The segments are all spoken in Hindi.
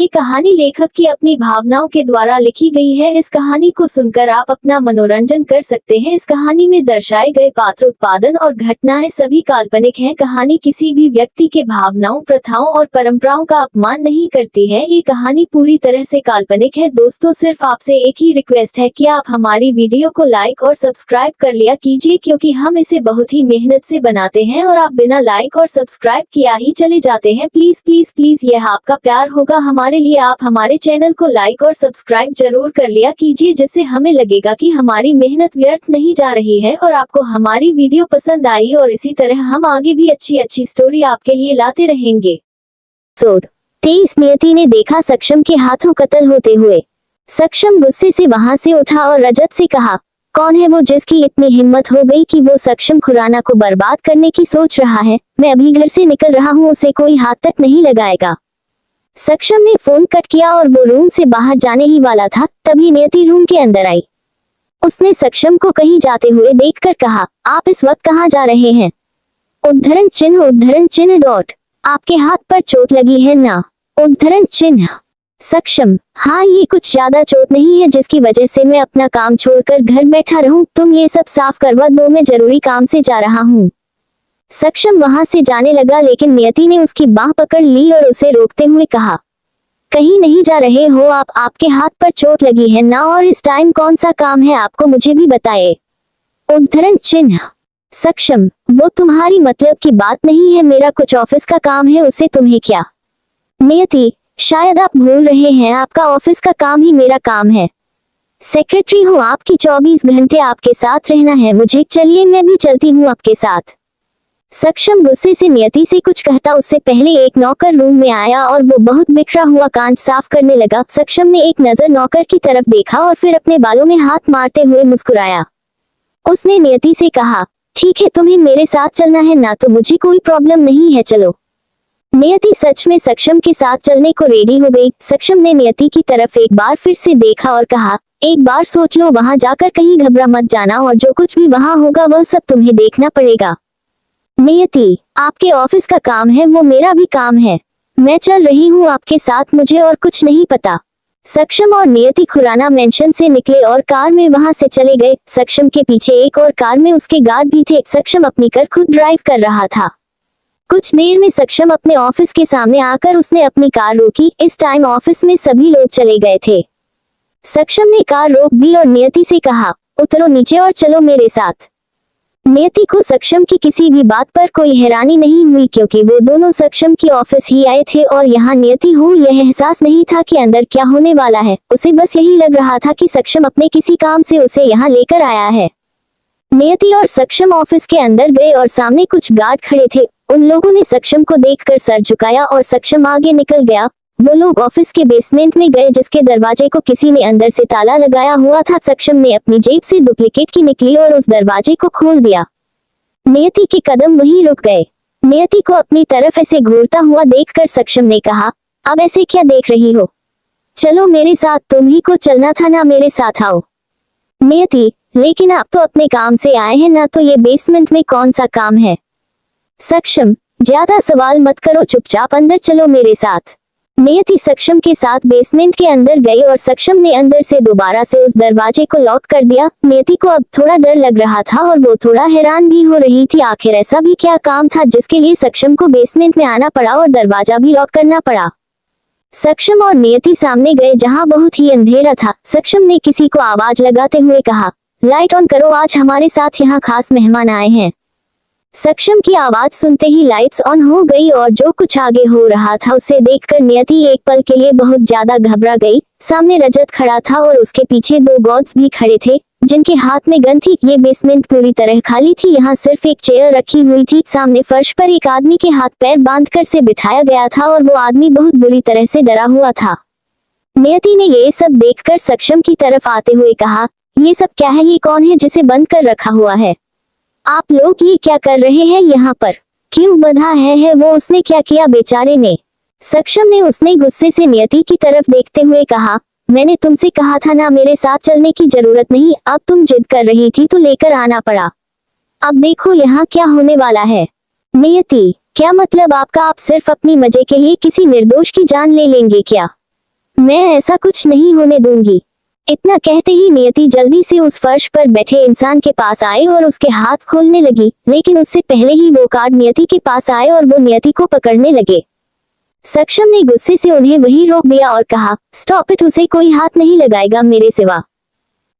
कहानी लेखक की अपनी भावनाओं के द्वारा लिखी गई है। इस कहानी को सुनकर आप अपना मनोरंजन कर सकते हैं। इस कहानी में दर्शाए गए पात्र, उत्पादन और घटनाएं सभी काल्पनिक हैं। कहानी किसी भी व्यक्ति के भावनाओं, प्रथाओं और परंपराओं का अपमान नहीं करती है। ये कहानी पूरी तरह से काल्पनिक है। दोस्तों, सिर्फ आपसे एक ही रिक्वेस्ट है कि आप हमारी वीडियो को लाइक और सब्सक्राइब कर लिया कीजिए, क्योंकि हम इसे बहुत ही मेहनत से बनाते हैं और आप बिना लाइक और सब्सक्राइब किया ही चले जाते हैं। प्लीज प्लीज प्लीज, यह आपका प्यार होगा हमारे लिए। आप हमारे चैनल को लाइक और सब्सक्राइब जरूर कर लिया कीजिए, जिससे हमें लगेगा कि हमारी मेहनत व्यर्थ नहीं जा रही है और आपको हमारी वीडियो पसंद आई, और इसी तरह हम आगे भी अच्छी अच्छी स्टोरी आपके लिए लाते रहेंगे। 23 नियति ने देखा सक्षम के हाथों कत्ल होते हुए। सक्षम गुस्से से वहां से उठा और रजत से कहा, कौन है वो जिसकी इतनी हिम्मत हो गई कि वो सक्षम खुराना को बर्बाद करने की सोच रहा है। मैं अभी घर से निकल रहा हूँ, उसे कोई हाथ तक नहीं लगाएगा। सक्षम ने फोन कट किया और वो रूम से बाहर जाने ही वाला था, तभी नियति रूम के अंदर आई। उसने सक्षम को कहीं जाते हुए देखकर कहा, आप इस वक्त कहाँ जा रहे हैं? उद्धरण चिन्ह डॉट। आपके हाथ पर चोट लगी है ना? उद्धरण चिन्ह। सक्षम, हाँ, ये कुछ ज्यादा चोट नहीं है जिसकी वजह से मैं अपना काम छोड़कर घर बैठा रहूं। तुम ये सब साफ करवा दो, मैं जरूरी काम से जा रहा हूँ। सक्षम वहां से जाने लगा, लेकिन नियति ने उसकी बाह पकड़ ली और उसे रोकते हुए कहा, कहीं नहीं जा रहे हो आप? आपके हाथ पर चोट लगी है ना? और इस टाइम कौन सा काम है आपको, मुझे भी बताए। उद्धरण चिन्ह। सक्षम, वो तुम्हारी मतलब की बात नहीं है, मेरा कुछ ऑफिस का काम है, उसे तुम्हें क्या? नियति, शायद आप भूल रहे हैं, आपका ऑफिस का काम ही मेरा काम है। सेक्रेटरी हूँ आपकी, 24 घंटे आपके साथ रहना है मुझे। चलिए मैं भी चलती हूँ आपके साथ। सक्षम गुस्से से नियति से कुछ कहता उससे पहले एक नौकर रूम में आया और वो बहुत बिखरा हुआ कांच साफ करने लगा। सक्षम ने एक नजर नौकर की तरफ देखा और फिर अपने बालों में हाथ मारते हुए मुस्कुराया। उसने नियति से कहा, ठीक है, तुम्हें मेरे साथ चलना है ना? तो मुझे कोई प्रॉब्लम नहीं है, चलो। नियति सच में सक्षम के साथ चलने को रेडी हो गई। सक्षम ने नियति की तरफ एक बार फिर से देखा और कहा, एक बार सोच लो, वहां जाकर कहीं घबरा मत जाना और जो कुछ भी वहां होगा वह सब तुम्हें देखना पड़ेगा। नियति, आपके ऑफिस का काम है, वो मेरा भी काम है। मैं चल रही हूँ आपके साथ, मुझे और कुछ नहीं पता। सक्षम और नियति खुराना मेंशन से निकले और कार में वहां से चले गए। सक्षम के पीछे एक और कार में उसके गार्ड भी थे। सक्षम अपनी कार खुद ड्राइव कर रहा था। कुछ देर में सक्षम अपने ऑफिस के सामने आकर उसने अपनी कार रोकी। इस टाइम ऑफिस में सभी लोग चले गए थे। सक्षम ने कार रोक दी और नियति से कहा, उतरो नीचे और चलो मेरे साथ। नियति को सक्षम की किसी भी बात पर कोई हैरानी नहीं हुई, क्योंकि वो दोनों सक्षम की ऑफिस ही आए थे और यहाँ नियति हो यह एहसास नहीं था कि अंदर क्या होने वाला है। उसे बस यही लग रहा था कि सक्षम अपने किसी काम से उसे यहाँ लेकर आया है। नियति और सक्षम ऑफिस के अंदर गए और सामने कुछ गार्ड खड़े थे। उन लोगों ने सक्षम को देखकर सर झुकाया और सक्षम आगे निकल गया। वो लोग ऑफिस के बेसमेंट में गए, जिसके दरवाजे को किसी ने अंदर से ताला लगाया हुआ था। सक्षम ने अपनी जेब से डुप्लीकेट की निकली और उस दरवाजे को खोल दिया। नियति के कदम वहीं रुक गए। नियति को अपनी तरफ ऐसे घूरता हुआ देखकर सक्षम ने कहा, अब ऐसे क्या देख रही हो? चलो मेरे साथ, तुम्ही को चलना था ना, मेरे साथ आओ। नियति, लेकिन आप तो अपने काम से आए हैं ना, तो ये बेसमेंट में कौन सा काम है? सक्षम, ज्यादा सवाल मत करो, चुपचाप अंदर चलो मेरे साथ। नियति सक्षम के साथ बेसमेंट के अंदर गई और सक्षम ने अंदर से दोबारा से उस दरवाजे को लॉक कर दिया। नियति को अब थोड़ा डर लग रहा था और वो थोड़ा हैरान भी हो रही थी। आखिर ऐसा भी क्या काम था जिसके लिए सक्षम को बेसमेंट में आना पड़ा और दरवाजा भी लॉक करना पड़ा? सक्षम और नियति सामने गए, जहाँ बहुत ही अंधेरा था। सक्षम ने किसी को आवाज लगाते हुए कहा, लाइट ऑन करो, आज हमारे साथ यहाँ खास मेहमान आए हैं। सक्षम की आवाज सुनते ही लाइट्स ऑन हो गई और जो कुछ आगे हो रहा था उसे देखकर नियति एक पल के लिए बहुत ज्यादा घबरा गई। सामने रजत खड़ा था और उसके पीछे 2 गार्ड्स भी खड़े थे, जिनके हाथ में गन थी। ये बेसमेंट पूरी तरह खाली थी, यहाँ सिर्फ एक चेयर रखी हुई थी। सामने फर्श पर एक आदमी के हाथ पैर बांधकर से बिठाया गया था और वो आदमी बहुत बुरी तरह से डरा हुआ था। नियति ने ये सब देखकर सक्षम की तरफ आते हुए कहा, ये सब क्या है? ये कौन है जिसे बंद कर रखा हुआ है? आप लोग ये क्या कर रहे हैं यहाँ पर? क्यों बंधा है वो? उसने क्या किया बेचारे ने? सक्षम ने उसने गुस्से से नियति की तरफ देखते हुए कहा, मैंने तुमसे कहा था ना मेरे साथ चलने की जरूरत नहीं, अब तुम जिद कर रही थी तो लेकर आना पड़ा। अब देखो यहाँ क्या होने वाला है। नियति, क्या मतलब आपका? आप सिर्फ अपनी मजे के लिए किसी निर्दोष की जान ले लेंगे क्या? मैं ऐसा कुछ नहीं होने दूंगी। इतना कहते ही नियति जल्दी से उस फर्श पर बैठे इंसान के पास आए और उसके हाथ खोलने लगी, लेकिन उससे पहले ही वो कार्ड नियति के पास आए और वो नियति को पकड़ने लगे। सक्षम ने गुस्से से उन्हें वहीं रोक दिया और कहा, स्टॉप इट, उसे कोई हाथ नहीं लगाएगा मेरे सिवा।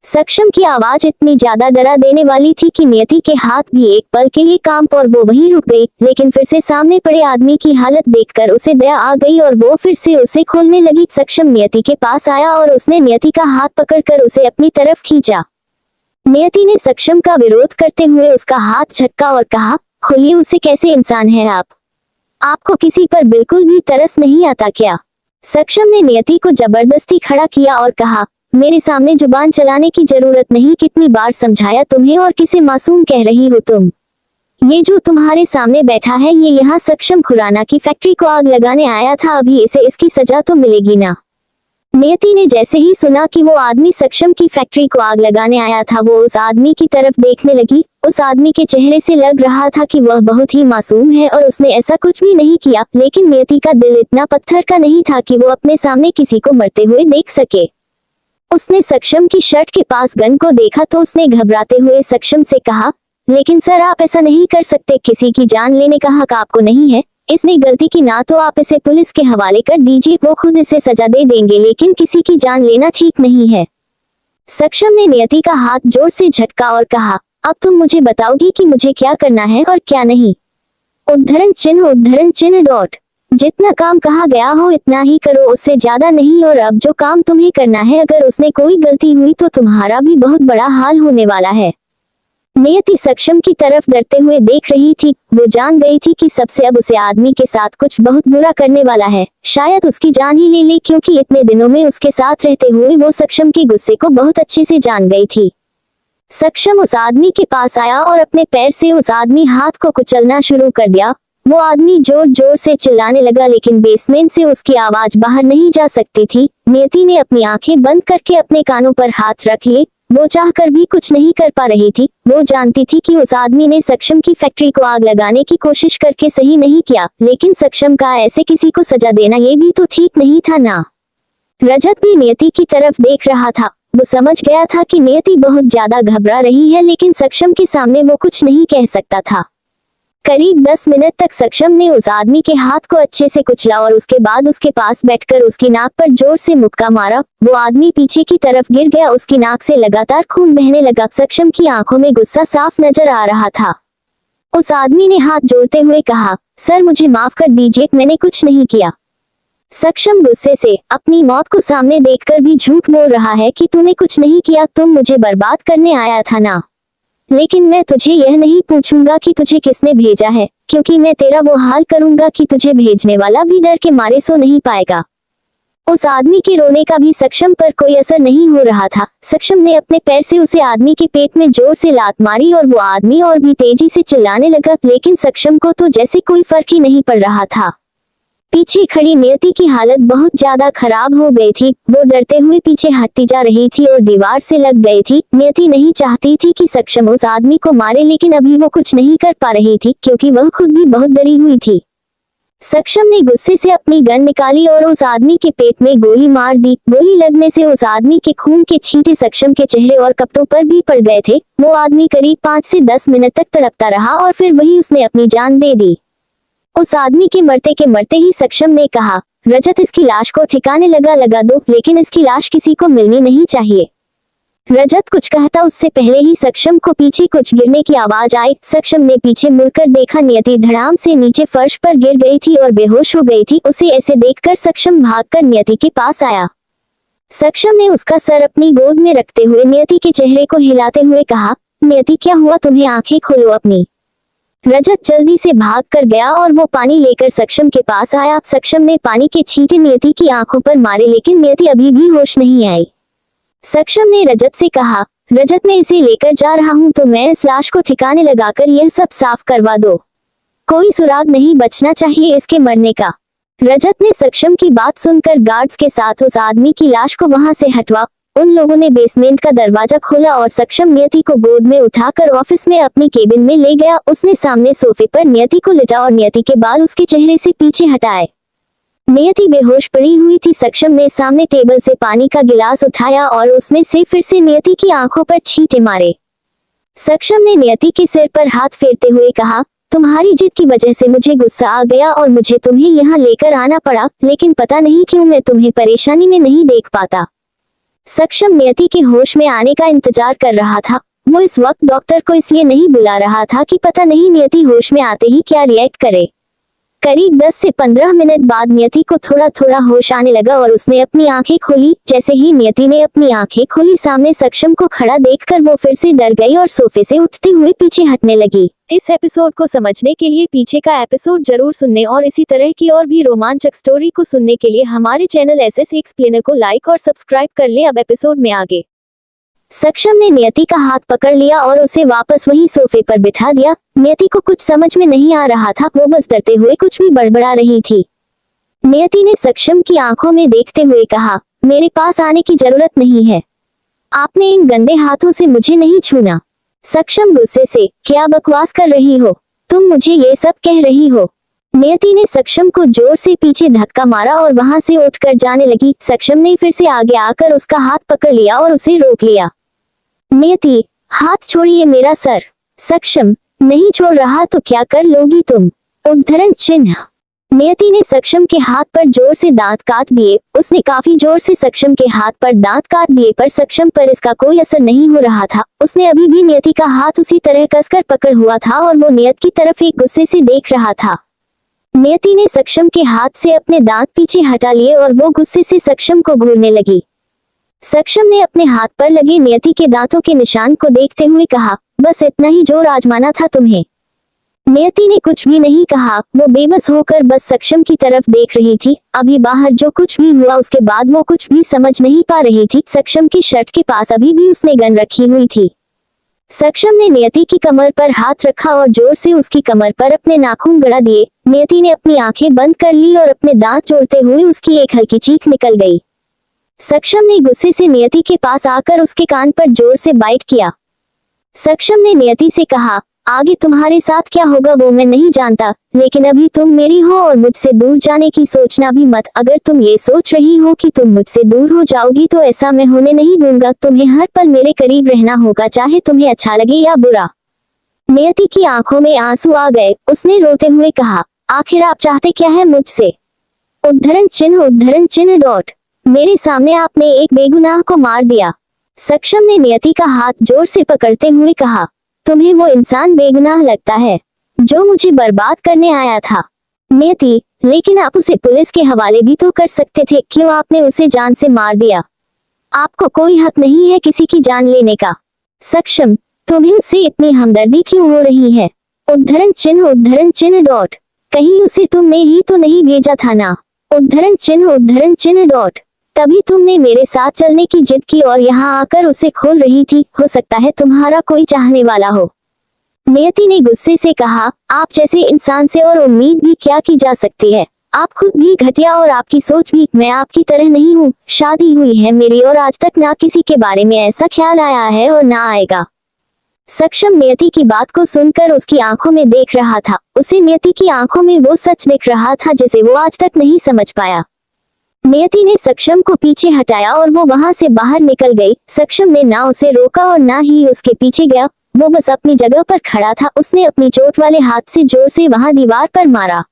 सक्षम की आवाज इतनी ज्यादा डरा देने वाली थी कि नियति के हाथ भी एक पल के लिए कांप और वो वहीं रुक गई, लेकिन फिर से सामने पड़े आदमी की हालत देखकर उसे दया आ गई और वो फिर से उसे खोलने लगी। सक्षम नियति के पास आया और उसने नियति का हाथ पकड़कर उसे अपनी तरफ खींचा। नियति ने सक्षम का विरोध करते हुए उसका हाथ झटका और कहा, खोलिए उसे, कैसे इंसान है आप? आपको किसी पर बिल्कुल भी तरस नहीं आता क्या? सक्षम ने नियति को जबरदस्ती खड़ा किया और कहा, मेरे सामने जुबान चलाने की जरूरत नहीं, कितनी बार समझाया तुम्हें और किसे मासूम कह रही हो तुम? ये जो तुम्हारे सामने बैठा है ये यहाँ सक्षम खुराना की फैक्ट्री को आग लगाने आया था, अभी इसे इसकी सजा तो मिलेगी ना। नियति ने जैसे ही सुना कि वो आदमी सक्षम की फैक्ट्री को आग लगाने आया था, वो उस आदमी की तरफ देखने लगी। उस आदमी के चेहरे से लग रहा था कि वह बहुत ही मासूम है और उसने ऐसा कुछ भी नहीं किया, लेकिन नियति का दिल इतना पत्थर का नहीं था कि वो अपने सामने किसी को मरते हुए देख सके। उसने सक्षम की शर्ट के पास गन को देखा तो उसने घबराते हुए सक्षम से कहा, लेकिन सर आप ऐसा नहीं कर सकते, किसी की जान लेने का हक आपको नहीं है। इसने गलती की ना तो आप इसे पुलिस के हवाले कर दीजिए, वो खुद इसे सजा दे देंगे, लेकिन किसी की जान लेना ठीक नहीं है। सक्षम ने नियति का हाथ जोर से झटका और कहा, अब तुम मुझे बताओगी कि मुझे क्या करना है और क्या नहीं? उद्धरण चिन्ह डॉट। जितना काम कहा गया हो इतना ही करो, उससे ज्यादा नहीं। और अब जो काम तुम्हें करना है, अगर उसने कोई गलती हुई तो तुम्हारा भी बहुत बड़ा हाल होने वाला है। नियति सक्षम की तरफ डरते हुए देख रही थी। वो जान गई थी कि सबसे अब उसे आदमी के साथ कुछ बहुत बुरा करने वाला है, शायद उसकी जान ही ले ले, क्योंकि इतने दिनों में उसके साथ रहते हुए वो सक्षम के गुस्से को बहुत अच्छे से जान गई थी। सक्षम उस आदमी के पास आया और अपने पैर से उस आदमी हाथ को कुचलना शुरू कर दिया। वो आदमी जोर जोर से चिल्लाने लगा, लेकिन बेसमेंट से उसकी आवाज बाहर नहीं जा सकती थी। नियति ने अपनी आंखें बंद करके अपने कानों पर हाथ रख लिए। वो चाहकर भी कुछ नहीं कर पा रही थी। वो जानती थी कि उस आदमी ने सक्षम की फैक्ट्री को आग लगाने की कोशिश करके सही नहीं किया, लेकिन सक्षम का ऐसे किसी को सजा देना ये भी तो ठीक नहीं था ना। रजत भी नियति की तरफ देख रहा था। वो समझ गया था कि नियति बहुत ज्यादा घबरा रही है, लेकिन सक्षम के सामने वो कुछ नहीं कह सकता था। करीब 10 मिनट तक सक्षम ने उस आदमी के हाथ को अच्छे से कुचला और उसके बाद उसके पास बैठकर उसकी नाक पर जोर से मुक्का मारा। वो आदमी पीछे की तरफ गिर गया, उसकी नाक से लगातार खून बहने लगा। सक्षम की आंखों में गुस्सा साफ नजर आ रहा था। उस आदमी ने हाथ जोड़ते हुए कहा, सर मुझे माफ कर दीजिए, मैंने कुछ नहीं किया। सक्षम गुस्से से अपनी मौत को सामने देखकर भी झूठ बोल रहा है कि तूने कुछ नहीं किया, तुम मुझे बर्बाद करने आया था ना। लेकिन मैं तुझे यह नहीं पूछूंगा कि तुझे किसने भेजा है, क्योंकि मैं तेरा वो हाल करूंगा कि तुझे भेजने वाला भी डर के मारे सो नहीं पाएगा। उस आदमी के रोने का भी सक्षम पर कोई असर नहीं हो रहा था। सक्षम ने अपने पैर से उसे आदमी के पेट में जोर से लात मारी और वो आदमी और भी तेजी से चिल्लाने लगा, लेकिन सक्षम को तो जैसे कोई फर्क ही नहीं पड़ रहा था। पीछे खड़ी नियति की हालत बहुत ज्यादा खराब हो गई थी। वो डरते हुए पीछे हटती जा रही थी और दीवार से लग गई थी। नियति नहीं चाहती थी कि सक्षम उस आदमी को मारे, लेकिन अभी वो कुछ नहीं कर पा रही थी, क्योंकि वह खुद भी बहुत डरी हुई थी। सक्षम ने गुस्से से अपनी गन निकाली और उस आदमी के पेट में गोली मार दी। गोली लगने से उस आदमी के खून के छींटे सक्षम के चेहरे और कपड़ों पर भी पड़ गए थे। वो आदमी करीब 5 से 10 मिनट तक तड़पता रहा और फिर वही उसने अपनी जान दे दी। उस आदमी के मरते ही सक्षम ने कहा, रजत इसकी लाश को ठिकाने लगा दो, लेकिन इसकी लाश किसी को मिलनी नहीं चाहिए। रजत कुछ कहता उससे पहले ही सक्षम को पीछे कुछ गिरने की आवाज आई। सक्षम ने पीछे मुड़कर देखा, नियति धड़ाम से नीचे फर्श पर गिर गई थी और बेहोश हो गई थी। उसे ऐसे देखकर सक्षम भागकर नियति के पास आया। सक्षम ने उसका सर अपनी गोद में रखते हुए नियति के चेहरे को हिलाते हुए कहा, नियति क्या हुआ तुम्हें, आंखें खोलो अपनी। रजत जल्दी से भाग कर गया और वो पानी लेकर सक्षम के पास आया। सक्षम ने पानी के छींटे नियति की आंखों पर मारे, लेकिन नियति अभी भी होश नहीं आई। सक्षम ने रजत से कहा, रजत मैं इसे लेकर जा रहा हूँ, तो मैं इस लाश को ठिकाने लगाकर यह सब साफ करवा दो। कोई सुराग नहीं बचना चाहिए इसके मरने का। रजत ने सक्षम की बात सुनकर गार्ड्स के साथ उस आदमी की लाश को वहां से हटवा। उन लोगों ने बेसमेंट का दरवाजा खोला और सक्षम नियति को गोद में उठाकर ऑफिस में अपनी केबिन में ले गया। उसने सामने सोफे पर नियति को लिटा और नियति के बाल उसके चेहरे से पीछे हटाए। नियति बेहोश पड़ी हुई थी। सक्षम ने सामने टेबल से पानी का गिलास उठाया और उसमें से फिर से नियति की आंखों पर छींटे मारे। सक्षम ने नियति के सिर पर हाथ फेरते हुए कहा, तुम्हारी जिद की वजह से मुझे गुस्सा आ गया और मुझे तुम्हें यहाँ लेकर आना पड़ा, लेकिन पता नहीं क्यों मैं तुम्हें परेशानी में नहीं देख पाता। सक्षम नियति के होश में आने का इंतजार कर रहा था। वो इस वक्त डॉक्टर को इसलिए नहीं बुला रहा था कि पता नहीं नियति होश में आते ही क्या रिएक्ट करे। करीब 10 से 15 मिनट बाद नियति को थोड़ा थोड़ा होश आने लगा और उसने अपनी आंखें खोली। जैसे ही नियति ने अपनी आंखें खोली, सामने सक्षम को खड़ा देखकर वो फिर से डर गई और सोफे से उठते हुए पीछे हटने लगी। इस एपिसोड को समझने के लिए पीछे का एपिसोड जरूर सुनने और इसी तरह की और भी रोमांचक स्टोरी को सुनने के लिए हमारे चैनल एसएस एक्सप्लेनर को लाइक और सब्सक्राइब कर ले। अब एपिसोड में आगे। सक्षम ने नियति का हाथ पकड़ लिया और उसे वापस वही सोफे पर बिठा दिया। नियति को कुछ समझ में नहीं आ रहा था, वो बस डरते हुए कुछ भी बड़बड़ा रही थी। नियति ने सक्षम की आंखों में देखते हुए कहा, मेरे पास आने की जरूरत नहीं है। आपने इन गंदे हाथों से मुझे नहीं छूना। सक्षम गुस्से से, क्या बकवास कर रही हो? तुम मुझे ये सब कह रही हो? नियति ने सक्षम को जोर से पीछे धक्का मारा और वहां से उठकर जाने लगी। सक्षम ने फिर से आगे आकर उसका हाथ पकड़ लिया और उसे रोक लिया। नियति, हाथ छोड़िए मेरा सर। सक्षम, नहीं छोड़ रहा तो क्या कर लोगी तुम? उद्धरण चिन्ह। नियति ने सक्षम के हाथ पर जोर से दांत काट दिए। उसने काफी जोर से सक्षम के हाथ पर दांत काट दिए, पर सक्षम पर इसका कोई असर नहीं हो रहा था। उसने अभी भी नियति का हाथ उसी तरह कसकर पकड़ हुआ था और वो नियति की तरफ एक गुस्से से देख रहा था। नियति ने सक्षम के हाथ से अपने दांत पीछे हटा लिए और वो गुस्से से सक्षम को घूरने लगी। सक्षम ने अपने हाथ पर लगे नियति के दांतों के निशान को देखते हुए कहा, बस इतना ही जोर आजमाना था तुम्हें। नियति ने कुछ भी नहीं कहा। वो बेबस होकर बस सक्षम की तरफ देख रही थी। अभी बाहर जो कुछ भी हुआ उसके बाद वो कुछ भी समझ नहीं पा रही थी। सक्षम की शर्ट के पास अभी भी उसने गन रखी हुई थी। सक्षम ने नियति की कमर पर हाथ रखा और जोर से उसकी कमर पर अपने नाखून गड़ा दिए। नियति ने अपनी आंखें बंद कर ली और अपने दांत जोड़ते हुए उसकी एक हल्की चीख निकल गई। सक्षम ने गुस्से से नियति के पास आकर उसके कान पर जोर से बाइट किया। सक्षम ने नियति से कहा, आगे तुम्हारे साथ क्या होगा वो मैं नहीं जानता, लेकिन अभी तुम मेरी हो और मुझसे दूर जाने की सोचना भी मत। अगर तुम ये सोच रही हो कि तुम मुझसे दूर हो जाओगी तो ऐसा मैं होने नहीं दूंगा। तुम्हें हर पल मेरे करीब रहना होगा, चाहे तुम्हें अच्छा लगे या बुरा। नियति की आंखों में आंसू आ गए। उसने रोते हुए कहा, आखिर आप चाहते क्या है मुझसे? उद्धरण चिन्ह डॉट। मेरे सामने आपने एक बेगुनाह को मार दिया। सक्षम ने नियति का हाथ जोर से पकड़ते हुए कहा, तुम्हें वो इंसान बेगुनाह लगता है जो मुझे बर्बाद करने आया था? नियति, लेकिन आप उसे पुलिस के हवाले भी तो कर सकते थे। क्यों आपने उसे जान से मार दिया? आपको कोई हक नहीं है किसी की जान लेने का। सक्षम, तुम्हें उससे इतनी हमदर्दी क्यों हो रही है? उद्धरण चिन्ह डॉट। कहीं उसे तुमने ही तो नहीं भेजा था ना? उद्धरण चिन्ह डॉट। तभी तुमने मेरे साथ चलने की जिद की और यहाँ आकर उसे खोल रही थी। हो सकता है तुम्हारा कोई चाहने वाला हो। नियति ने गुस्से से कहा, आप जैसे इंसान से और उम्मीद भी क्या की जा सकती है? आप खुद भी घटिया और आपकी सोच भी। मैं आपकी तरह नहीं हूँ। शादी हुई है मेरी और आज तक ना किसी के बारे में ऐसा ख्याल आया है और ना आएगा। सक्षम नियति की बात को सुनकर उसकी आंखों में देख रहा था। उसे नियति की आंखों में वो सच दिख रहा था जिसे वो आज तक नहीं समझ पाया। नियति ने सक्षम को पीछे हटाया और वो वहां से बाहर निकल गई। सक्षम ने ना उसे रोका और ना ही उसके पीछे गया। वो बस अपनी जगह पर खड़ा था। उसने अपनी चोट वाले हाथ से जोर से वहां दीवार पर मारा।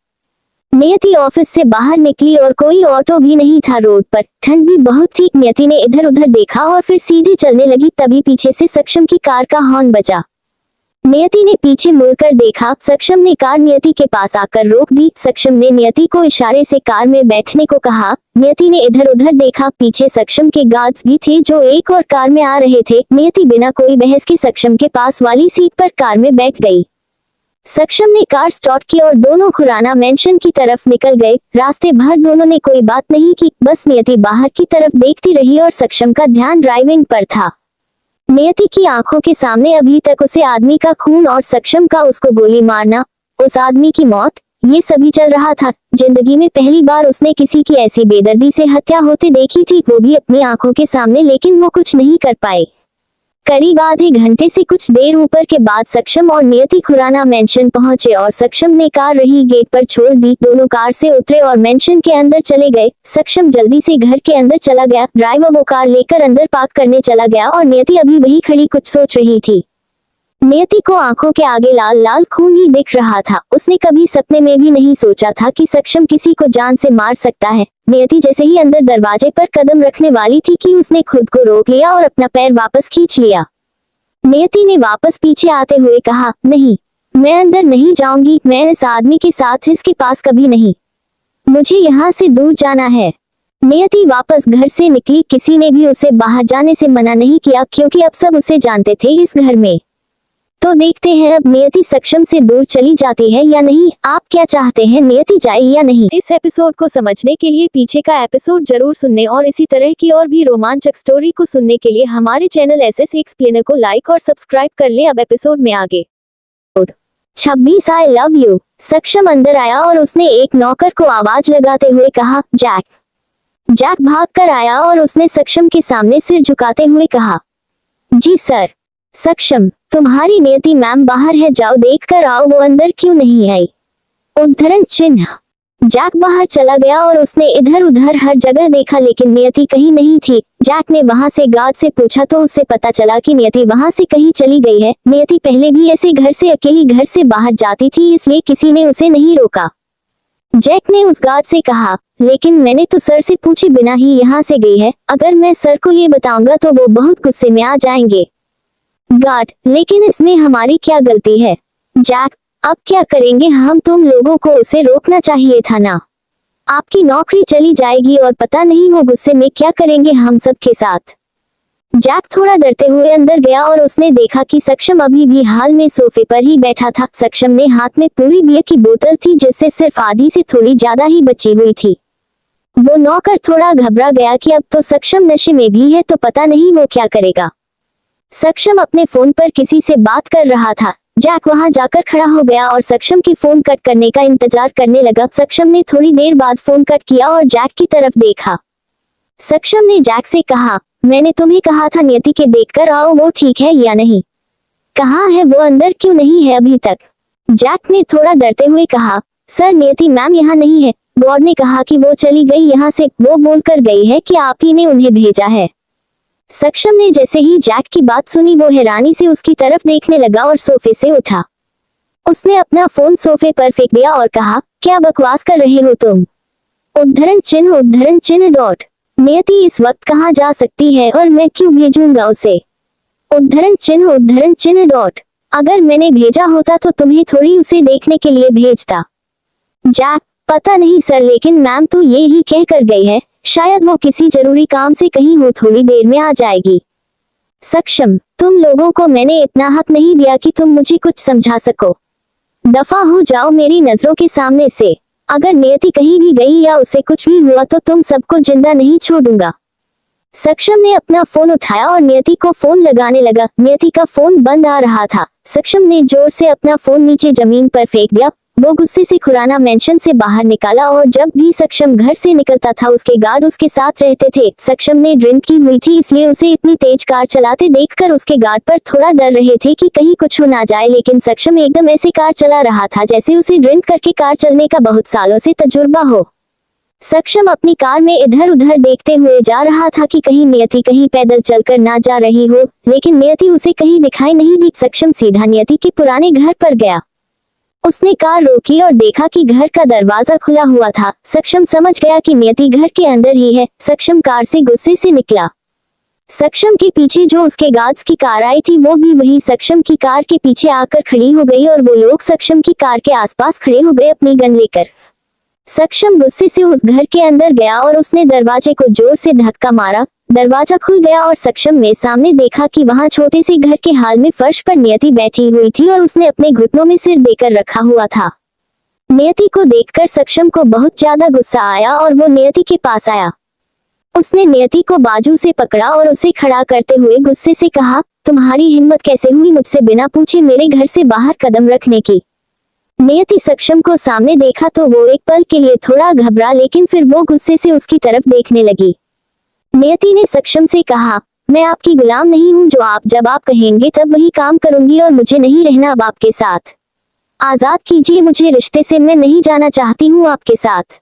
नियति ऑफिस से बाहर निकली और कोई ऑटो भी नहीं था रोड पर। ठंड भी बहुत थी। नियति ने इधर उधर देखा और फिर सीधे चलने लगी। तभी पीछे से सक्षम की कार का हॉर्न बजा। नियति ने पीछे मुड़कर देखा। सक्षम ने कार नियति के पास आकर रोक दी। सक्षम ने नियति को इशारे से कार में बैठने को कहा। नियति ने इधर उधर देखा। पीछे सक्षम के गार्ड्स भी थे जो एक और कार में आ रहे थे। नियति बिना कोई बहस के सक्षम के पास वाली सीट पर कार में बैठ गई। सक्षम ने कार स्टार्ट की और दोनों खुराना मेंशन की तरफ निकल गए। रास्ते भर दोनों ने कोई बात नहीं की, बस नियति बाहर की तरफ देखती रही और सक्षम का ध्यान ड्राइविंग पर था। नियति की आंखों के सामने अभी तक उसे आदमी का खून और सक्षम का उसको गोली मारना, उस आदमी की मौत, ये सभी चल रहा था। जिंदगी में पहली बार उसने किसी की ऐसी बेदर्दी से हत्या होते देखी थी, वो भी अपनी आंखों के सामने, लेकिन वो कुछ नहीं कर पाए। करीब आधे घंटे से कुछ देर ऊपर के बाद सक्षम और नियति खुराना मेंशन पहुंचे और सक्षम ने कार रही गेट पर छोड़ दी। दोनों कार से उतरे और मेंशन के अंदर चले गए। सक्षम जल्दी से घर के अंदर चला गया। ड्राइवर वो कार लेकर अंदर पार्क करने चला गया और नियति अभी वही खड़ी कुछ सोच रही थी। नियति को आंखों के आगे लाल लाल खून ही दिख रहा था। उसने कभी सपने में भी नहीं सोचा था कि सक्षम किसी को जान से मार सकता है। नियति जैसे ही अंदर दरवाजे पर कदम रखने वाली थी कि उसने खुद को रोक लिया और अपना पैर वापस खींच लिया। नियति ने वापस पीछे आते हुए कहा, नहीं, मैं अंदर नहीं जाऊंगी। मैं इस आदमी के साथ इसके पास कभी नहीं। मुझे यहाँ से दूर जाना है। नियति वापस घर से निकली। किसी ने भी उसे बाहर जाने से मना नहीं किया क्योंकि अब सब उसे जानते थे इस घर में। तो देखते हैं अब नियति सक्षम से दूर चली जाती है या नहीं। आप क्या चाहते हैं, नियति जाए या नहीं? इस एपिसोड को समझने के लिए पीछे का एपिसोड जरूर सुनने और इसी तरह की और भी रोमांचक स्टोरी को सुनने के लिए हमारे चैनल SS एक्सप्लेनर को लाइक और सब्सक्राइब कर ले। अब एपिसोड में आगे 26 आई लव यू। सक्षम अंदर आया और उसने एक नौकर को आवाज लगाते हुए कहा, जैक। जैक भाग कर आया और उसने सक्षम के सामने सिर झुकाते हुए कहा, जी सर। सक्षम, तुम्हारी नियति मैम बाहर है, जाओ देख कर आओ वो अंदर क्यों नहीं आई। उद्धरण चिन्ह। जैक बाहर चला गया और उसने इधर उधर हर जगह देखा लेकिन नियति कहीं नहीं थी। जैक ने वहां से गार्ड से पूछा तो उससे पता चला कि नियति वहां से कहीं चली गई है। नियति पहले भी ऐसे घर से अकेली घर से बाहर जाती थी इसलिए किसी ने उसे नहीं रोका। जैक ने उस गार्ड से कहा, लेकिन मैंने तो सर से पूछे बिना ही यहाँ से गई है। अगर मैं सर को ये बताऊंगा तो वो बहुत गुस्से में आ जाएंगे। गार्ड, लेकिन इसमें हमारी क्या गलती है? जैक, अब क्या करेंगे हम? तुम लोगों को उसे रोकना चाहिए था ना। आपकी नौकरी चली जाएगी और पता नहीं वो गुस्से में क्या करेंगे हम सब के साथ। जैक थोड़ा डरते हुए अंदर गया और उसने देखा कि सक्षम अभी भी हाल में सोफे पर ही बैठा था। सक्षम ने हाथ में पूरी बियर की बोतल थी जिससे सिर्फ आधी से थोड़ी ज्यादा ही बची हुई थी। वो नौकर थोड़ा घबरा गया कि अब तो सक्षम नशे में भी है तो पता नहीं वो क्या करेगा। सक्षम अपने फोन पर किसी से बात कर रहा था। जैक वहां जाकर खड़ा हो गया और सक्षम की फोन कट करने का इंतजार करने लगा। सक्षम ने थोड़ी देर बाद फोन कट किया और जैक की तरफ देखा। सक्षम ने जैक से कहा, मैंने तुम्हें कहा था नियति के देखकर आओ, वो ठीक है या नहीं? कहाँ है वो, अंदर क्यों नहीं है अभी तक? जैक ने थोड़ा डरते हुए कहा, सर नियति मैम यहाँ नहीं है। गॉड ने कहा कि वो चली गई यहाँ से। वो बोलकर गई है कि आप ही ने उन्हें भेजा है। सक्षम ने जैसे ही जैक की बात सुनी वो हैरानी से उसकी तरफ देखने लगा और सोफे से उठा। उसने अपना फोन सोफे पर फेंक दिया और कहा, क्या बकवास कर रहे हो तुम? उद्धरण चिन्ह डॉट। नियति इस वक्त कहाँ जा सकती है और मैं क्यों भेजूंगा उसे? उद्धरण चिन्ह डॉट। अगर मैंने भेजा होता तो तुम्हें थोड़ी उसे देखने के लिए भेजता। जैक, पता नहीं सर, लेकिन मैम तो ये ही कह कर गई है, शायद वो किसी जरूरी काम से कहीं हो, थोड़ी देर में आ जाएगी। सक्षम, तुम लोगों को मैंने इतना हक नहीं दिया कि तुम मुझे कुछ समझा सको। दफा हो जाओ मेरी नजरों के सामने से। अगर नियति कहीं भी गई या उसे कुछ भी हुआ तो तुम सबको जिंदा नहीं छोड़ूंगा। सक्षम ने अपना फोन उठाया और नियति को फोन लगाने लगा। नियति का फोन बंद आ रहा था। सक्षम ने जोर से अपना फोन नीचे जमीन पर फेंक दिया। वो गुस्से से खुराना मेंशन से बाहर निकाला और जब भी सक्षम घर से निकलता था उसके गार्ड उसके साथ रहते थे। सक्षम ने ड्रिंक की हुई थी इसलिए उसे इतनी तेज कार चलाते देखकर उसके गार्ड पर थोड़ा डर रहे थे कि कहीं कुछ हो ना जाए, लेकिन सक्षम एकदम ऐसे कार चला रहा था जैसे उसे ड्रिंक करके कार चलने का बहुत सालों से तजुर्बा हो। सक्षम अपनी कार में इधर उधर देखते हुए जा रहा था कि कहीं नियति कहीं पैदल चलकर ना जा रही हो, लेकिन नियति उसे कहीं दिखाई नहीं दी। सक्षम सीधा नियति के पुराने घर पर गया। उसने कार रोकी और देखा कि घर का दरवाजा खुला हुआ था। सक्षम समझ गया कि नियति घर के अंदर ही है। सक्षम कार से गुस्से से निकला। सक्षम के पीछे जो उसके गार्ड्स की कार आई थी वो भी वही सक्षम की कार के पीछे आकर खड़ी हो गई और वो लोग सक्षम की कार के आसपास खड़े हो गए अपनी गन लेकर। सक्षम गुस्से से उस घर के अंदर गया और उसने दरवाजे को जोर से धक्का मारा। दरवाजा खुल गया और सक्षम ने सामने देखा कि वहां छोटे से घर के हाल में फर्श पर नियति बैठी हुई थी और उसने अपने घुटनों में सिर देकर रखा हुआ था। नियति को देखकर सक्षम को बहुत ज्यादा गुस्सा आया और वो नियति के पास आया। उसने नियति को बाजू से पकड़ा और उसे खड़ा करते हुए गुस्से से कहा, तुम्हारी हिम्मत कैसे हुई मुझसे बिना पूछे मेरे घर से बाहर कदम रखने की? नियति सक्षम को सामने देखा तो वो एक पल के लिए थोड़ा घबरा, लेकिन फिर वो गुस्से से उसकी तरफ देखने लगी। नियति ने सक्षम से कहा, मैं आपकी गुलाम नहीं हूँ, जो आप जब आप कहेंगे तब वही काम करूंगी और मुझे नहीं रहना अब आपके साथ। आजाद कीजिए मुझे रिश्ते से, मैं नहीं जाना चाहती हूँ आपके साथ।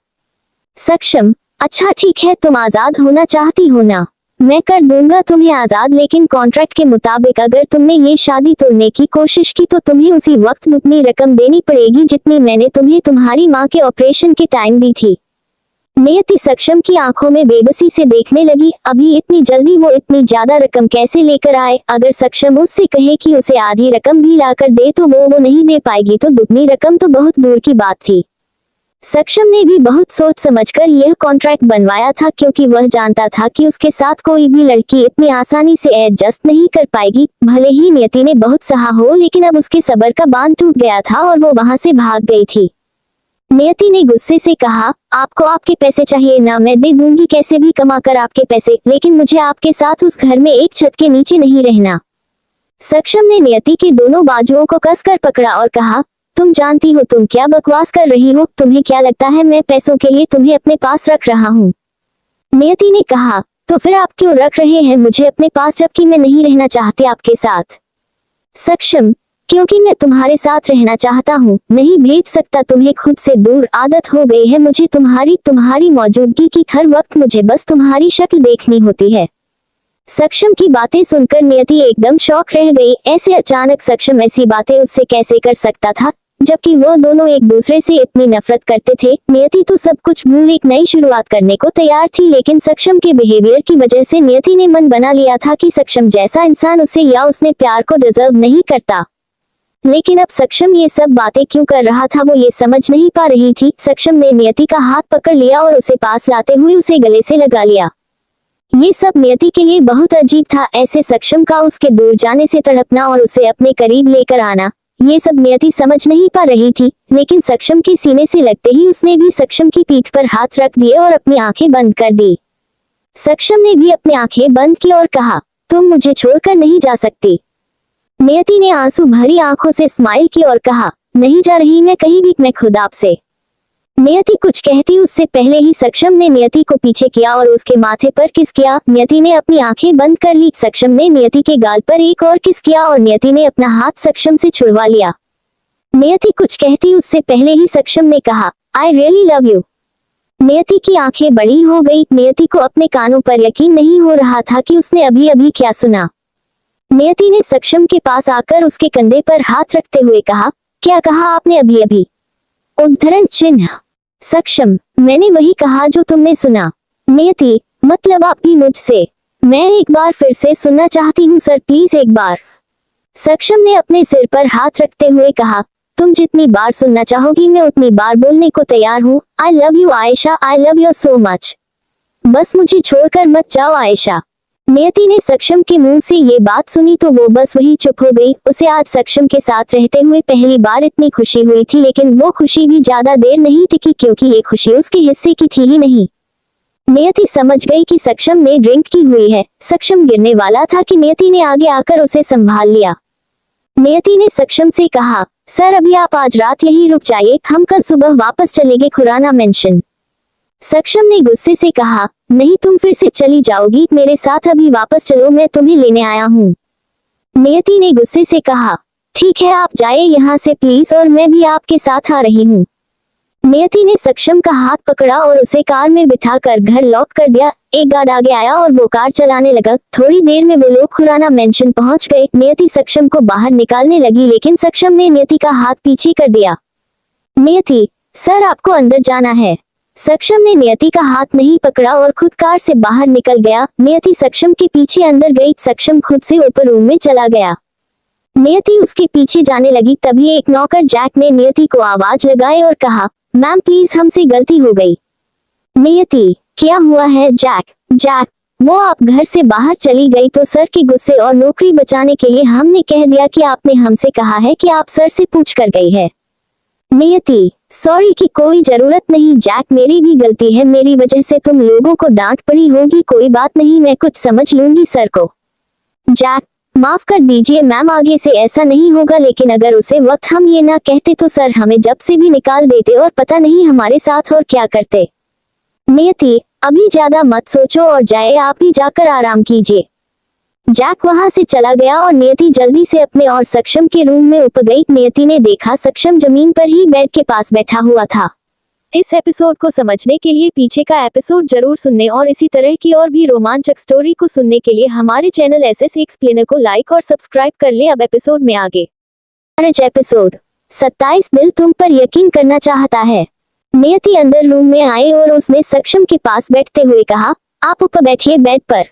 सक्षम, अच्छा ठीक है, तुम आजाद होना चाहती हो ना, मैं कर दूंगा तुम्हें आजाद, लेकिन कॉन्ट्रैक्ट के मुताबिक अगर तुमने ये शादी तोड़ने की कोशिश की तो तुम्हें उसी वक्त दुगनी रकम देनी पड़ेगी जितनी मैंने तुम्हें तुम्हारी माँ के ऑपरेशन के टाइम दी थी। नियति सक्षम की आंखों में बेबसी से देखने लगी। अभी इतनी जल्दी वो इतनी ज्यादा रकम कैसे लेकर आए? अगर सक्षम उससे कहे कि उसे आधी रकम भी लाकर दे तो वो नहीं दे पाएगी, तो दुगनी रकम तो बहुत दूर की बात थी। सक्षम ने भी बहुत सोच समझकर यह कॉन्ट्रैक्ट बनवाया था, क्योंकि वह जानता था कि उसके साथ कोई भी लड़की इतनी आसानी से एडजस्ट नहीं कर पाएगी। भले ही नियति ने बहुत सहा हो, लेकिन अब उसके सब्र का बांध टूट गया था और वो वहां से भाग गई थी। नियति ने गुस्से से कहा, आपको आपके पैसे चाहिए ना, मैं दे दूंगी कैसे भी कमा कर आपके पैसे, लेकिन मुझे आपके साथ उस घर में एक छत के नीचे नहीं रहना। सक्षम ने नियति के दोनों बाजुओं को कसकर पकड़ा और कहा, तुम जानती हो तुम क्या बकवास कर रही हो? तुम्हें क्या लगता है मैं पैसों के लिए तुम्हें अपने पास रख रहा हूँ? नियति ने कहा, तो फिर आप क्यों रख रहे हैं मुझे अपने पास जबकि मैं नहीं रहना चाहती आपके साथ? सक्षम, क्योंकि मैं तुम्हारे साथ रहना चाहता हूँ, नहीं भेज सकता तुम्हें खुद से दूर। आदत हो गई है मुझे तुम्हारी मौजूदगी की, हर वक्त मुझे बस तुम्हारी शक्ल देखनी होती है। सक्षम की बातें सुनकर नियति एकदम शॉक रह गई। ऐसे अचानक सक्षम ऐसी बातें उससे कैसे कर सकता था, जबकि वो दोनों एक दूसरे से इतनी नफरत करते थे। नियति तो सब कुछ भूल एक नई शुरुआत करने को तैयार थी, लेकिन सक्षम के बिहेवियर की वजह से नियति ने मन बना लिया था कि सक्षम जैसा इंसान उसे या उसने प्यार को डिजर्व नहीं करता। लेकिन अब सक्षम ये सब बातें क्यों कर रहा था वो ये समझ नहीं पा रही थी। सक्षम ने नियति का हाथ पकड़ लिया और उसे पास लाते हुए उसे गले से लगा लिया। ये सब नियति के लिए बहुत अजीब था। ऐसे सक्षम का उसके दूर जाने से तड़पना और उसे अपने करीब लेकर आना, ये सब नियति समझ नहीं पा रही थी। लेकिन सक्षम के सीने से लगते ही उसने भी सक्षम की पीठ पर हाथ रख दिए और अपनी आंखें बंद कर दी। सक्षम ने भी अपनी आंखें बंद की और कहा, तुम मुझे छोड़कर नहीं जा सकती। नियति ने आंसू भरी आंखों से स्माइल की और कहा, नहीं जा रही मैं कहीं भी, मैं खुद आपसे। नियति कुछ कहती उससे पहले ही सक्षम ने नियति को पीछे किया और उसके माथे पर किस किया। नियति ने अपनी आंखें बंद कर ली। सक्षम ने नियति के गाल पर एक और किस किया और नियति ने अपना हाथ सक्षम से छुड़वा लिया। नियति कुछ कहती उससे पहले ही सक्षम ने कहा, आई रियली लव यू। नियति की आंखें बड़ी हो गई। नियति को अपने कानों पर यकीन नहीं हो रहा था कि उसने अभी अभी क्या सुना। नियति ने सक्षम के पास आकर उसके कंधे पर हाथ रखते हुए कहा, क्या कहा आपने अभी अभी? उद्धरण चिन्ह। सक्षम, मैंने वही कहा जो तुमने सुना। नियति, मतलब आप भी मुझसे? मैं एक बार फिर से सुनना चाहती हूँ सर, प्लीज एक बार। सक्षम ने अपने सिर पर हाथ रखते हुए कहा, तुम जितनी बार सुनना चाहोगी मैं उतनी बार बोलने को तैयार हूँ। I love you Ayesha, I love you so much. बस मुझे छोड़कर मत जाओ आयशा। नियति ने सक्षम के मुंह से ये बात सुनी तो वो बस वही चुप हो गई। उसे आज सक्षम के साथ रहते हुए पहली बार इतनी खुशी हुई थी, लेकिन वो खुशी भी ज्यादा देर नहीं टिकी, क्योंकि ये खुशी उसके हिस्से की थी ही नहीं। नियति समझ गई कि सक्षम ने ड्रिंक की हुई है। सक्षम गिरने वाला था कि नियति ने आगे आकर उसे संभाल लिया। नियति ने सक्षम से कहा, सर अभी आप आज रात यहीं रुक जाइए, हम कल सुबह वापस चलेंगे खुराना मेंशन। सक्षम ने गुस्से से कहा, नहीं तुम फिर से चली जाओगी, मेरे साथ अभी वापस चलो, मैं तुम्हें लेने आया हूँ। नियति ने गुस्से से कहा, ठीक है आप जाइए यहाँ से प्लीज, और मैं भी आपके साथ आ रही हूँ। नियति ने सक्षम का हाथ पकड़ा और उसे कार में बिठाकर घर लॉक कर दिया। एक गार्ड आगे आया और वो कार चलाने लगा। थोड़ी देर में वो लोग खुराना मेंशन पहुंच गए। नियति सक्षम को बाहर निकालने लगी, लेकिन सक्षम ने नियति का हाथ पीछे कर दिया। नियति, सर आपको अंदर जाना है। सक्षम ने नियति का हाथ नहीं पकड़ा और खुद कार से बाहर निकल गया। नियति सक्षम के पीछे अंदर गई। सक्षम खुद से ऊपर रूम में चला गया। नियति उसके पीछे जाने लगी। तभी एक नौकर जैक ने नियति को आवाज लगाई और कहा, मैम प्लीज हमसे गलती हो गई। नियति, क्या हुआ है जैक? जैक, वो आप घर से बाहर चली गई तो सर के गुस्से और नौकरी बचाने के लिए हमने कह दिया कि आपने हमसे कहा है कि आप सर से पूछ कर गई है। नियति, सॉरी की कोई जरूरत नहीं जैक, मेरी भी गलती है, मेरी वजह से तुम लोगों को डांट पड़ी होगी, कोई बात नहीं, मैं कुछ समझ लूंगी सर को। जैक, माफ कर दीजिए मैम, आगे से ऐसा नहीं होगा, लेकिन अगर उसे वक्त हम ये ना कहते तो सर हमें जब से भी निकाल देते और पता नहीं हमारे साथ और क्या करते। नियति, अभी ज्यादा मत सोचो और जाए, आप ही जाकर आराम कीजिए। जैक वहां से चला गया और नियति जल्दी से अपने और सक्षम के रूम में ऊपर गई। नियति ने देखा सक्षम जमीन पर ही बेड के पास बैठा हुआ था। इस एपिसोड को समझने के लिए पीछे का एपिसोड जरूर सुनने और इसी तरह की और भी रोमांचक स्टोरी को सुनने के लिए हमारे चैनल एसएस एक्सप्लेनर को लाइक और सब्सक्राइब कर ले। अब एपिसोड में आगे। एपिसोड 27 दिल तुम पर यकीन करना चाहता है। नियति अंदर रूम में आए और उसने सक्षम के पास बैठते हुए कहा, आप ऊपर बैठिए बेड पर।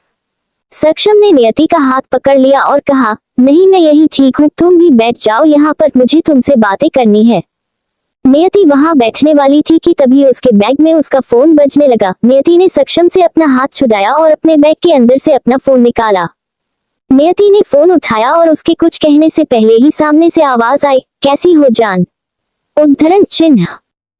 सक्षम ने नियति का हाथ पकड़ लिया और कहा, नहीं मैं यही ठीक हूँ, तुम भी बैठ जाओ यहाँ पर, मुझे तुमसे बातें करनी है। नियति वहां बैठने वाली थी कि तभी उसके बैग में उसका फोन बजने लगा। नियति ने सक्षम से अपना हाथ छुड़ाया और अपने बैग के अंदर से अपना फोन निकाला। नियति ने फोन उठाया और उसके कुछ कहने से पहले ही सामने से आवाज आई, कैसी हो जान? उद्धरण चिन्ह।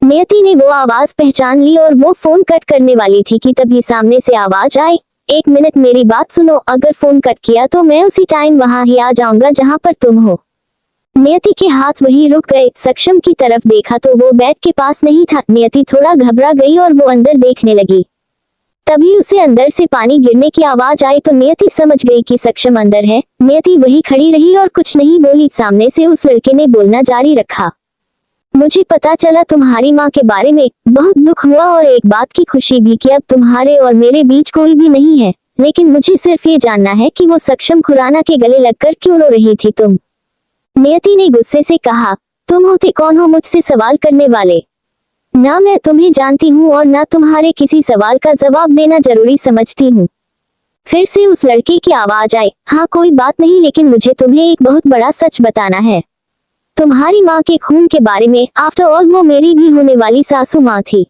नियति ने वो आवाज पहचान ली और वो फोन कट करने वाली थी कि तभी सामने से आवाज आई, एक मिनट मेरी बात सुनो, अगर फोन कट किया तो मैं उसी टाइम वहां ही आ जाऊंगा जहां पर तुम हो। नियति के हाथ वहीं रुक गए। सक्षम की तरफ देखा तो वो बेड के पास नहीं था। नियति थोड़ा घबरा गई और वो अंदर देखने लगी। तभी उसे अंदर से पानी गिरने की आवाज आई तो नियति समझ गई कि सक्षम अंदर है। नियति वहीं खड़ी रही और कुछ नहीं बोली। सामने से उस लड़के ने बोलना जारी रखा, मुझे पता चला तुम्हारी माँ के बारे में, बहुत दुख हुआ और एक बात की खुशी भी कि अब तुम्हारे और मेरे बीच कोई भी नहीं है, लेकिन मुझे सिर्फ ये जानना है कि वो सक्षम खुराना के गले लगकर क्यों रो रही थी तुम? नियति ने गुस्से से कहा, तुम होते कौन हो मुझसे सवाल करने वाले? ना मैं तुम्हें जानती हूँ और ना तुम्हारे किसी सवाल का जवाब देना जरूरी समझती हूँ। फिर से उस लड़के की आवाज आई, हाँ कोई बात नहीं, लेकिन मुझे तुम्हें एक बहुत बड़ा सच बताना है। तुम्हारी माँ के खून के बारे में। आफ्टर ऑल वो मेरी भी होने वाली सासू माँ थी।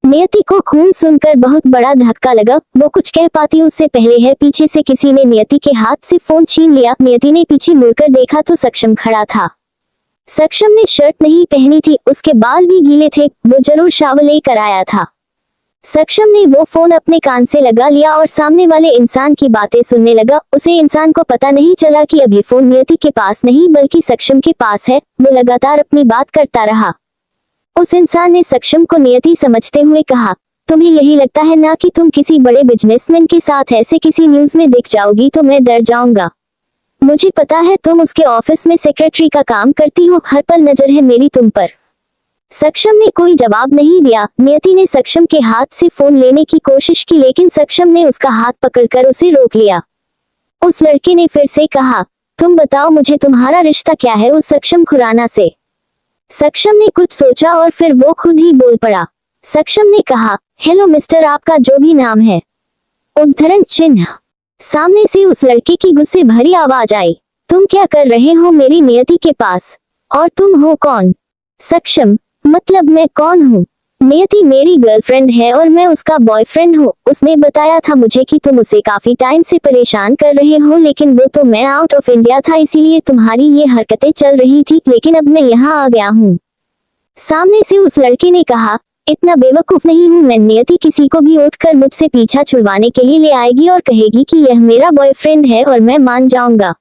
नियति को खून सुनकर बहुत बड़ा धक्का लगा। वो कुछ कह पाती उससे पहले है पीछे से किसी ने नियति के हाथ से फोन छीन लिया। नियति ने पीछे मुड़कर देखा तो सक्षम खड़ा था। सक्षम ने शर्ट नहीं पहनी थी, उसके बाल भी गीले थे, वो जरूर शावर लेकर आया था। सक्षम ने वो फोन अपने कान से लगा लिया और सामने वाले इंसान की बातें सुनने लगा। उसे इंसान को पता नहीं चला कि अभी फोन नियति के पास नहीं बल्कि सक्षम के पास है। वो लगातार अपनी बात करता रहा। उस इंसान ने सक्षम को नियति समझते हुए कहा, तुम्हें यही लगता है ना कि तुम किसी बड़े बिजनेसमैन के साथ ऐसे किसी न्यूज में दिख जाओगी तो मैं डर जाऊंगा। मुझे पता है तुम उसके ऑफिस में सेक्रेटरी का काम करती हो, हर पल नजर है मेरी तुम पर। सक्षम ने कोई जवाब नहीं दिया। नियति ने सक्षम के हाथ से फोन लेने की कोशिश की लेकिन सक्षम ने उसका हाथ पकड़कर उसे रोक लिया। उस लड़के ने फिर से कहा, तुम बताओ मुझे तुम्हारा रिश्ता क्या है उस सक्षम खुराना से? सक्षम ने कुछ सोचा और फिर वो खुद ही बोल पड़ा। सक्षम ने कहा, हेलो मिस्टर, आपका जो भी नाम है। उद्धरण चिन्ह। सामने से उस लड़के की गुस्से भरी आवाज आई, तुम क्या कर रहे हो मेरी नियति के पास? और तुम हो कौन? सक्षम, मतलब मैं कौन हूँ? नियति मेरी गर्लफ्रेंड है और मैं उसका बॉयफ्रेंड हूँ। उसने बताया था मुझे कि तुम उसे काफी टाइम से परेशान कर रहे हो, लेकिन वो तो मैं आउट ऑफ इंडिया था इसीलिए तुम्हारी ये हरकतें चल रही थी, लेकिन अब मैं यहाँ आ गया हूँ। सामने से उस लड़के ने कहा, इतना बेवकूफ नहीं हूँ मैं। नियति किसी को भी उठकर मुझसे पीछा छुड़वाने के लिए ले आएगी और कहेगी कि यह मेरा बॉयफ्रेंड है और मैं मान जाऊंगा।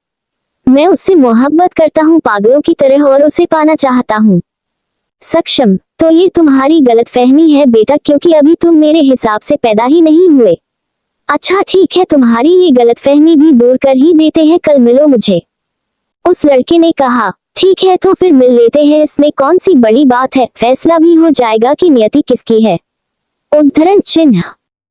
मैं उससे मोहब्बत करता हूँ पागलों की तरह और उसे पाना चाहता हूँ। सक्षम, तो ये तुम्हारी गलतफहमी है बेटा, क्योंकि अभी तुम मेरे हिसाब से पैदा ही नहीं हुए। अच्छा ठीक है, तुम्हारी ये गलतफहमी भी दूर कर ही देते हैं, कल मिलो मुझे। उस लड़के ने कहा, ठीक है तो फिर मिल लेते हैं, इसमें कौन सी बड़ी बात है, फैसला भी हो जाएगा कि नियति किसकी है। उद्धरण चिन्ह।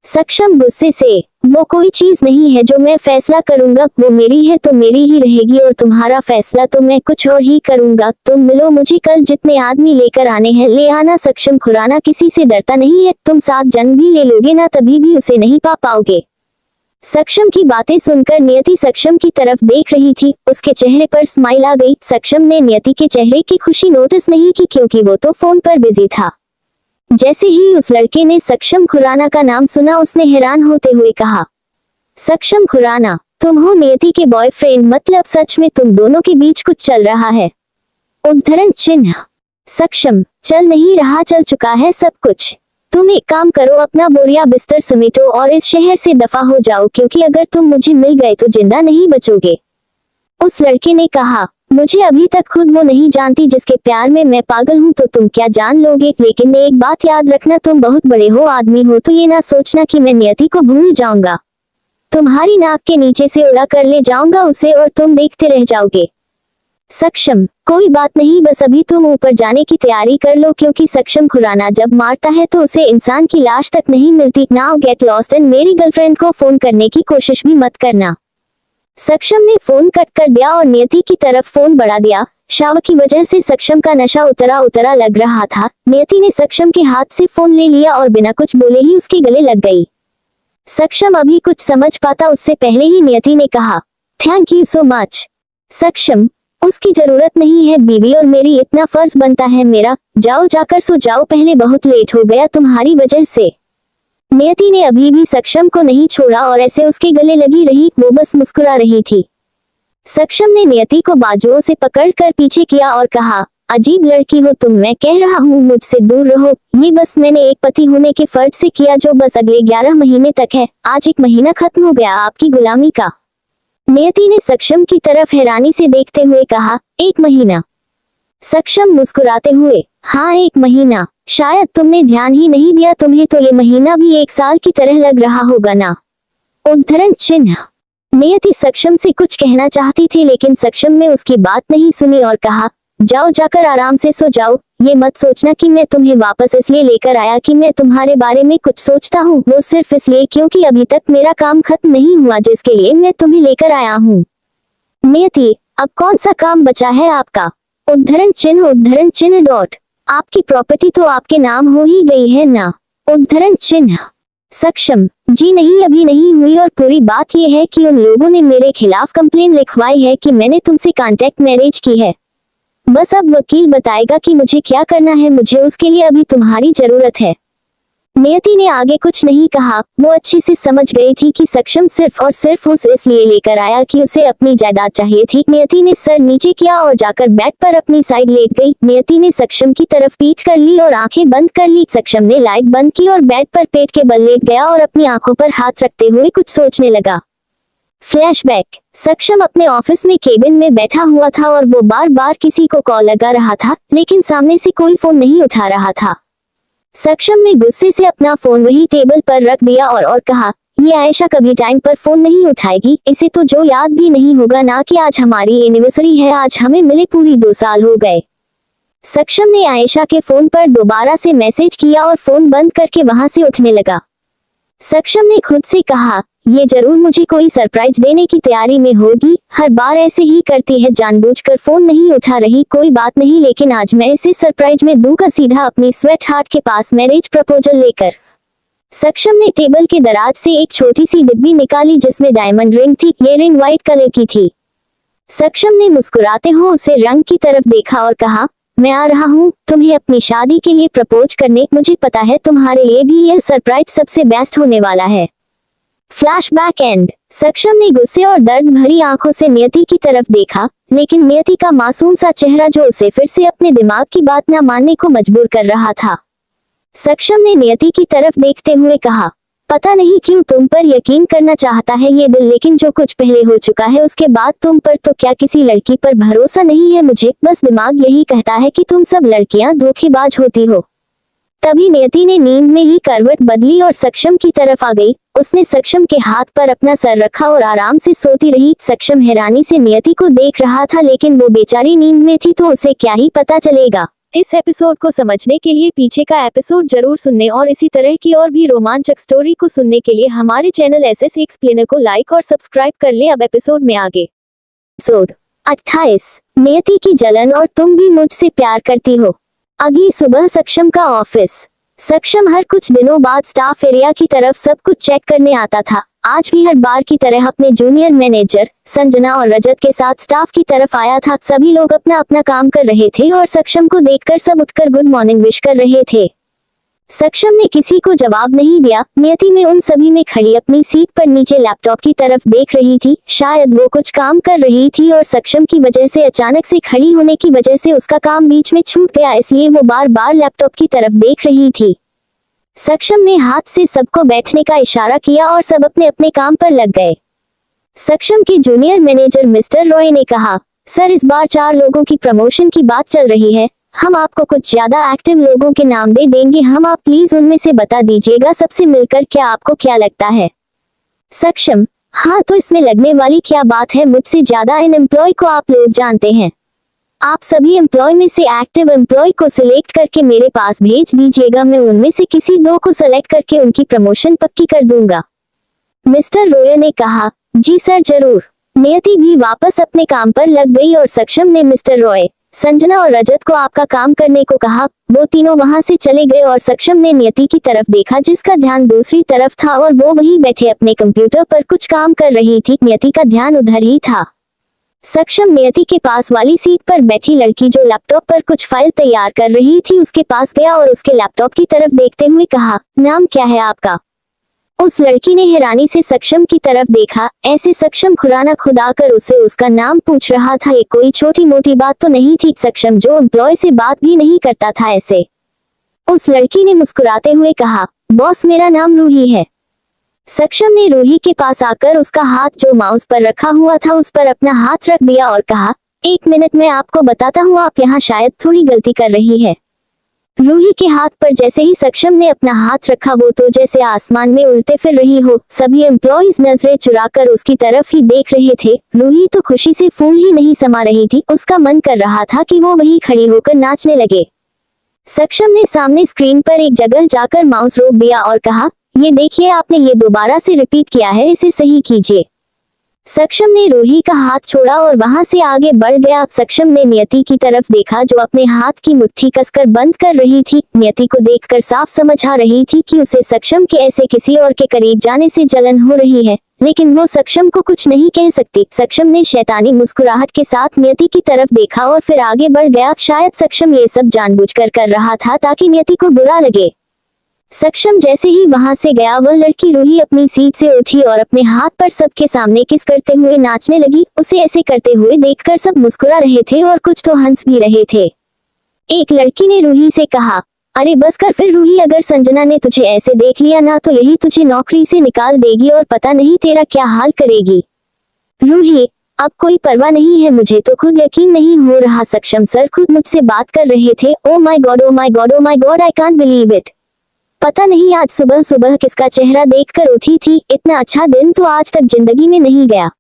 सक्षम गुस्से से, वो कोई चीज नहीं है जो मैं फैसला करूंगा, वो मेरी है तो मेरी ही रहेगी और तुम्हारा फैसला तो मैं कुछ और ही करूंगा। तुम मिलो मुझे कल, जितने आदमी लेकर आने हैं ले आना। सक्षम खुराना किसी से डरता नहीं है, तुम 7 जन्म भी ले लोगे ना तभी भी उसे नहीं पा पाओगे। सक्षम की बातें सुनकर नियति सक्षम की तरफ देख रही थी। उसके चेहरे पर स्माइल आ गई। सक्षम ने नियति के चेहरे की खुशी नोटिस नहीं की क्योंकि वो तो फोन पर बिजी था। जैसे ही उस लड़के ने सक्षम खुराना का नाम सुना उसने हैरान होते हुए कहा, सक्षम खुराना, तुम हो नियति के बॉयफ्रेंड? मतलब सच में तुम दोनों के बीच कुछ चल रहा है? उद्धरण चिन्ह। सक्षम, चल नहीं रहा, चल चुका है सब कुछ। तुम एक काम करो, अपना बोरिया बिस्तर समेटो और इस शहर से दफा हो जाओ, क्योंकि अगर तुम मुझे मिल गए तो जिंदा नहीं बचोगे। उस लड़के ने कहा, मुझे अभी तक खुद वो नहीं जानती जिसके प्यार में मैं पागल हूँ, तो तुम क्या जान लोगे। लेकिन एक बात याद रखना, तुम बहुत बड़े हो आदमी हो, तो ये ना सोचना कि मैं नियति को भूल जाऊंगा। तुम्हारी नाक के नीचे से उड़ा कर ले जाऊंगा उसे और तुम देखते रह जाओगे। सक्षम, कोई बात नहीं, बस अभी तुम ऊपर जाने की तैयारी कर लो, क्योंकि सक्षम खुराना जब मारता है तो उसे इंसान की लाश तक नहीं मिलती। नाउ गेट लॉस्ट एंड मेरी गर्लफ्रेंड को फोन करने की कोशिश भी मत करना। सक्षम ने फोन कट कर दिया और नियति की तरफ फोन बढ़ा दिया। शाव की वजह से सक्षम का नशा उतरा उतरा लग रहा था। नियति ने सक्षम के हाथ से फोन ले लिया और बिना कुछ बोले ही उसके गले लग गई। सक्षम अभी कुछ समझ पाता उससे पहले ही नियति ने कहा, थैंक यू सो मच। सक्षम, उसकी जरूरत नहीं है बीवी, और मेरी इतना फर्ज बनता है मेरा। जाओ जाकर सो जाओ, पहले बहुत लेट हो गया तुम्हारी वजह से। नियति ने अभी भी सक्षम को नहीं छोड़ा और ऐसे उसके गले लगी रही, वो बस मुस्कुरा रही थी। सक्षम ने नियति को बाजुओं से पकड़कर पीछे किया और कहा, अजीब लड़की हो तुम, मैं कह रहा हूँ मुझसे दूर रहो। ये बस मैंने एक पति होने के फर्ज से किया जो बस अगले 11 महीने तक है। आज 1 महीना खत्म हो गया आपकी गुलामी का। नियति ने सक्षम की तरफ हैरानी से देखते हुए कहा, 1 महीना? सक्षम मुस्कुराते हुए, हाँ 1 महीना। शायद तुमने ध्यान ही नहीं दिया, तुम्हें तो ये महीना भी 1 साल की तरह लग रहा होगा ना। उद्धरण चिन्ह। नियति सक्षम से कुछ कहना चाहती थी लेकिन सक्षम ने उसकी बात नहीं सुनी और कहा, जाओ जाकर आराम से सो जाओ। ये मत सोचना कि मैं तुम्हें वापस इसलिए लेकर आया कि मैं तुम्हारे बारे में कुछ सोचता हूँ, वो सिर्फ इसलिए क्योंकि अभी तक मेरा काम खत्म नहीं हुआ जिसके लिए मैं तुम्हें लेकर आया हूँ। नियति, अब कौन सा काम बचा है आपका? उद्धरण चिन्ह डॉट। आपकी प्रॉपर्टी तो आपके नाम हो ही गई है ना। उद्धरण चिन्ह। सक्षम, जी नहीं, अभी नहीं हुई, और पूरी बात यह है कि उन लोगों ने मेरे खिलाफ कंप्लेन लिखवाई है कि मैंने तुमसे कॉन्ट्रैक्ट मैरिज की है। बस अब वकील बताएगा कि मुझे क्या करना है, मुझे उसके लिए अभी तुम्हारी जरूरत है। नियति ने आगे कुछ नहीं कहा। वो अच्छे से समझ गई थी कि सक्षम सिर्फ और सिर्फ उसे इसलिए लेकर आया कि उसे अपनी जायदाद चाहिए थी। नियति ने सर नीचे किया और जाकर बेड पर अपनी साइड लेट गई। नियति ने सक्षम की तरफ पीठ कर ली और आंखें बंद कर ली। सक्षम ने लाइट बंद की और बेड पर पेट के बल लेट गया और अपनी आंखों पर हाथ रखते हुए कुछ सोचने लगा। फ्लैशबैक। सक्षम अपने ऑफिस में केबिन में बैठा हुआ था और वो बार बार किसी को कॉल लगा रहा था लेकिन सामने से कोई फोन नहीं उठा रहा था। सक्षम ने गुस्से से अपना फोन वही टेबल पर रख दिया और कहा, ये आयशा कभी टाइम पर फोन नहीं उठाएगी, इसे तो जो याद भी नहीं होगा ना कि आज हमारी एनिवर्सरी है, आज हमें मिले पूरी 2 साल हो गए। सक्षम ने आयशा के फोन पर दोबारा से मैसेज किया और फोन बंद करके वहां से उठने लगा। सक्षम ने खुद से कहा, ये जरूर मुझे कोई सरप्राइज देने की तैयारी में होगी, हर बार ऐसे ही करती है, जानबूझकर फोन नहीं उठा रही, कोई बात नहीं, लेकिन आज मैं इसे सरप्राइज में दूंगा, सीधा अपनी स्वेट हार्ट के पास मैरिज प्रपोजल लेकर। सक्षम ने टेबल के दराज से एक छोटी सी डिब्बी निकाली जिसमें डायमंड रिंग थी। ये रिंग व्हाइट कलर की थी। सक्षम ने मुस्कुराते हुए उसे रंग की तरफ देखा और कहा, मैं आ रहा हूँ तुम्हें अपनी शादी के लिए प्रपोज करने, मुझे पता है तुम्हारे लिए भी यह सरप्राइज सबसे बेस्ट होने वाला है। Flashback and. सक्षम ने गुस्से और दर्द भरी आंखों से नियति की तरफ देखा, लेकिन नियति का मासूम सा चेहरा जो उसे फिर से अपने दिमाग की बात न मानने को मजबूर कर रहा था। सक्षम ने नियति की तरफ देखते हुए कहा, पता नहीं क्यों तुम पर यकीन करना चाहता है ये दिल, लेकिन जो कुछ पहले हो चुका है उसके बाद तुम पर तो क्या किसी लड़की पर भरोसा नहीं है मुझे, बस दिमाग यही कहता है कि तुम सब लड़कियां धोखेबाज होती हो। तभी नियति ने नींद में ही करवट बदली और सक्षम की तरफ आ गई। उसने सक्षम के हाथ पर अपना सर रखा और आराम से सोती रही। सक्षम हैरानी से नियति को देख रहा था, लेकिन वो बेचारी नींद में थी तो उसे क्या ही पता चलेगा। इस एपिसोड को समझने के लिए पीछे का एपिसोड जरूर सुनने और इसी तरह की और भी रोमांचक स्टोरी को सुनने के लिए हमारे चैनल एसएस एक्सप्लेनर को लाइक और सब्सक्राइब कर ले। अब एपिसोड में आगे। एपिसोड 28। नियति की जलन और तुम भी मुझसे प्यार करती हो। अगली सुबह सक्षम का ऑफिस। सक्षम हर कुछ दिनों बाद स्टाफ एरिया की तरफ सब कुछ चेक करने आता था। आज भी हर बार की तरह अपने जूनियर मैनेजर संजना और रजत के साथ स्टाफ की तरफ आया था। सभी लोग अपना अपना काम कर रहे थे और सक्षम को देखकर सब उठकर गुड मॉर्निंग विश कर रहे थे। सक्षम ने किसी को जवाब नहीं दिया। नियति में उन सभी में खड़ी अपनी सीट पर नीचे लैपटॉप की तरफ देख रही थी। शायद वो कुछ काम कर रही थी और सक्षम की वजह से अचानक से खड़ी होने की वजह से उसका काम बीच में छूट गया, इसलिए वो बार बार लैपटॉप की तरफ देख रही थी। सक्षम ने हाथ से सबको बैठने का इशारा किया और सब अपने अपने काम पर लग गए। सक्षम के जूनियर मैनेजर मिस्टर रॉय ने कहा, सर इस बार 4 लोगों की प्रमोशन की बात चल रही है, हम आपको कुछ ज्यादा एक्टिव लोगों के नाम दे देंगे, हम आप प्लीज उनमें से बता दीजिएगा सबसे मिलकर क्या आपको क्या लगता है। सक्षम, हाँ तो इसमें लगने वाली क्या बात है, मुझसे ज्यादा इन एम्प्लॉय को आप लोग जानते हैं। आप सभी एम्प्लॉय में से एक्टिव एम्प्लॉय को सिलेक्ट करके मेरे पास भेज दीजिएगा, मैं उनमें से किसी 2 को सेलेक्ट करके उनकी प्रमोशन पक्की कर दूंगा। मिस्टर रॉय ने कहा, जी सर जरूर। नियति भी वापस अपने काम पर लग गई और सक्षम ने मिस्टर रॉय, संजना और रजत को आपका काम करने को कहा। वो तीनों वहां से चले गए और सक्षम ने नियति की तरफ देखा जिसका ध्यान दूसरी तरफ था और वो वहीं बैठे अपने कंप्यूटर पर कुछ काम कर रही थी। नियति का ध्यान उधर ही था। सक्षम नियति के पास वाली सीट पर बैठी लड़की जो लैपटॉप पर कुछ फाइल तैयार कर रही थी उसके पास गया और उसके लैपटॉप की तरफ देखते हुए कहा, नाम क्या है आपका? उस लड़की ने हैरानी से सक्षम की तरफ देखा। ऐसे सक्षम खुराना खुद आकर उससे उसका नाम पूछ रहा था। ये कोई छोटी मोटी बात तो नहीं थी। सक्षम जो एम्प्लॉय से बात भी नहीं करता था ऐसे। उस लड़की ने मुस्कुराते हुए कहा, बॉस मेरा नाम रूही है। सक्षम ने रूही के पास आकर उसका हाथ जो माउस पर रखा हुआ था उस पर अपना हाथ रख दिया और कहा, 1 मिनट मैं आपको बताता हूँ, आप यहाँ शायद थोड़ी गलती कर रही है। रूही के हाथ पर जैसे ही सक्षम ने अपना हाथ रखा वो तो जैसे आसमान में उड़ते फिर रही हो। सभी एम्प्लॉइज नजरें चुराकर उसकी तरफ ही देख रहे थे। रूही तो खुशी से फूल ही नहीं समा रही थी। उसका मन कर रहा था कि वो वहीं खड़ी होकर नाचने लगे। सक्षम ने सामने स्क्रीन पर एक जगह जाकर माउस रोक दिया और कहा, ये देखिए आपने ये दोबारा से रिपीट किया है, इसे सही कीजिए। सक्षम ने रूही का हाथ छोड़ा और वहां से आगे बढ़ गया। सक्षम ने नियति की तरफ देखा जो अपने हाथ की मुट्ठी कसकर बंद कर रही थी। नियति को देखकर साफ समझ आ रही थी कि उसे सक्षम के ऐसे किसी और के करीब जाने से जलन हो रही है, लेकिन वो सक्षम को कुछ नहीं कह सकती। सक्षम ने शैतानी मुस्कुराहट के साथ नियति की तरफ देखा और फिर आगे बढ़ गया। शायद सक्षम ये सब जानबूझकर कर रहा था ताकि नियति को बुरा लगे। सक्षम जैसे ही वहां से गया वह लड़की रूही अपनी सीट से उठी और अपने हाथ पर सबके सामने किस करते हुए नाचने लगी। उसे ऐसे करते हुए देखकर सब मुस्कुरा रहे थे और कुछ तो हंस भी रहे थे। एक लड़की ने रूही से कहा, अरे बस कर फिर रूही, अगर संजना ने तुझे ऐसे देख लिया ना तो यही तुझे नौकरी से निकाल देगी और पता नहीं तेरा क्या हाल करेगी। रूही, अब कोई परवाह नहीं है, मुझे तो खुद यकीन नहीं हो रहा। सक्षम सर खुद मुझसे बात कर रहे थे। Oh my God, oh my God, oh my God, I can't believe it. पता नहीं आज सुबह सुबह किसका चेहरा देखकर उठी थी। इतना अच्छा दिन तो आज तक जिंदगी में नहीं गया।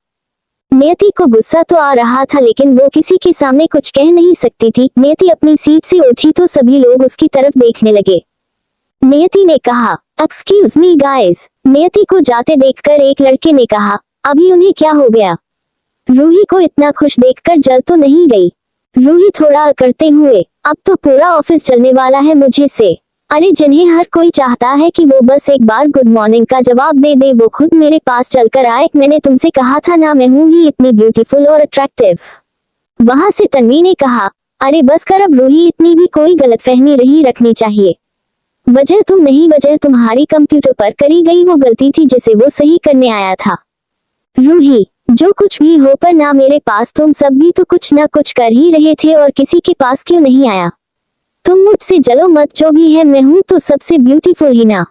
नियति को गुस्सा तो आ रहा था लेकिन वो किसी के सामने कुछ कह नहीं सकती थी। नियति अपनी सीट से उठी तो सभी लोग उसकी तरफ देखने लगे। नियति ने कहा, एक्सक्यूज मी गाइस। नियति को जाते देखकर एक लड़के ने कहा, अभी उन्हें क्या हो गया? रूही को इतना खुश देखकर जल तो नहीं गई। रूही थोड़ा अकड़ते हुए, अब तो पूरा ऑफिस चलने वाला है मुझे से। अरे जिन्हें हर कोई चाहता है कि वो बस एक बार गुड मॉर्निंग का जवाब दे दे वो खुद मेरे पास चलकर आए। मैंने तुमसे कहा था ना, मैं हूँ ही इतनी ब्यूटीफुल और अट्रैक्टिव। वहां से तन्वी ने कहा, अरे बस कर अब रूही, इतनी भी कोई गलतफहमी नहीं रखनी चाहिए। वजह तुम नहीं, वजह तुम्हारी कंप्यूटर पर करी गई वो गलती थी जिसे वो सही करने आया था। रूही, जो कुछ भी हो पर ना मेरे पास तुम सब भी तो कुछ ना कुछ कर ही रहे थे और किसी के पास क्यों नहीं आया? तुम मुझसे जलो मत, जो भी है मैं हूं तो सबसे ब्यूटीफुल ही ना।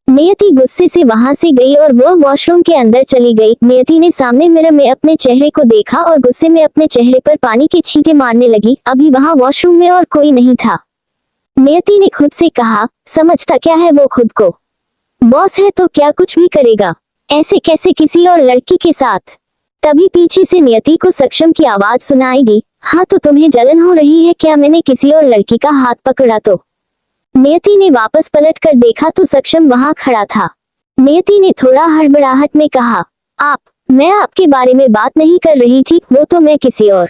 नियति गुस्से से वहां से गई और वह वॉशरूम के अंदर चली गई। नियति ने सामने मिरर में अपने चेहरे को देखा और गुस्से में अपने चेहरे पर पानी के छींटे मारने लगी। अभी वहां वॉशरूम में और कोई नहीं था। नियति ने खुद से कहा, समझता क्या है वो खुद को, बॉस है तो क्या कुछ भी करेगा, ऐसे कैसे किसी और लड़की के साथ। तभी पीछे से नियति को सक्षम की आवाज सुनाई दी, हाँ तो तुम्हें जलन हो रही है क्या? मैंने किसी और लड़की का हाथ पकड़ा तो? नियति ने वापस पलट कर देखा तो सक्षम वहां खड़ा था। नियति ने थोड़ा हड़बड़ाहट में कहा, मैं आपके बारे में बात नहीं कर रही थी, वो तो मैं किसी और।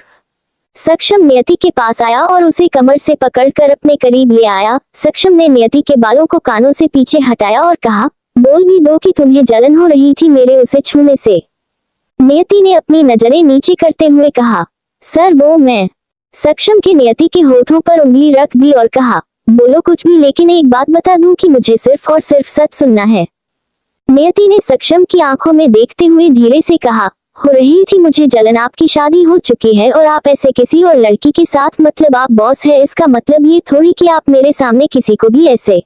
सक्षम नियति के पास आया और उसे कमर से पकड़कर अपने करीब ले आया। सक्षम ने नियति के बालों को कानों से पीछे हटाया और कहा, बोल भी दो कि तुम्हें जलन हो रही थी मेरे उसे छूने से। नियति ने अपनी नजरें नीचे करते हुए कहा, सर वो मैं। सक्षम के नियति के होठों पर उंगली रख दी और कहा, बोलो कुछ भी, लेकिन एक बात बता दूं कि मुझे सिर्फ और सिर्फ सच सुनना है। नियति ने सक्षम की आंखों में देखते हुए धीरे से कहा, हो रही थी मुझे जलन, आपकी शादी हो चुकी है और आप ऐसे किसी और लड़की के साथ, मतलब आप बॉस है, इसका मतलब ये थोड़ी कि आप मेरे सामने किसी को भी ऐसे।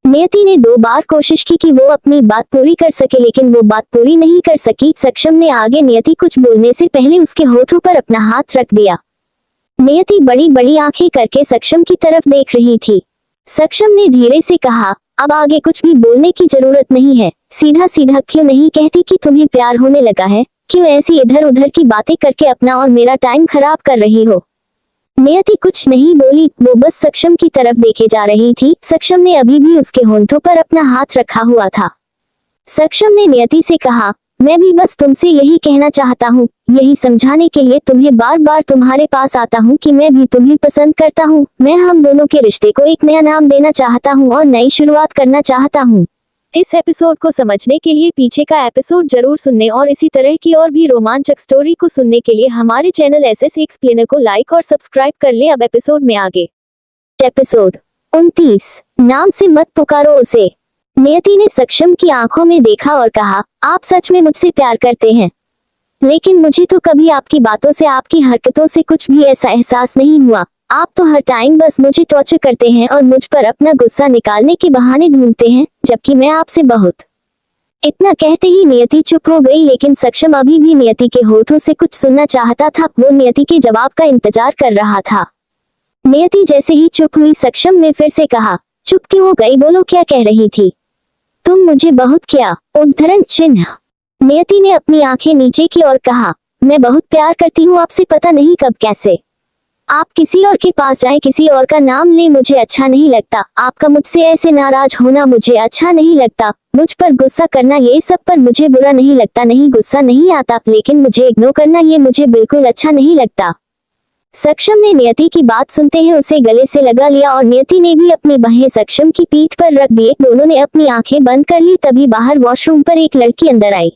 नियति ने 2 बार कोशिश की कि वो अपनी बात पूरी कर सके लेकिन वो बात पूरी नहीं कर सकी। सक्षम ने आगे नियति कुछ बोलने से पहले उसके होठों पर अपना हाथ रख दिया। नियति बड़ी बड़ी आंखें करके सक्षम की तरफ देख रही थी। सक्षम ने धीरे से कहा, अब आगे कुछ भी बोलने की जरूरत नहीं है। सीधा सीधा क्यों नहीं कहती कि तुम्हें प्यार होने लगा है? क्यों ऐसी इधर उधर की बातें करके अपना और मेरा टाइम खराब कर रही हो? नियति कुछ नहीं बोली, वो बस सक्षम की तरफ देखे जा रही थी। सक्षम ने अभी भी उसके होंठों पर अपना हाथ रखा हुआ था। सक्षम ने नियति से कहा, मैं भी बस तुमसे यही कहना चाहता हूँ, यही समझाने के लिए तुम्हें बार बार तुम्हारे पास आता हूँ कि मैं भी तुम्हें पसंद करता हूँ। मैं हम दोनों के रिश्ते को एक नया नाम देना चाहता हूँ और नई शुरुआत करना चाहता हूँ। इस एपिसोड को समझने के लिए पीछे का एपिसोड जरूर सुनने और इसी तरह की और भी रोमांचक स्टोरी को सुनने के लिए हमारे चैनल एसएस एक्सप्लेनर को लाइक और सब्सक्राइब कर ले। अब एपिसोड में आगे। एपिसोड 29, नाम से मत पुकारो उसे। नियति ने सक्षम की आंखों में देखा और कहा, आप सच में मुझसे प्यार करते हैं? लेकिन मुझे तो कभी आपकी बातों से, आपकी हरकतों से कुछ भी ऐसा एहसास नहीं हुआ। आप तो हर टाइम बस मुझे टॉर्चर करते हैं और मुझ पर अपना गुस्सा निकालने के बहाने ढूंढते हैं, जबकि मैं आपसे बहुत। इतना कहते ही नियति चुप हो गई, लेकिन सक्षम अभी भी नियति के होठों से कुछ सुनना चाहता था। वो नियति के जवाब का इंतजार कर रहा था। नियति जैसे ही चुप हुई, सक्षम ने फिर से कहा, चुप क्यों हो गई? बोलो, क्या कह रही थी? तुम मुझे बहुत क्या? उद्धरण चिन्ह। नियति ने अपनी आंखें नीचे की और कहा, मैं बहुत प्यार करती हूँ आपसे, पता नहीं कब कैसे। आप किसी और के पास जाएं, किसी और का नाम ले, मुझे अच्छा नहीं लगता। आपका मुझसे ऐसे नाराज होना मुझे अच्छा नहीं लगता। मुझ पर गुस्सा करना, ये सब पर मुझे बुरा नहीं लगता, नहीं गुस्सा नहीं आता, लेकिन मुझे इग्नोर करना ये मुझे बिल्कुल अच्छा नहीं लगता। सक्षम ने नियति की बात सुनते ही उसे गले से लगा लिया और नियति ने भी अपनी बाहें सक्षम की पीठ पर रख दिए। दोनों ने अपनी आंखें बंद कर ली। तभी बाहर वॉशरूम पर एक लड़की अंदर आई।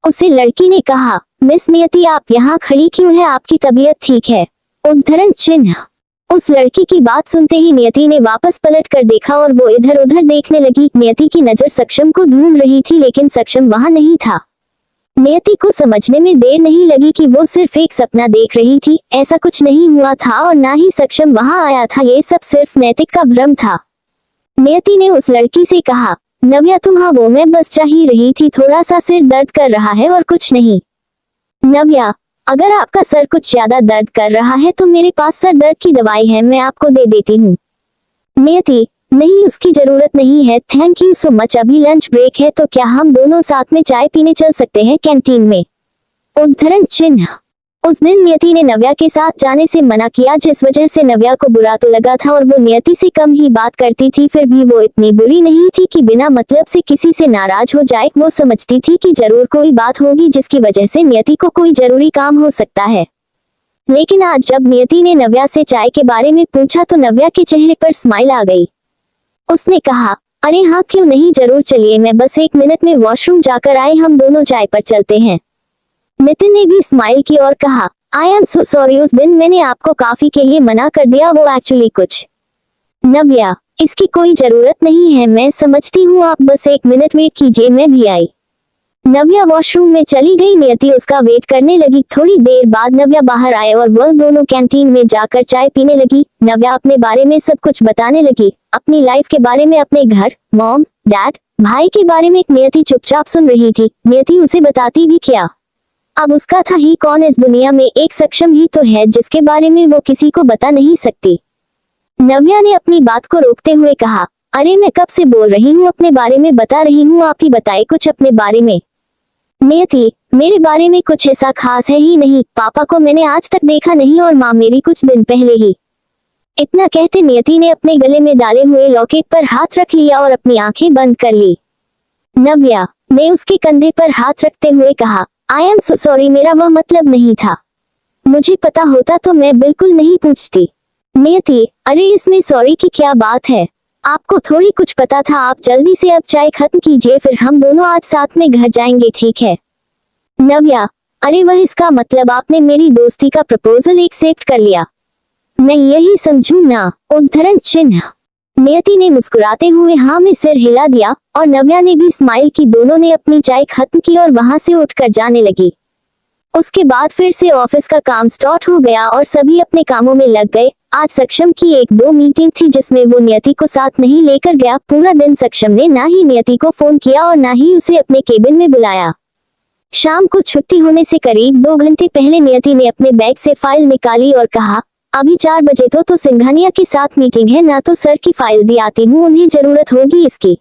उसे लड़की ने कहा, मिस नियति, आप यहाँ खड़ी क्यों है? आपकी तबीयत ठीक है? उद्धरण चिन्ह। उस लड़की की बात सुनते ही नियति ने वापस पलट कर देखा और वो इधर उधर देखने लगी। नियति की नजर सक्षम को ढूंढ रही थी, लेकिन सक्षम वहां नहीं था। नियति को समझने में देर नहीं लगी कि वो सिर्फ एक सपना देख रही थी। ऐसा कुछ नहीं हुआ था और ना ही सक्षम वहां आया था। ये सब सिर्फ नैतिक का भ्रम था। नियति ने उस लड़की से कहा, नव्या तुम? हाँ, वो मैं बस चाह ही रही थी, थोड़ा सा सिर दर्द कर रहा है और कुछ नहीं। नव्या, अगर आपका सर कुछ ज्यादा दर्द कर रहा है तो मेरे पास सर दर्द की दवाई है, मैं आपको दे देती हूँ। नियति, नहीं, उसकी जरूरत नहीं है, थैंक यू सो मच। अभी लंच ब्रेक है तो क्या हम दोनों साथ में चाय पीने चल सकते हैं कैंटीन में? उद्धरण चिन्ह। उस दिन नियति ने नव्या के साथ जाने से मना किया, जिस वजह से नव्या को बुरा तो लगा था और वो नियति से कम ही बात करती थी। फिर भी वो इतनी बुरी नहीं थी कि बिना मतलब से किसी से नाराज हो जाए। वो समझती थी कि जरूर कोई बात होगी जिसकी वजह से नियति को कोई जरूरी काम हो सकता है। लेकिन आज जब नियति ने नव्या से चाय के बारे में पूछा तो नव्या के चेहरे पर स्माइल आ गई। उसने कहा, अरे हाँ, क्यों नहीं, जरूर चलिए, मैं बस 1 मिनट में वॉशरूम जाकर आए, हम दोनों चाय पर चलते हैं। नितिन ने भी स्माइल की और कहा, आई एम सो सॉरी, उस दिन मैंने आपको कॉफी के लिए मना कर दिया, वो एक्चुअली कुछ। नव्या, इसकी कोई जरूरत नहीं है, मैं समझती हूँ, आप बस 1 मिनट वेट कीजिए, मैं भी आई। नव्या वॉशरूम में चली गई। नियति उसका वेट करने लगी। थोड़ी देर बाद नव्या बाहर आए और वह दोनों कैंटीन में जाकर चाय पीने लगी। नव्या अपने बारे में सब कुछ बताने लगी, अपनी लाइफ के बारे में, अपने घर, मॉम, डैड, भाई के बारे में। नियति चुपचाप सुन रही थी। नियति उसे बताती भी क्या? अब उसका था ही कौन इस दुनिया में? एक सक्षम ही तो है जिसके बारे में वो किसी को बता नहीं सकती। नव्या ने अपनी बात को रोकते हुए कहा, अरे मैं कब से बोल रही हूँ, अपने बारे में बता रही हूँ, आप ही बताए कुछ अपने बारे में। नियति, मेरे बारे में कुछ ऐसा खास है ही नहीं, पापा को मैंने आज तक देखा नहीं और माँ मेरी कुछ दिन पहले ही। इतना कहते नियति ने अपने गले में डाले हुए लॉकेट पर हाथ रख लिया और अपनी आंखें बंद कर ली। नव्या ने उसके कंधे पर हाथ रखते हुए कहा, आई एम सो सॉरी, मेरा वह मतलब नहीं था, मुझे पता होता तो मैं बिल्कुल नहीं पूछती। नियति, अरे इसमें सॉरी की क्या बात है, आपको थोड़ी कुछ पता था। आप जल्दी से अब चाय खत्म कीजिए, फिर हम दोनों आज साथ में घर जाएंगे, ठीक है? नव्या, अरे वह इसका मतलब आपने मेरी दोस्ती का प्रपोजल एक्सेप्ट कर लिया? मैं यही समझूं ना? उद्धरण चिन्ह। नियति ने मुस्कुराते हुए हाँ में सिर हिला दिया और नव्या ने भी स्माइल की। दोनों ने अपनी चाय खत्म की और वहां से उठकर जाने लगी। उसके बाद फिर से ऑफिस का काम स्टार्ट हो गया और सभी अपने कामों में लग गए। आज सक्षम की 1-2 मीटिंग थी जिसमें वो नियति को साथ नहीं लेकर गया। पूरा दिन सक्षम ने ना ही नियति को फोन किया और ना ही उसे अपने केबिन में बुलाया। शाम को छुट्टी होने से करीब 2 घंटे पहले नियति ने अपने बैग से फाइल निकाली और कहा, अभी 4 बजे तो सिंघानिया के साथ मीटिंग है, ना तो सर की फाइल दी आती हूँ, उन्हें जरूरत होगी इसकी।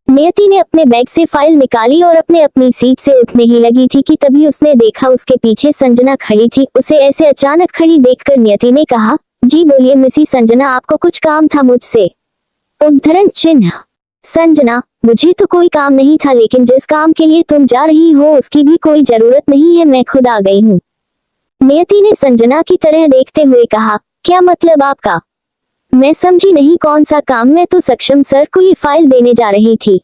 नियति ने अपने बैग से फाइल निकाली और अपनी सीट से उठने ही लगी थी कि तभी उसने देखा उसके पीछे संजना खड़ी थी। उसे ऐसे अचानक खड़ी देखकर नियति ने कहा, जी बोलिए मिसी संजना, आपको कुछ काम था मुझसे? उद्धरण चिन्ह। संजना, मुझे तो कोई काम नहीं था, लेकिन जिस काम के लिए तुम जा रही हो उसकी भी कोई जरूरत नहीं है, मैं खुद आ गई हूँ। नियति ने संजना की तरह देखते हुए कहा, क्या मतलब आपका? मैं समझी नहीं, कौन सा काम? मैं तो सक्षम सर को ये फाइल देने जा रही थी।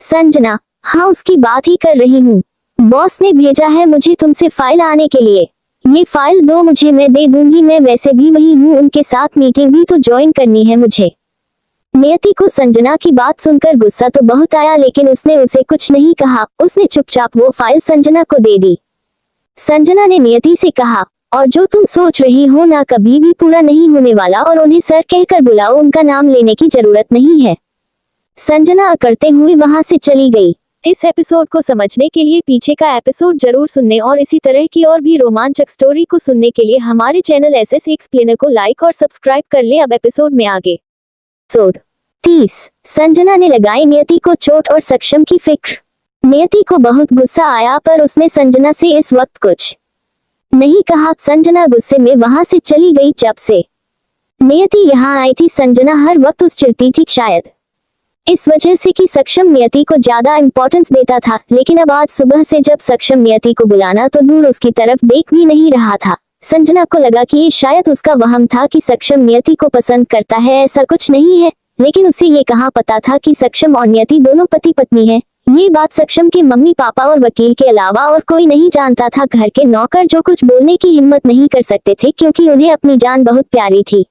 संजना, हाँ उसकी बात ही कर रही हूँ। बॉस ने भेजा है मुझे तुमसे फाइल आने के लिए। ये फाइल दो मुझे, मैं दे दूंगी, मैं वैसे भी वही हूँ, उनके साथ मीटिंग भी तो ज्वाइन करनी है मुझे। नियति को संजना की बात सुनकर गुस्सा तो बहुत आया, लेकिन उसने उसे कुछ नहीं कहा। उसने चुपचाप वो फाइल संजना को दे दी। संजना ने नियति से कहा, और जो तुम सोच रही हो ना कभी भी पूरा नहीं होने वाला, और उन्हें सर कहकर बुलाओ, उनका नाम लेने की जरूरत नहीं है। संजना अकड़ते हुए वहां से चली गई। इस एपिसोड को समझने के लिए पीछे का एपिसोड जरूर सुनने और इसी तरह की और भी रोमांचक स्टोरी को सुनने के लिए हमारे चैनल एसएस एक्सप्लेनर को लाइक और सब्सक्राइब कर ले। अब एपिसोड में आगे। एपिसोड 30। संजना ने लगाई नियति को चोट और सक्षम की फिक्र। नियति को बहुत गुस्सा आया, पर उसने संजना से इस वक्त कुछ नहीं कहा। संजना गुस्से में वहां से चली गई। जब से नियति यहाँ आई थी, संजना हर वक्त उस चिढ़ती थी, शायद इस वजह से कि सक्षम नियति को ज्यादा इंपॉर्टेंस देता था। लेकिन अब आज सुबह से जब सक्षम नियति को बुलाना तो दूर उसकी तरफ देख भी नहीं रहा था। संजना को लगा कि ये शायद उसका वहम था कि सक्षम नियति को पसंद करता है, ऐसा कुछ नहीं है। लेकिन उसे ये कहाँ पता था कि सक्षम और नियति दोनों पति पत्नी हैं। ये बात सक्षम के मम्मी पापा और वकील के अलावा और कोई नहीं जानता था। घर के नौकर जो कुछ बोलने की हिम्मत नहीं कर सकते थे, क्योंकि उन्हें अपनी जान बहुत प्यारी थी।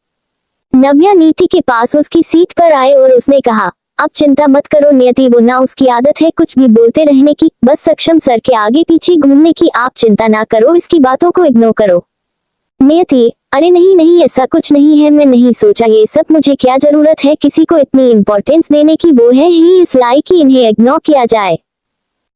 नव्या नीति के पास उसकी सीट पर आए और उसने कहा, अब चिंता मत करो नियति, वो ना उसकी आदत है कुछ भी बोलते रहने की, बस सक्षम सर के आगे पीछे घूमने की। आप चिंता ना करो, इसकी बातों को इग्नोर करो। नियति, अरे नहीं नहीं, ऐसा कुछ नहीं है, मैं नहीं सोचा ये सब, मुझे क्या जरूरत है किसी को इतनी इम्पोर्टेंस देने की, वो है ही इस लायक कि इन्हें इग्नोर किया जाए।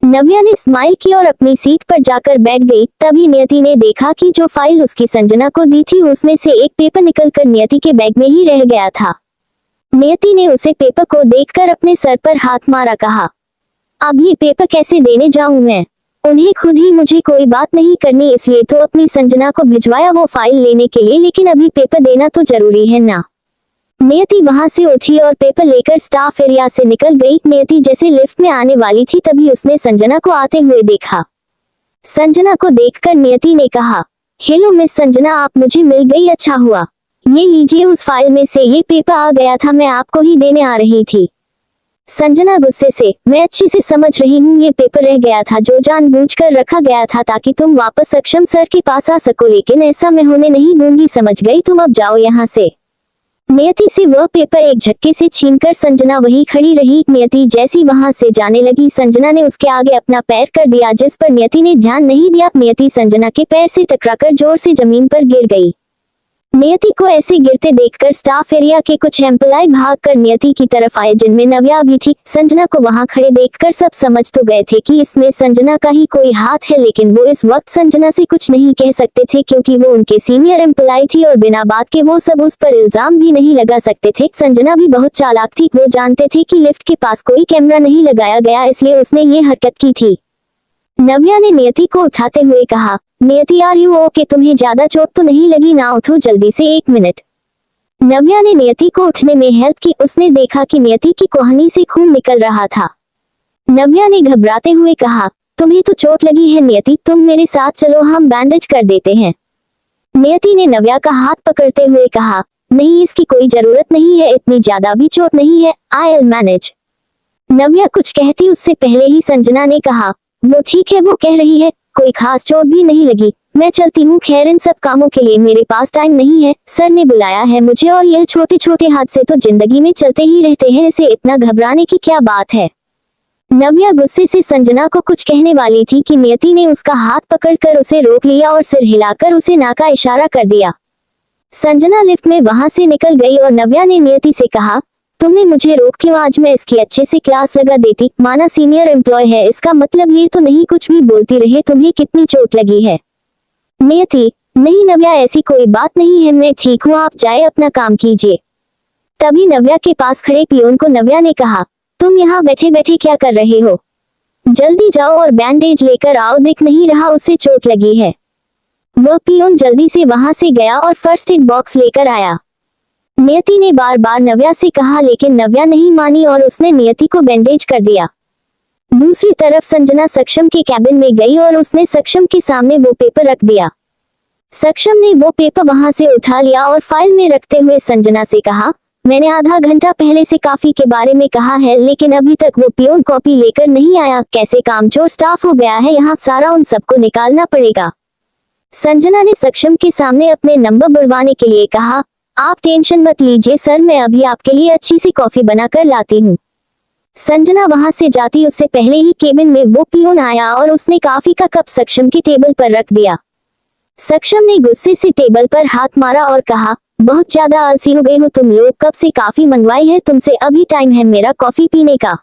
नव्या ने स्माइल की और अपनी सीट पर जाकर बैठ गई। तभी नियति ने देखा कि जो फाइल उसकी संजना को दी थी उसमें से एक पेपर निकलकर नियति के बैग में ही रह गया था। नियति ने उसे पेपर को देखकर अपने सर पर हाथ मारा, कहा, अब ये पेपर कैसे देने जाऊं मैं? उन्हें खुद ही मुझे कोई बात नहीं करनी, इसलिए तो अपनी संजना को भिजवाया वो फाइल लेने के लिए, लेकिन अभी पेपर देना तो जरूरी है ना। नियति वहां से उठी और पेपर लेकर स्टाफ एरिया से निकल गई। नियति जैसे लिफ्ट में आने वाली थी तभी उसने संजना को आते हुए देखा। संजना को देखकर नियति ने कहा, हेलो मिस संजना, आप मुझे मिल गई, अच्छा हुआ। ये लीजिए, उस फाइल में से ये पेपर आ गया था, मैं आपको ही देने आ रही थी। संजना गुस्से से, मैं अच्छे से समझ रही हूँ, ये पेपर रह गया था जो जानबूझकर रखा गया था ताकि तुम वापस सक्षम सर के पास आ सको, लेकिन ऐसा मैं होने नहीं दूंगी, समझ गई? तुम अब जाओ यहाँ से। नियति से वह पेपर एक झटके से छीनकर संजना वहीं खड़ी रही। नियति जैसी वहां से जाने लगी, संजना ने उसके आगे अपना पैर कर दिया, जिस पर नियति ने ध्यान नहीं दिया। नियति संजना के पैर से टकराकर जोर से जमीन पर गिर गई। नियति को ऐसे गिरते देखकर स्टाफ एरिया के कुछ एम्प्लॉय भागकर नियति की तरफ आए, जिनमें नव्या भी थी। संजना को वहां खड़े देखकर सब समझ तो गए थे कि इसमें संजना का ही कोई हाथ है, लेकिन वो इस वक्त संजना से कुछ नहीं कह सकते थे क्योंकि वो उनके सीनियर एम्प्लॉय थी और बिना बात के वो सब उस पर इल्जाम भी नहीं लगा सकते थे। संजना भी बहुत चालाक थी, वो जानते थे कि लिफ्ट के पास कोई कैमरा नहीं लगाया गया, इसलिए उसने ये हरकत की थी। नव्या ने नियति को उठाते हुए कहा, नियति आर यू ओके? तुम्हें ज्यादा चोट तो नहीं लगी ना? उठो जल्दी से, 1 मिनट। नव्या ने नियति को उठने में हेल्प की। उसने देखा कि नियति की कोहनी से खून निकल रहा था। नव्या ने घबराते हुए कहा, तुम्हें तो चोट लगी है नियति, तुम मेरे साथ चलो, हम बैंडेज कर देते हैं। नियति ने नव्या का हाथ पकड़ते हुए कहा, नहीं इसकी कोई जरूरत नहीं है, इतनी ज्यादा भी चोट नहीं है, आई विल मैनेज। नव्या कुछ कहती उससे पहले ही संजना ने कहा, वो ठीक है, वो कह रही है, कोई खास चोट भी नहीं लगी, मैं चलती हूँ, खैर इन सब कामों के लिए मेरे पास टाइम नहीं है, सर ने बुलाया है मुझे और यह छोटे छोटे हादसे तो जिंदगी में चलते ही रहते हैं, इसे इतना घबराने की क्या बात है। नव्या गुस्से से संजना को कुछ कहने वाली थी कि नियति ने उसका हाथ पकड़कर उसे रोक लिया और सिर हिलाकर उसे ना का इशारा कर दिया। संजना लिफ्ट में वहां से निकल गई और नव्या ने नियति से कहा, तुमने मुझे रोक क्यों? आज मैं इसकी अच्छे से क्लास लगा देती, माना सीनियर एम्प्लॉय है, इसका मतलब ये तो नहीं कुछ भी बोलती रहे, तुम्हें कितनी चोट लगी है? नियति, नहीं नव्या, ऐसी कोई बात नहीं है, मैं ठीक हूँ, आप जाए अपना काम कीजिए। तभी नव्या के पास खड़े पियोन को नव्या ने कहा, तुम यहाँ बैठे बैठे क्या कर रहे हो? जल्दी जाओ और बैंडेज लेकर आओ, दिख नहीं रहा उसे चोट लगी है। वह पियोन जल्दी से वहां से गया और फर्स्ट एड बॉक्स लेकर आया। नियति ने बार बार नव्या से कहा लेकिन नव्या नहीं मानी और उसने नियति को बैंडेज कर दिया। दूसरी तरफ संजना सक्षम के कैबिन में गई और उसने सक्षम के सामने वो पेपर रख दिया। सक्षम ने वो पेपर वहां से उठा लिया और फाइल में रखते हुए संजना से कहा, मैंने आधा घंटा पहले से काफी के बारे में कहा है लेकिन अभी तक वो पियोन कॉपी लेकर नहीं आया। कैसे कामचोर स्टाफ हो गया है यहाँ, सारा उन सबको निकालना पड़ेगा। संजना ने सक्षम के सामने अपने नंबर बुलवाने के लिए कहा, आप टेंशन मत लीजिए सर, मैं अभी आपके लिए अच्छी सी कॉफी बनाकर लाती हूँ। संजना वहां से जाती उससे पहले ही केबिन में वो पियोन आया और उसने कॉफी का कप सक्षम की टेबल पर रख दिया। सक्षम ने गुस्से से टेबल पर हाथ मारा और कहा, बहुत ज्यादा आलसी हो गए हो तुम लोग, कब से कॉफी मंगवाई है तुमसे, अभी टाइम है मेरा कॉफी पीने का।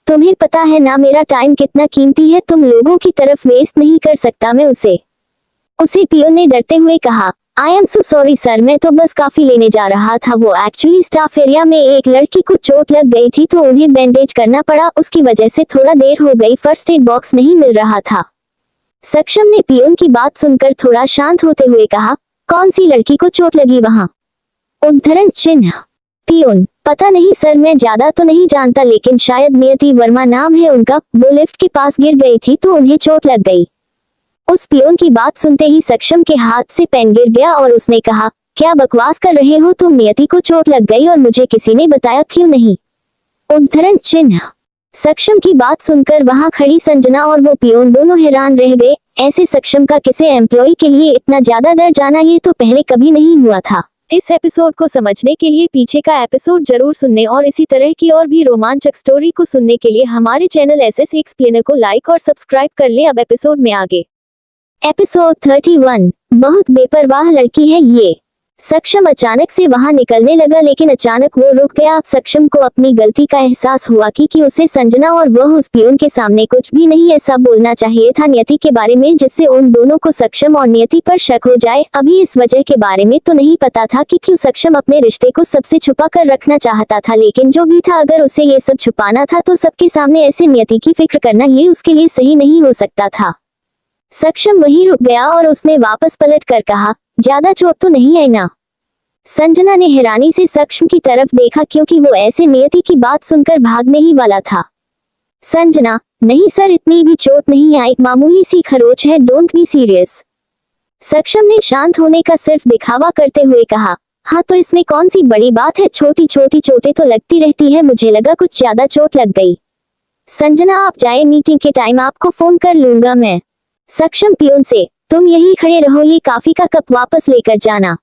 तुम्हें पता है ना मेरा टाइम कितना कीमती है, तुम लोगों की तरफ वेस्ट नहीं कर सकता मैं उसे पियोन ने डरते हुए कहा, I am so sorry sir, मैं तो बस कॉफी लेने जा रहा था। वो एक्चुअली स्टाफ एरिया में एक लड़की को चोट लग गई थी तो उन्हें बैंडेज करना पड़ा, उसकी वजह से थोड़ा देर हो गई, फर्स्ट एड बॉक्स नहीं मिल रहा था। सक्षम ने पियोन की बात सुनकर थोड़ा शांत होते हुए कहा, कौन सी लड़की को चोट लगी वहाँ? उद्धरण चिन्ह। पियोन, पता नहीं सर, मैं ज्यादा तो नहीं जानता लेकिन शायद नियति वर्मा नाम है उनका, वो लिफ्ट के पास गिर गई थी तो उन्हें चोट लग गई। उस पियोन की बात सुनते ही सक्षम के हाथ से पेन गिर गया और उसने कहा, क्या बकवास कर रहे हो तुम, नियति को चोट लग गई और मुझे किसी ने बताया क्यों नहीं? उद्धरण चिन्ह। सक्षम की बात सुनकर वहां खड़ी संजना और वो पियोन दोनों हैरान रह गए। ऐसे सक्षम का किसी एम्प्लॉय के लिए इतना ज्यादा डर जाना ये तो पहले कभी नहीं हुआ था। इस एपिसोड को समझने के लिए पीछे का एपिसोड जरूर सुनने और इसी तरह की और भी रोमांचक स्टोरी को सुनने के लिए हमारे चैनल एसएस एक्सप्लेनर को लाइक और सब्सक्राइब कर ले। अब एपिसोड में आगे। एपिसोड 31। बहुत बेपरवाह लड़की है ये। सक्षम अचानक से वहां निकलने लगा लेकिन अचानक वो रुक गया। सक्षम को अपनी गलती का एहसास हुआ कि उसे संजना और वह उस पियोन के सामने कुछ भी नहीं ऐसा बोलना चाहिए था नियति के बारे में जिससे उन दोनों को सक्षम और नियति पर शक हो जाए। अभी इस वजह के बारे में तो नहीं पता था कि क्यों सक्षम अपने रिश्ते को सबसे छुपा कर रखना चाहता था, लेकिन जो भी था अगर उसे ये सब छुपाना था तो सबके सामने ऐसे नियति की फिक्र करना ये उसके लिए सही नहीं हो सकता था। सक्षम वहीं रुक गया और उसने वापस पलट कर कहा, ज्यादा चोट तो नहीं आई ना? संजना ने हैरानी से सक्षम की तरफ देखा क्योंकि वो ऐसे नियति की बात सुनकर भागने ही वाला था। संजना, नहीं सर, इतनी भी चोट नहीं आई, मामूली सी खरोच है, डोंट बी सीरियस। सक्षम ने शांत होने का सिर्फ दिखावा करते हुए कहा, हाँ तो इसमें कौन सी बड़ी बात है, छोटी छोटी चोटें तो लगती रहती है, मुझे लगा कुछ ज्यादा चोट लग गई। संजना आप जाए, मीटिंग के टाइम आपको फोन कर लूंगा मैं। सक्षम पियोन से, तुम यहीं खड़े रहो, ये कॉफी का कप वापस लेकर जाना।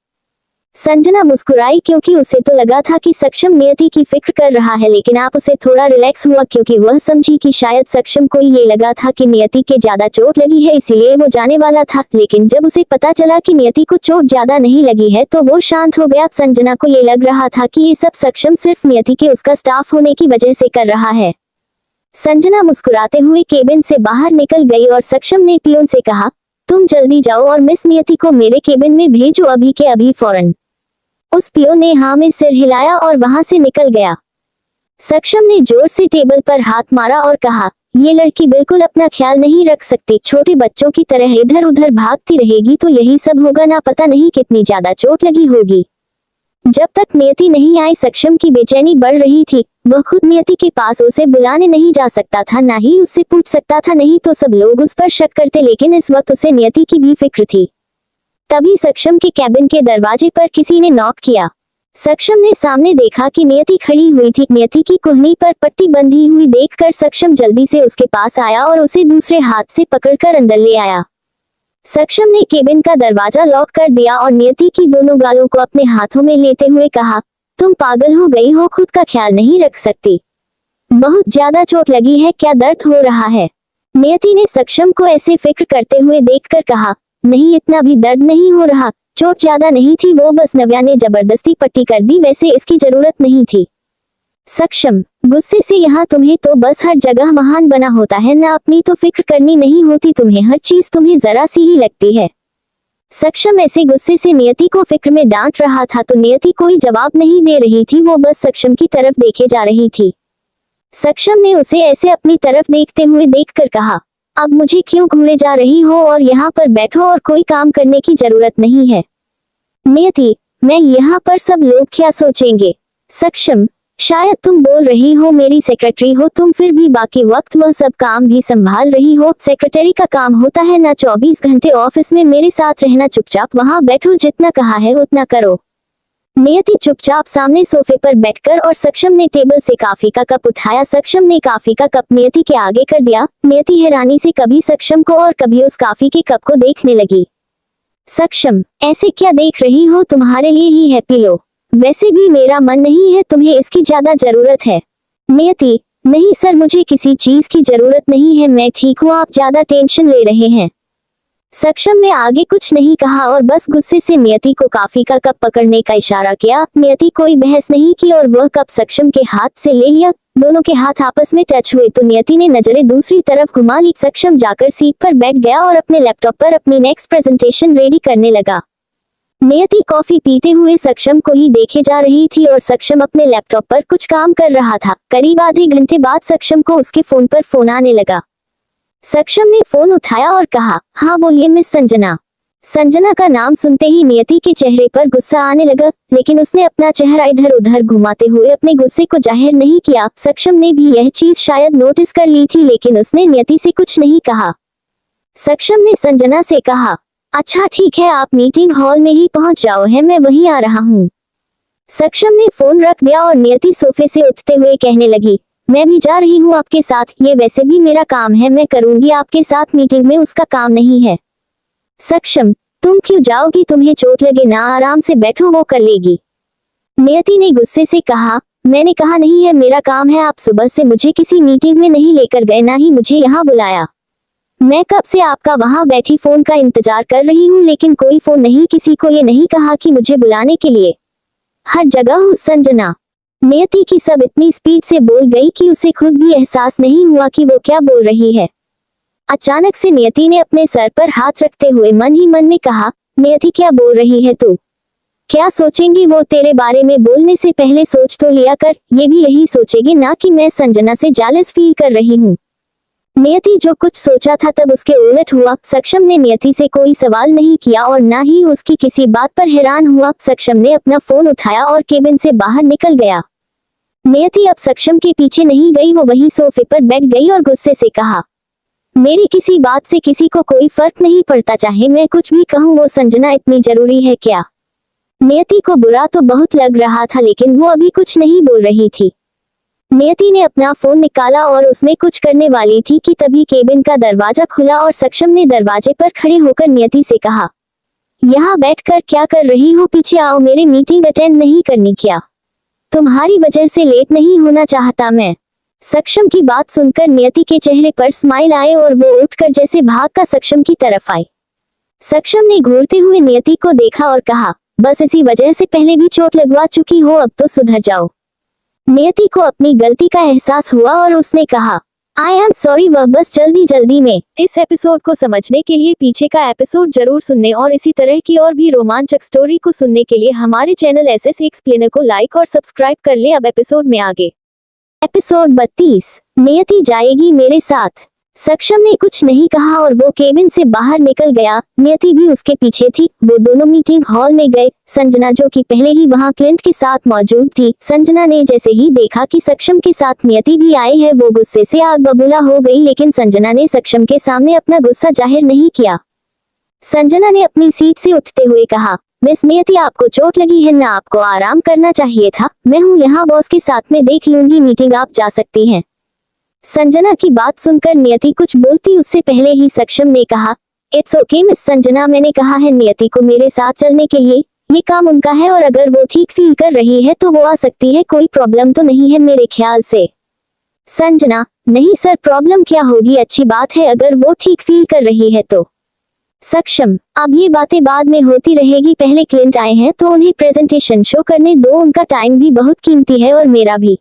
संजना मुस्कुराई क्योंकि उसे तो लगा था कि सक्षम नियति की फिक्र कर रहा है, लेकिन आप उसे थोड़ा रिलैक्स हुआ क्योंकि वह समझी कि शायद सक्षम को ये लगा था कि नियति के ज्यादा चोट लगी है इसीलिए वो जाने वाला था, लेकिन जब उसे पता चला कि नियति को चोट ज्यादा नहीं लगी है तो वो शांत हो गया। संजना को ये लग रहा था कि ये सब सक्षम सिर्फ नियति के उसका स्टाफ होने की वजह से कर रहा है। संजना मुस्कुराते हुए केबिन से बाहर निकल गई और सक्षम ने पियोन से कहा, तुम जल्दी जाओ और मिस नियति को मेरे केबिन में भेजो अभी के अभी फौरन। उस पियोन ने हाँ में सिर हिलाया और वहां से निकल गया। सक्षम ने जोर से टेबल पर हाथ मारा और कहा, ये लड़की बिल्कुल अपना ख्याल नहीं रख सकती, छोटे बच्चों की तरह इधर उधर भागती रहेगी तो यही सब होगा ना, पता नहीं कितनी ज्यादा चोट लगी होगी। जब तक नियति नहीं आई सक्षम की बेचैनी बढ़ रही थी। वह खुद नियति के पास उसे बुलाने नहीं जा सकता था, ना ही उससे पूछ सकता था, नहीं तो सब लोग उस पर शक करते, लेकिन इस वक्त उसे नियति की भी फिक्र थी। तभी सक्षम के कैबिन के दरवाजे पर किसी ने नॉक किया। सक्षम ने सामने देखा कि नियति खड़ी हुई थी। नियति की कुहनी पर पट्टी बंधी हुई देखकर सक्षम जल्दी से उसके पास आया और उसे दूसरे हाथ से पकड़कर अंदर ले आया। सक्षम ने केबिन का दरवाजा लॉक कर दिया और नियति की दोनों गालों को अपने हाथों में लेते हुए कहा, तुम पागल हो गई हो, खुद का ख्याल नहीं रख सकती? बहुत ज्यादा चोट लगी है, क्या दर्द हो रहा है? नियति ने सक्षम को ऐसे फिक्र करते हुए देखकर कहा, नहीं इतना भी दर्द नहीं हो रहा, चोट ज्यादा नहीं थी, वो बस नव्या ने जबरदस्ती पट्टी कर दी, वैसे इसकी जरूरत नहीं थी। सक्षम गुस्से से, यहाँ तुम्हें तो बस हर जगह महान बना होता है ना, अपनी तो फिक्र करनी नहीं होती तुम्हें, हर चीज तुम्हें जरा सी ही लगती है। सक्षम ऐसे गुस्से से नियति को फिक्र में डांट रहा था तो नियति कोई जवाब नहीं दे रही थी, वो बस सक्षम की तरफ देखे जा रही थी। सक्षम ने उसे ऐसे अपनी तरफ देखते हुए देखकर कहा, अब मुझे क्यों घूरे जा रही हो, और यहाँ पर बैठो और कोई काम करने की जरूरत नहीं है। नियति, मैं यहाँ पर सब लोग क्या सोचेंगे। सक्षम, शायद तुम बोल रही हो मेरी सेक्रेटरी हो तुम, फिर भी बाकी वक्त वह सब काम भी संभाल रही हो। सेक्रेटरी का काम होता है ना 24 घंटे ऑफिस में मेरे साथ रहना, चुपचाप वहाँ बैठो, जितना कहा है उतना करो। नियति चुपचाप सामने सोफे पर बैठकर और सक्षम ने टेबल से कॉफी का कप उठाया। सक्षम ने कॉफी का कप नियति के आगे कर दिया। नियति हैरानी से कभी सक्षम को और कभी उस कॉफी के कप को देखने लगी। सक्षम, ऐसे क्या देख रही हो, तुम्हारे लिए ही है, पी लो। वैसे भी मेरा मन नहीं है, तुम्हें इसकी ज्यादा जरूरत है। नियति, नहीं सर, मुझे किसी चीज की जरूरत नहीं है, मैं ठीक हूँ, आप ज्यादा टेंशन ले रहे हैं। सक्षम ने आगे कुछ नहीं कहा और बस गुस्से से नियति को कॉफी का कप पकड़ने का इशारा किया। नियति कोई बहस नहीं की और वह कप सक्षम के हाथ से ले लिया। दोनों के हाथ आपस में टच हुए तो नियति ने नजरें दूसरी तरफ घुमा ली। सक्षम जाकर सीट पर बैठ गया और अपने लैपटॉप पर अपनी नेक्स्ट प्रेजेंटेशन रेडी करने लगा। नियति कॉफी पीते हुए सक्षम को ही देखे जा रही थी और सक्षम अपने लैपटॉप पर कुछ काम कर रहा था। करीब आधे घंटे बाद सक्षम को उसके फोन पर फोन आने लगा। सक्षम ने फोन उठाया और कहा, हाँ बोलिए मिस संजना। संजना का नाम सुनते ही नियति के चेहरे पर गुस्सा आने लगा, लेकिन उसने अपना चेहरा इधर उधर घुमाते हुए अपने गुस्से को जाहिर नहीं किया। सक्षम ने भी यह चीज शायद नोटिस कर ली थी, लेकिन उसने नियति से कुछ नहीं कहा। सक्षम ने संजना से कहा, अच्छा ठीक है, आप मीटिंग हॉल में ही पहुंच जाओ, है मैं वहीं आ रहा हूँ। सक्षम ने फोन रख दिया और नियति सोफे से उठते हुए कहने लगी, मैं भी जा रही हूँ आपके साथ, ये वैसे भी मेरा काम है, मैं करूंगी आपके साथ मीटिंग में, उसका काम नहीं है। सक्षम, तुम क्यों जाओगी, तुम्हें चोट लगे ना, आराम से बैठो, वो कर लेगी। नियति ने गुस्से से कहा, मैंने कहा नहीं है मेरा काम है, आप सुबह से मुझे किसी मीटिंग में नहीं लेकर गए, ना ही मुझे यहाँ बुलाया। मैं कब से आपका वहां बैठी फोन का इंतजार कर रही हूँ, लेकिन कोई फोन नहीं, किसी को ये नहीं कहा कि मुझे बुलाने के लिए। हर जगह हूँ संजना। नियति की सब इतनी स्पीड से बोल गई कि उसे खुद भी एहसास नहीं हुआ कि वो क्या बोल रही है। अचानक से नियति ने अपने सर पर हाथ रखते हुए मन ही मन में कहा, नियति क्या बोल रही है तू, क्या सोचेंगी वो तेरे बारे में, बोलने से पहले सोच तो लिया कर, ये भी यही सोचेगी ना कि मैं संजना से जेलस फील कर रही हूँ। नियति जो कुछ सोचा था तब उसके उलट हुआ। सक्षम ने नियति से कोई सवाल नहीं किया और ना ही उसकी किसी बात पर हैरान हुआ। सक्षम ने अपना फोन उठाया और केबिन से बाहर निकल गया। नियति अब सक्षम के पीछे नहीं गई, वो वहीं सोफे पर बैठ गई और गुस्से से कहा, मेरी किसी बात से किसी को कोई फर्क नहीं पड़ता, चाहे मैं कुछ भी कहूँ, वो संजना इतनी जरूरी है क्या। नियति को बुरा तो बहुत लग रहा था, लेकिन वो अभी कुछ नहीं बोल रही थी। नियति ने अपना फोन निकाला और उसमें कुछ करने वाली थी कि तभी केबिन का दरवाजा खुला और सक्षम ने दरवाजे पर खड़े होकर नियति से कहा, यहाँ बैठकर क्या कर रही हो, पीछे आओ, मेरे मीटिंग अटेंड नहीं करनी क्या, तुम्हारी वजह से लेट नहीं होना चाहता मैं। सक्षम की बात सुनकर नियति के चेहरे पर स्माइल आए और वो उठकर जैसे भागकर सक्षम की तरफ आई। सक्षम ने घूरते हुए नियति को देखा और कहा, बस इसी वजह से पहले भी चोट लगवा चुकी हो, अब तो सुधर जाओ। नियति को अपनी गलती का एहसास हुआ और उसने कहा, आई एम सॉरी, वह बस जल्दी में। इस एपिसोड को समझने के लिए पीछे का एपिसोड जरूर सुनने और इसी तरह की और भी रोमांचक स्टोरी को सुनने के लिए हमारे चैनल एसएस एक्सप्लेनर को लाइक और सब्सक्राइब कर ले। अब एपिसोड में आगे। एपिसोड 32, नियति जाएगी मेरे साथ। सक्षम ने कुछ नहीं कहा और वो केबिन से बाहर निकल गया। नियति भी उसके पीछे थी। वो दोनों मीटिंग हॉल में गए। संजना जो कि पहले ही वहां क्लिंट के साथ मौजूद थी, संजना ने जैसे ही देखा कि सक्षम के साथ नियति भी आई है, वो गुस्से से आग बबूला हो गई, लेकिन संजना ने सक्षम के सामने अपना गुस्सा जाहिर नहीं किया। संजना ने अपनी सीट से उठते हुए कहा, मिस नियति, आपको चोट लगी है ना, आपको आराम करना चाहिए था, मैं हूँ यहाँ बॉस के साथ में देख लूंगी मीटिंग, आप जा सकती हैं। संजना की बात सुनकर नियति कुछ बोलती उससे पहले ही सक्षम ने कहा, इट्स ओके मिस संजना, मैंने कहा है नियति को मेरे साथ चलने के लिए, ये काम उनका है और अगर वो ठीक फील कर रही है तो वो आ सकती है, कोई प्रॉब्लम तो नहीं है मेरे ख्याल से। संजना, नहीं सर, प्रॉब्लम क्या होगी, अच्छी बात है अगर वो ठीक फील कर रही है तो। सक्षम, अब ये बातें बाद में होती रहेगी, पहले क्लिंट आए हैं तो उन्हें प्रेजेंटेशन शो करने दो, उनका टाइम भी बहुत कीमती है और मेरा भी।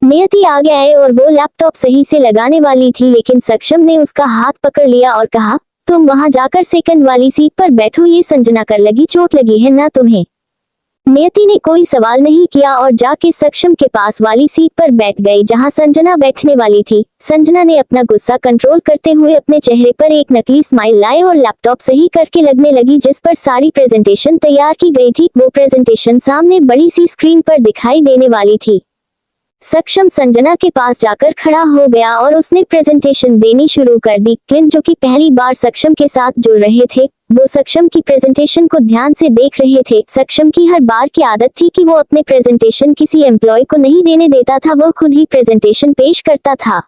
नियति आगे आए और वो लैपटॉप सही से लगाने वाली थी, लेकिन सक्षम ने उसका हाथ पकड़ लिया और कहा, तुम वहां जाकर सेकंड वाली सीट पर बैठो, ये संजना कर लगी, चोट लगी है ना तुम्हें? नियति ने कोई सवाल नहीं किया और जाके सक्षम के पास वाली सीट पर बैठ गई जहां संजना बैठने वाली थी। संजना ने अपना गुस्सा कंट्रोल करते हुए अपने चेहरे पर एक नकली स्माइल लाई और लैपटॉप सही करके लगने लगी जिस पर सारी प्रेजेंटेशन तैयार की गई थी। वो प्रेजेंटेशन सामने बड़ी सी स्क्रीन पर दिखाई देने वाली थी। सक्षम संजना के पास जाकर खड़ा हो गया और उसने प्रेजेंटेशन देनी शुरू कर दी। क्लिंट जो कि पहली बार सक्षम के साथ जुड़ रहे थे, वो सक्षम की प्रेजेंटेशन को ध्यान से देख रहे थे। सक्षम की हर बार की आदत थी कि वो अपने प्रेजेंटेशन किसी एम्प्लॉय को नहीं देने देता था, वो खुद ही प्रेजेंटेशन पेश करता था।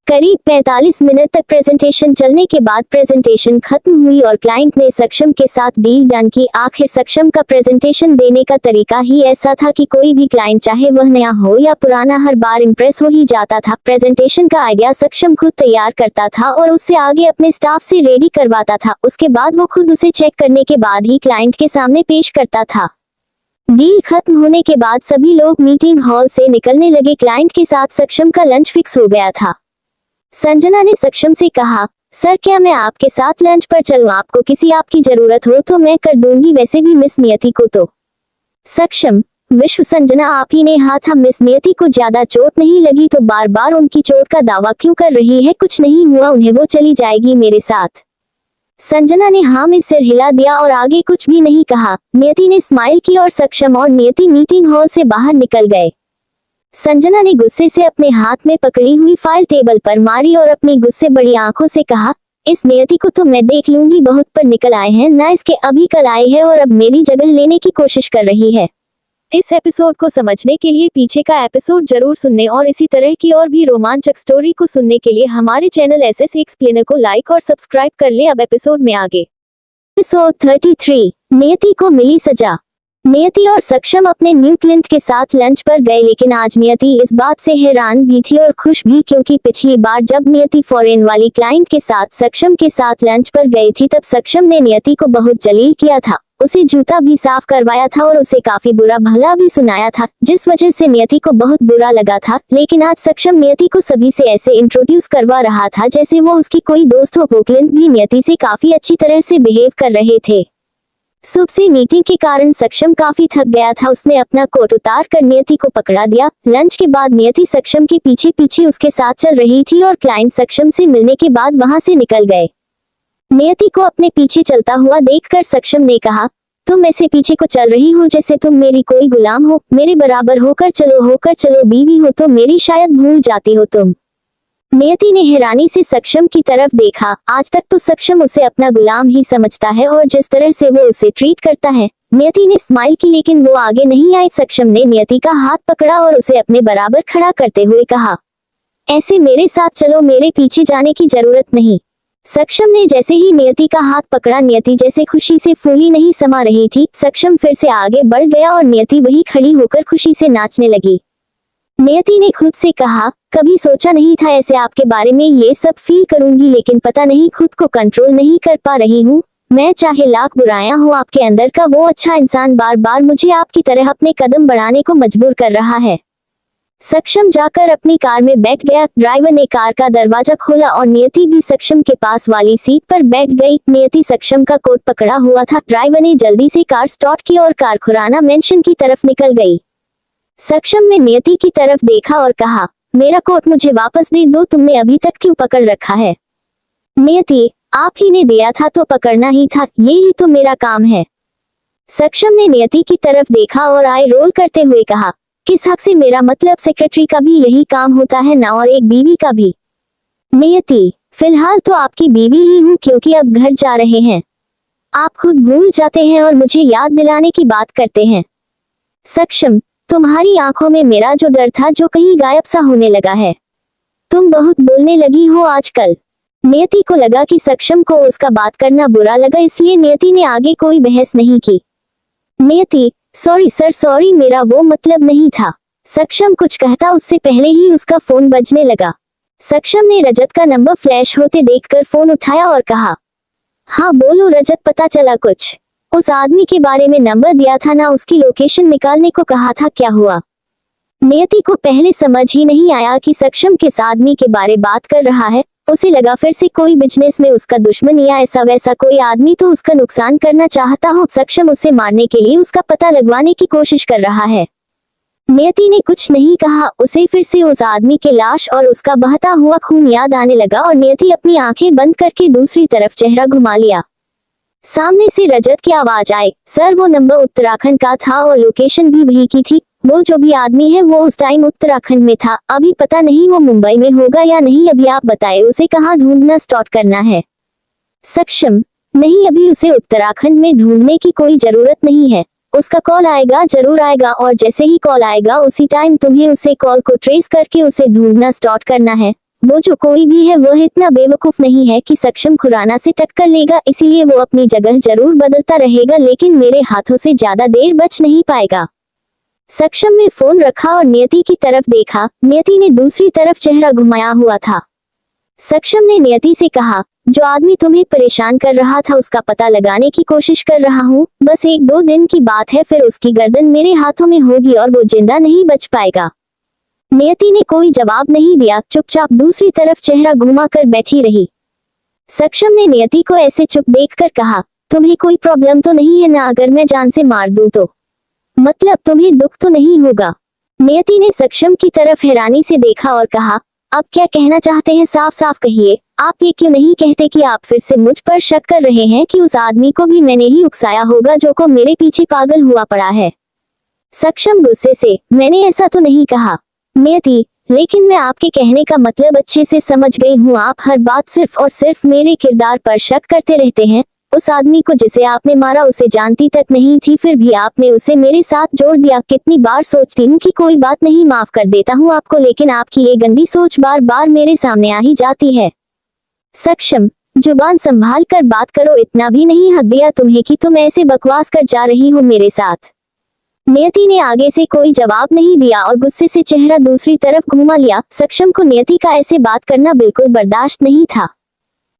करीब 45 मिनट तक प्रेजेंटेशन चलने के बाद प्रेजेंटेशन खत्म हुई और क्लाइंट ने सक्षम के साथ डील डन की। आखिर सक्षम का प्रेजेंटेशन देने का तरीका ही ऐसा था कि कोई भी क्लाइंट चाहे वह नया हो या पुराना हर बार इम्प्रेस हो ही जाता था। प्रेजेंटेशन का आइडिया सक्षम खुद तैयार करता था और उससे आगे अपने स्टाफ से रेडी करवाता था। उसके बाद वो खुद उसे चेक करने के बाद ही क्लाइंट के सामने पेश करता था। डील खत्म होने के बाद सभी लोग मीटिंग हॉल से निकलने लगे। क्लाइंट के साथ सक्षम का लंच फिक्स हो गया था। संजना ने सक्षम से कहा, सर क्या मैं आपके साथ लंच पर चलूं? आपको किसी आपकी जरूरत हो तो मैं कर दूंगी, वैसे भी मिस नियति को तो। सक्षम, विश्व संजना आप ही ने हाथ। हम मिस नियति को ज्यादा चोट नहीं लगी तो बार बार उनकी चोट का दावा क्यों कर रही है? कुछ नहीं हुआ उन्हें, वो चली जाएगी मेरे साथ। संजना ने हाँ में सिर हिला दिया और आगे कुछ भी नहीं कहा। नियति ने स्माइल की और सक्षम और नियति मीटिंग हॉल से बाहर निकल गए। संजना ने गुस्से से अपने हाथ में पकड़ी हुई फाइल टेबल पर मारी और अपनी गुस्से बड़ी आंखों से कहा, इस नियति को तो मैं देख लूंगी, बहुत पर निकल आए हैं ना इसके, अभी कल आई है और अब मेरी जगह लेने की कोशिश कर रही है। इस एपिसोड को समझने के लिए पीछे का एपिसोड जरूर सुनने और इसी तरह की और भी रोमांचक स्टोरी को सुनने के लिए हमारे चैनल एसएस एक्सप्लेनर को लाइक और सब्सक्राइब कर ले। अब एपिसोड में आगे। एपिसोड 33, नियति को मिली सजा। नियति और सक्षम अपने न्यू क्लिंट के साथ लंच पर गए, लेकिन आज नियति इस बात से हैरान भी थी और खुश भी, क्योंकि पिछली बार जब नियति फॉरेन वाली क्लाइंट के साथ सक्षम के साथ लंच पर गई थी तब सक्षम ने नियति को बहुत जलील किया था, उसे जूता भी साफ करवाया था और उसे काफी बुरा भला भी सुनाया था, जिस वजह से नियति को बहुत बुरा लगा था। लेकिन आज सक्षम नियति को सभी से ऐसे इंट्रोड्यूस करवा रहा था जैसे वो उसकी कोई दोस्त हो। क्लिंट भी नियति से काफी अच्छी तरह से बिहेव कर रहे थे। सुबह से मीटिंग के कारण सक्षम काफी थक गया था। उसने अपना कोट उतार कर नियति को पकड़ा दिया। लंच के बाद नियति सक्षम के पीछे पीछे उसके साथ चल रही थी और क्लाइंट सक्षम से मिलने के बाद वहां से निकल गए। नियति को अपने पीछे चलता हुआ देखकर सक्षम ने कहा, तुम ऐसे पीछे को चल रही हो जैसे तुम मेरी कोई गुलाम हो, मेरे बराबर होकर चलो, बीवी हो तो मेरी शायद भूल जाती हो तुम। नियति ने हैरानी से सक्षम की तरफ देखा। आज तक तो सक्षम उसे अपना गुलाम ही समझता है और जिस तरह से वो उसे ट्रीट करता है। नियति ने स्माइल की लेकिन वो आगे नहीं आई। सक्षम ने नियति का हाथ पकड़ा और उसे अपने बराबर खड़ा करते हुए कहा, ऐसे मेरे साथ चलो, मेरे पीछे जाने की जरूरत नहीं। सक्षम ने जैसे ही नियति का हाथ पकड़ा, नियति जैसे खुशी से फूली नहीं समा रही थी। सक्षम फिर से आगे बढ़ गया और नियति वही खड़ी होकर खुशी से नाचने लगी। नियति ने खुद से कहा, कभी सोचा नहीं था ऐसे आपके बारे में ये सब फील करूंगी, लेकिन पता नहीं खुद को कंट्रोल नहीं कर पा रही हूँ। मैं चाहे लाख बुराइयां हो, आपके अंदर का वो अच्छा इंसान बार बार मुझे आपकी तरह अपने कदम बढ़ाने को मजबूर कर रहा है। सक्षम जाकर अपनी कार में बैठ गया। ड्राइवर ने कार का दरवाजा खोला और नियति भी सक्षम के पास वाली सीट पर बैठ गई। नियति सक्षम का कोट पकड़ा हुआ था। ड्राइवर ने जल्दी से कार स्टार्ट की और कार खुराना मेंशन की तरफ निकल गई। सक्षम ने नियति की तरफ देखा और कहा, मेरा कोट मुझे वापस दे दो, तुमने अभी तक क्यों पकड़ रखा है? नियति, आप ही ने दिया था तो पकड़ना ही था, ये ही तो मेरा काम है। सक्षम ने नियति की तरफ देखा और आई रोल करते हुए कहा, किस हक से? मेरा मतलब सेक्रेटरी का भी यही काम होता है ना, और एक बीवी का भी। नियति, फिलहाल तो आपकी बीवी ही हूँ क्योंकि अब घर जा रहे हैं। आप खुद भूल जाते हैं और मुझे याद दिलाने की बात करते हैं। सक्षम, तुम्हारी आंखों में मेरा जो डर था जो कहीं गायब सा होने लगा है। तुम बहुत बोलने लगी हो आजकल। नियति को लगा कि सक्षम को उसका बात करना बुरा लगा, इसलिए नियति ने आगे कोई बहस नहीं की। नियति, सॉरी सर, सॉरी, मेरा वो मतलब नहीं था। सक्षम कुछ कहता उससे पहले ही उसका फोन बजने लगा। सक्षम ने रजत का नंबर फ्लैश होते देखकर फोन उठाया और कहा, हाँ बोलो रजत, पता चला कुछ? उस आदमी के बारे में नंबर दिया था ना, उसकी लोकेशन निकालने को कहा था, क्या हुआ? नियति को पहले समझ ही नहीं आया कि सक्षम किस आदमी के बारे बात कर रहा है। उसे लगा फिर से कोई बिजनेस में उसका दुश्मन या ऐसा वैसा कोई आदमी तो उसका नुकसान करना चाहता हो। सक्षम उसे मारने के लिए उसका पता लगवाने की कोशिश कर रहा है। नियति ने कुछ नहीं कहा। उसे फिर से उस आदमी की लाश और उसका बहता हुआ खून याद आने लगा और नियति अपनी आंखें बंद करके दूसरी तरफ चेहरा घुमा लिया। सामने से रजत की आवाज आई, सर वो नंबर उत्तराखंड का था और लोकेशन भी वही की थी। वो जो भी आदमी है वो उस टाइम उत्तराखंड में था। अभी पता नहीं वो मुंबई में होगा या नहीं। अभी आप बताए उसे कहाँ ढूंढना स्टार्ट करना है। सक्षम, नहीं अभी उसे उत्तराखंड में ढूंढने की कोई जरूरत नहीं है। उसका कॉल आएगा जरूर आएगा और जैसे ही कॉल आएगा उसी टाइम तुम्हें उसे कॉल को ट्रेस करके उसे ढूंढना स्टार्ट करना है। वो जो कोई भी है वह इतना बेवकूफ नहीं है कि सक्षम खुराना से टक्कर लेगा, इसीलिए वो अपनी जगह जरूर बदलता रहेगा लेकिन मेरे हाथों से ज्यादा देर बच नहीं पाएगा। सक्षम ने फोन रखा और नियति की तरफ देखा। नियति ने दूसरी तरफ चेहरा घुमाया हुआ था। सक्षम ने नियति से कहा, जो आदमी तुम्हें परेशान कर रहा था उसका पता लगाने की कोशिश कर रहा हूँ। बस 1-2 दिन की बात है, फिर उसकी गर्दन मेरे हाथों में होगी और वो जिंदा नहीं बच पाएगा। नियति ने कोई जवाब नहीं दिया, चुपचाप दूसरी तरफ चेहरा घुमा कर बैठी रही। सक्षम ने नियति को ऐसे चुप देखकर कहा, तुम्हें कोई प्रॉब्लम तो नहीं है ना अगर मैं जान से मार दूं तो? मतलब तुम्हें दुख तो नहीं होगा? नियति ने सक्षम की तरफ हैरानी से देखा और कहा, आप क्या कहना चाहते हैं साफ साफ कहिए। आप ये क्यों नहीं कहते कि आप फिर से मुझ पर शक कर रहे हैं कि उस आदमी को भी मैंने ही उकसाया होगा जो को मेरे पीछे पागल हुआ पड़ा है। सक्षम गुस्से से, मैंने ऐसा तो नहीं कहा। नियति, लेकिन मैं आपके कहने का मतलब अच्छे से समझ गई हूँ। आप हर बात सिर्फ और सिर्फ मेरे किरदार पर शक करते रहते हैं। उस आदमी को जिसे आपने मारा उसे जानती तक नहीं थी, फिर भी आपने उसे मेरे साथ जोड़ दिया। कितनी बार सोचती हूँ कि कोई बात नहीं, माफ कर देता हूँ आपको, लेकिन आपकी ये गंदी सोच बार बार मेरे सामने आ ही जाती है। सक्षम, जुबान संभाल कर बात करो, इतना भी नहीं हक दिया तुम्हें कि तुम ऐसे बकवास कर जा रही हो मेरे साथ। नियति ने आगे से कोई जवाब नहीं दिया और गुस्से से चेहरा दूसरी तरफ घुमा लिया। सक्षम को नियति का ऐसे बात करना बिल्कुल बर्दाश्त नहीं था।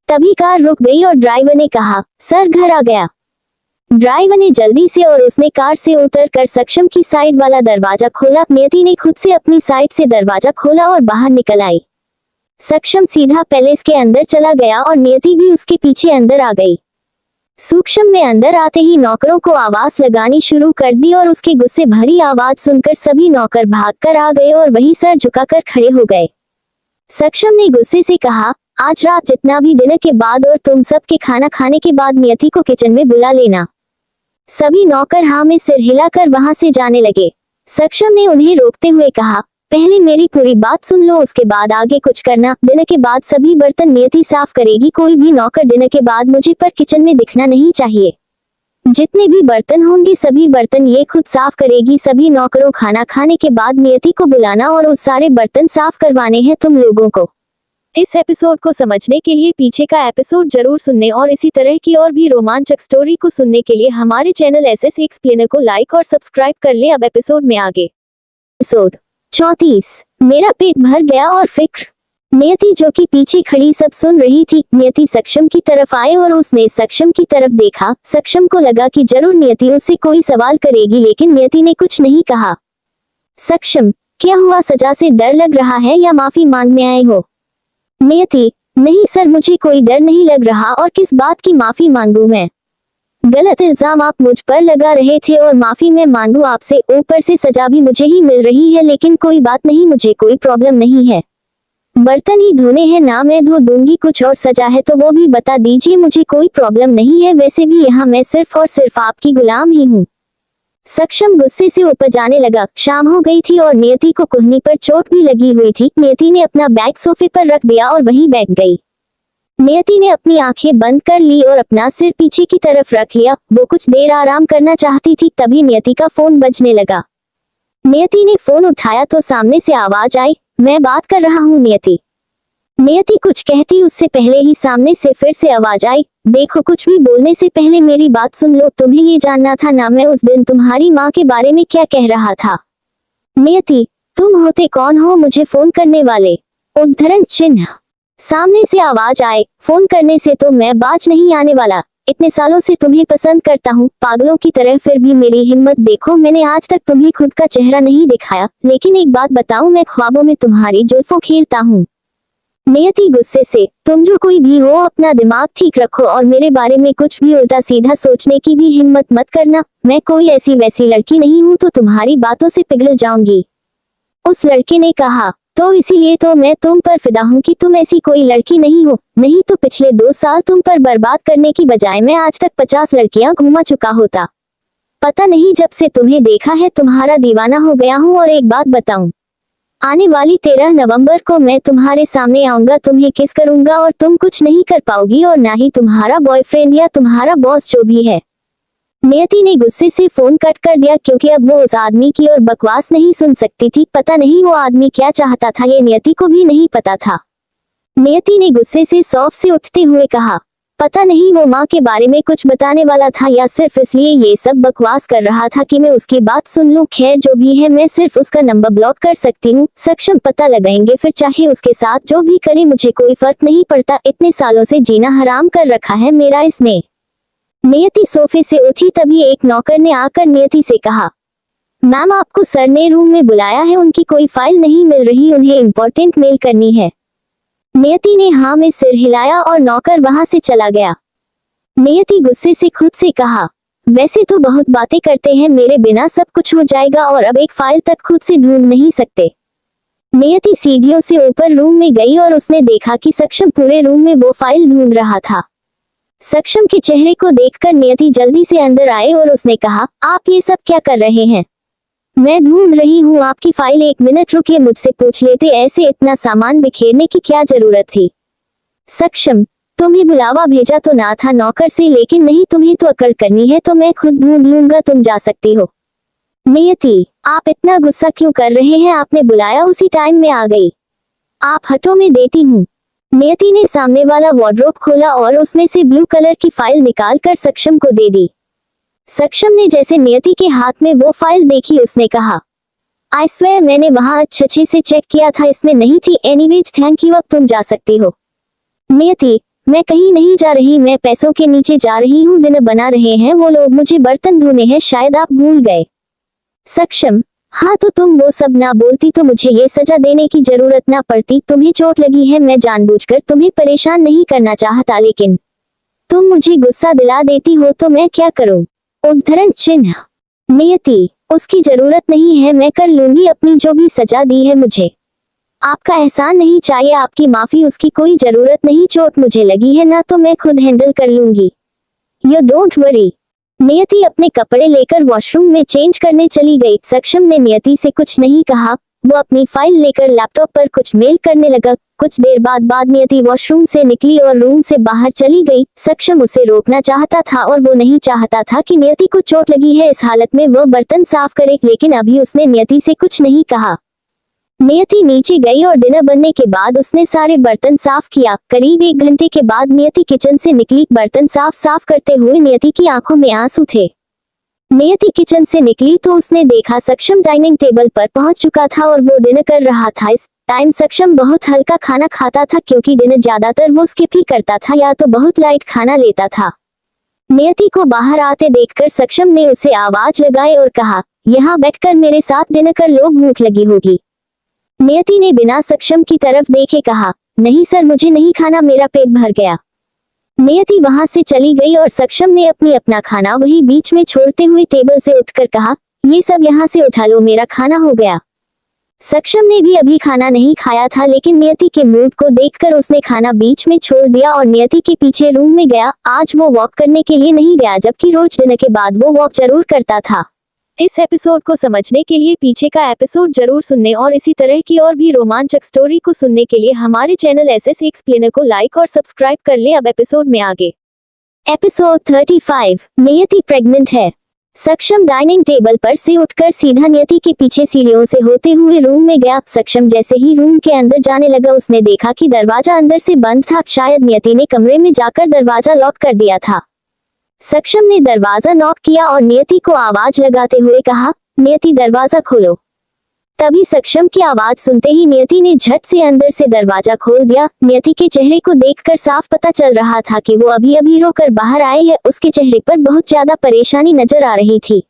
तभी कार रुक गई और ड्राइवर ने कहा, सर घर आ गया। ड्राइवर ने जल्दी से और उसने कार से उतरकर सक्षम की साइड वाला दरवाजा खोला। नियति ने खुद से अपनी साइड से दरवाजा खोला और बाहर निकल आई। सक्षम सीधा पैलेस के अंदर चला गया और नियति भी उसके पीछे अंदर आ गई। सूक्ष्म में अंदर आते ही नौकरों को आवाज लगानी शुरू कर दी और उसकी गुस्से भरी आवाज सुनकर सभी नौकर भागकर आ गए और वहीं सर झुकाकर खड़े हो गए। सक्षम ने गुस्से से कहा, आज रात जितना भी डिनर के बाद और तुम सब के खाना खाने के बाद नियति को किचन में बुला लेना। सभी नौकर हाँ में सिर हिलाकर वहां से जाने लगे। सक्षम ने उन्हें रोकते हुए कहा, पहले मेरी पूरी बात सुन लो, उसके बाद आगे कुछ करना। डिनर के बाद सभी बर्तन नियति साफ करेगी। कोई भी नौकर डिनर के बाद मुझे पर किचन में दिखना नहीं चाहिए। जितने भी बर्तन होंगे सभी बर्तन ये खुद साफ करेगी। सभी नौकरों खाना खाने के बाद नियति को बुलाना और उस सारे बर्तन साफ करवाने हैं तुम लोगों को। इस एपिसोड को समझने के लिए पीछे का एपिसोड जरूर सुनने और इसी तरह की और भी रोमांचक स्टोरी को सुनने के लिए हमारे चैनल एसएस एक्सप्लेनर को लाइक और सब्सक्राइब कर ले। अब एपिसोड में आगे। एपिसोड 34। मेरा पेट भर गया और फिक्र। नियति जो कि पीछे खड़ी सब सुन रही थी। नियति सक्षम की तरफ आए और उसने सक्षम की तरफ देखा। सक्षम को लगा कि जरूर नियति उससे कोई सवाल करेगी, लेकिन नियति ने कुछ नहीं कहा। सक्षम, क्या हुआ? सजा से डर लग रहा है या माफी मांगने आए हो? नियति, नहीं सर, मुझे कोई डर नहीं लग रहा और किस बात की माफी मांगूं मैं? गलत इल्जाम आप मुझ पर लगा रहे थे और माफी मैं मांगू आपसे, ऊपर से सजा भी मुझे ही मिल रही है। लेकिन कोई बात नहीं, मुझे कोई प्रॉब्लम नहीं है। बर्तन ही धोने हैं ना, मैं धो दूंगी। कुछ और सजा है तो वो भी बता दीजिए, मुझे कोई प्रॉब्लम नहीं है। वैसे भी यहाँ मैं सिर्फ और सिर्फ आपकी गुलाम ही हूँ। सक्षम गुस्से से ऊपर जाने लगा। शाम हो गई थी और नियति को कुहनी पर चोट भी लगी हुई थी। नियति ने अपना बैग सोफे पर रख दिया और वहीं बैठ गई। नियति ने अपनी आंखें बंद कर ली और अपना सिर पीछे की तरफ रख लिया। वो कुछ देर आराम करना चाहती थी, तभी नियति का फोन बजने लगा। नियति ने फोन उठाया तो सामने से आवाज आई, मैं बात कर रहा हूँ नियति। नियति कुछ कहती उससे पहले ही सामने से फिर से आवाज आई, देखो कुछ भी बोलने से पहले मेरी बात सुन लो। तुम्हें ये जानना था ना मैं उस दिन तुम्हारी माँ के बारे में क्या कह रहा था? नियति, तुम होते कौन हो मुझे फोन करने वाले? उद्धरण चिन्ह। सामने से आवाज आए, फोन करने से तो मैं बाज नहीं आने वाला। इतने सालों से तुम्हें पसंद करता हूँ पागलों की तरह, फिर भी मेरी हिम्मत देखो। मैंने आज तक तुम्हें खुद का चेहरा नहीं दिखाया, लेकिन एक बात बताऊं, मैं ख्वाबों में तुम्हारी जुल्फों खेलता हूँ। नियति गुस्से से, तुम जो कोई भी हो अपना दिमाग ठीक रखो और मेरे बारे में कुछ भी उल्टा सीधा सोचने की भी हिम्मत मत करना। मैं कोई ऐसी वैसी लड़की नहीं हूँ तो तुम्हारी बातों से पिघल जाऊंगी। उस लड़के ने कहा, तो इसीलिए तो मैं तुम पर फिदा हूँ कि तुम ऐसी कोई लड़की नहीं हो, नहीं तो पिछले 2 साल तुम पर बर्बाद करने की बजाय मैं आज तक 50 लड़कियां घुमा चुका होता। पता नहीं जब से तुम्हें देखा है तुम्हारा दीवाना हो गया हूँ। और एक बात बताऊं, आने वाली 13 नवंबर को मैं तुम्हारे सामने आऊंगा, तुम्हें किस करूंगा और तुम कुछ नहीं कर पाओगी और ना ही तुम्हारा बॉयफ्रेंड या तुम्हारा बॉस जो भी है। नियति ने गुस्से से फोन कट कर दिया क्योंकि अब वो उस आदमी की और बकवास नहीं सुन सकती थी। पता नहीं वो आदमी क्या चाहता था, ये नियति को भी नहीं पता था। नियति ने गुस्से से सौफ से उठते हुए कहा, पता नहीं वो माँ के बारे में कुछ बताने वाला था या सिर्फ इसलिए ये सब बकवास कर रहा था कि मैं उसकी बात सुन लूं। खैर जो भी है, मैं सिर्फ उसका नंबर ब्लॉक कर सकती हूँ। सक्षम पता लगाएंगे, फिर चाहे उसके साथ जो भी करे मुझे कोई फर्क नहीं पड़ता। इतने सालों से जीना हराम कर रखा है मेरा इसने। नियति सोफे से उठी तभी एक नौकर ने आकर नियति से कहा, मैम आपको सर ने रूम में बुलाया है, उनकी कोई फाइल नहीं मिल रही, उन्हें इम्पोर्टेंट मेल करनी है। नियति ने हाँ में सिर हिलाया और नौकर वहां से चला गया। नियति गुस्से से खुद से कहा, वैसे तो बहुत बातें करते हैं, मेरे बिना सब कुछ हो जाएगा और अब एक फाइल तक खुद से ढूंढ नहीं सकते। नियति सीढ़ियों से ऊपर रूम में गई और उसने देखा कि सक्षम पूरे रूम में वो फाइल ढूंढ रहा था। सक्षम के चेहरे को देखकर नियति जल्दी से अंदर आए और उसने कहा, आप ये सब क्या कर रहे हैं? मैं ढूंढ रही हूँ आपकी फाइल, 1 मिनट रुकिए, मुझसे पूछ लेते, ऐसे इतना सामान बिखेरने की क्या जरूरत थी? सक्षम, तुम्हें बुलावा भेजा तो ना था नौकर से, लेकिन नहीं तुम्हें तो अकड़ करनी है तो मैं खुद ढूंढ लूंगा, तुम जा सकती हो। नियति, आप इतना गुस्सा क्यों कर रहे हैं? आपने बुलाया उसी टाइम में आ गई। आप हटो, मैं देती हूँ। नियति ने सामने वाला वार्डरोब खोला और उसमें से ब्लू कलर की फाइल निकालकर सक्षम को दे दी। सक्षम ने जैसे नियति के हाथ में वो फाइल देखी उसने कहा, आई स्वेयर मैंने वहां अच्छे से चेक किया था, इसमें नहीं थी। एनीवेज थैंक यू, अब तुम जा सकती हो। नियति, मैं कहीं नहीं जा रही, मैं पैसों के नीचे जा रही हूँ, डिनर बना रहे हैं वो लोग, मुझे बर्तन धोने हैं, शायद आप भूल गए। सक्षम, हाँ तो तुम वो सब ना बोलती तो मुझे ये सजा देने की जरूरत ना पड़ती। तुम्हें चोट लगी है, मैं जानबूझकर तुम्हें परेशान नहीं करना चाहता, लेकिन तुम मुझे गुस्सा दिला देती हो तो मैं क्या करूं? उद्धरण चिन्ह। नियति, उसकी जरूरत नहीं है, मैं कर लूंगी, अपनी जो भी सजा दी है मुझे। आपका एहसान नहीं चाहिए, आपकी माफी, उसकी कोई जरूरत नहीं, चोट मुझे लगी है ना तो मैं खुद हैंडल कर लूंगी। You don't worry. नियति अपने कपड़े लेकर वॉशरूम में चेंज करने चली गई। सक्षम ने नियति से कुछ नहीं कहा, वो अपनी फाइल लेकर लैपटॉप पर कुछ मेल करने लगा। कुछ देर बाद नियति वॉशरूम से निकली और रूम से बाहर चली गई। सक्षम उसे रोकना चाहता था और वो नहीं चाहता था कि नियति को चोट लगी है, इस हालत में वो बर्तन साफ करे, लेकिन अभी उसने नियति से कुछ नहीं कहा। नियति नीचे गई और डिनर बनने के बाद उसने सारे बर्तन साफ किया। करीब 1 घंटे के बाद नियति किचन से निकली। बर्तन साफ करते हुए नियति की आंखों में आंसू थे। नियति किचन से निकली तो उसने देखा सक्षम डाइनिंग टेबल पर पहुंच चुका था और वो डिनर कर रहा था। इस टाइम सक्षम बहुत हल्का खाना खाता था क्योंकि डिनर ज्यादातर वो स्किप ही करता था या तो बहुत लाइट खाना लेता था। नियति को बाहर आते देखकर सक्षम ने उसे आवाज लगाई और कहा, यहाँ बैठकर मेरे साथ डिनर कर लो, भूख लगी होगी। नियति ने बिना सक्षम की तरफ देखे कहा, नहीं सर मुझे नहीं खाना, मेरा पेट भर गया। नियति वहां से चली गई और सक्षम ने अपना खाना वही बीच में छोड़ते हुए टेबल से उठकर कहा, ये सब यहाँ से उठा लो, मेरा खाना हो गया। सक्षम ने भी अभी खाना नहीं खाया था, लेकिन नियति के मूड को देखकर उसने खाना बीच में छोड़ दिया और नियति के पीछे रूम में गया। आज वो वॉक करने के लिए नहीं गया, जबकि रोज डिनर के बाद वो वॉक जरूर करता था। इस एपिसोड को समझने के लिए पीछे का एपिसोड जरूर सुनने और इसी तरह की और भी रोमांचक स्टोरी को सुनने के लिए हमारे चैनल एसएस एक्सप्लेनर को लाइक और सब्सक्राइब कर ले। अब एपिसोड में आगे। एपिसोड 35, नियति प्रेग्नेंट है। सक्षम डाइनिंग टेबल पर से उठकर सीधा नियति के पीछे सीढ़ियों से होते हुए रूम में गया। सक्षम जैसे ही रूम के अंदर जाने लगा उसने देखा कि दरवाजा अंदर से बंद था। शायद नियति ने कमरे में जाकर दरवाजा लॉक कर दिया था। सक्षम ने दरवाजा नॉक किया और नियति को आवाज लगाते हुए कहा, नियति दरवाजा खोलो। तभी सक्षम की आवाज सुनते ही नियति ने झट से अंदर से दरवाजा खोल दिया। नियति के चेहरे को देखकर साफ पता चल रहा था कि वो अभी रोकर बाहर आए हैं। उसके चेहरे पर बहुत ज्यादा परेशानी नजर आ रही थी।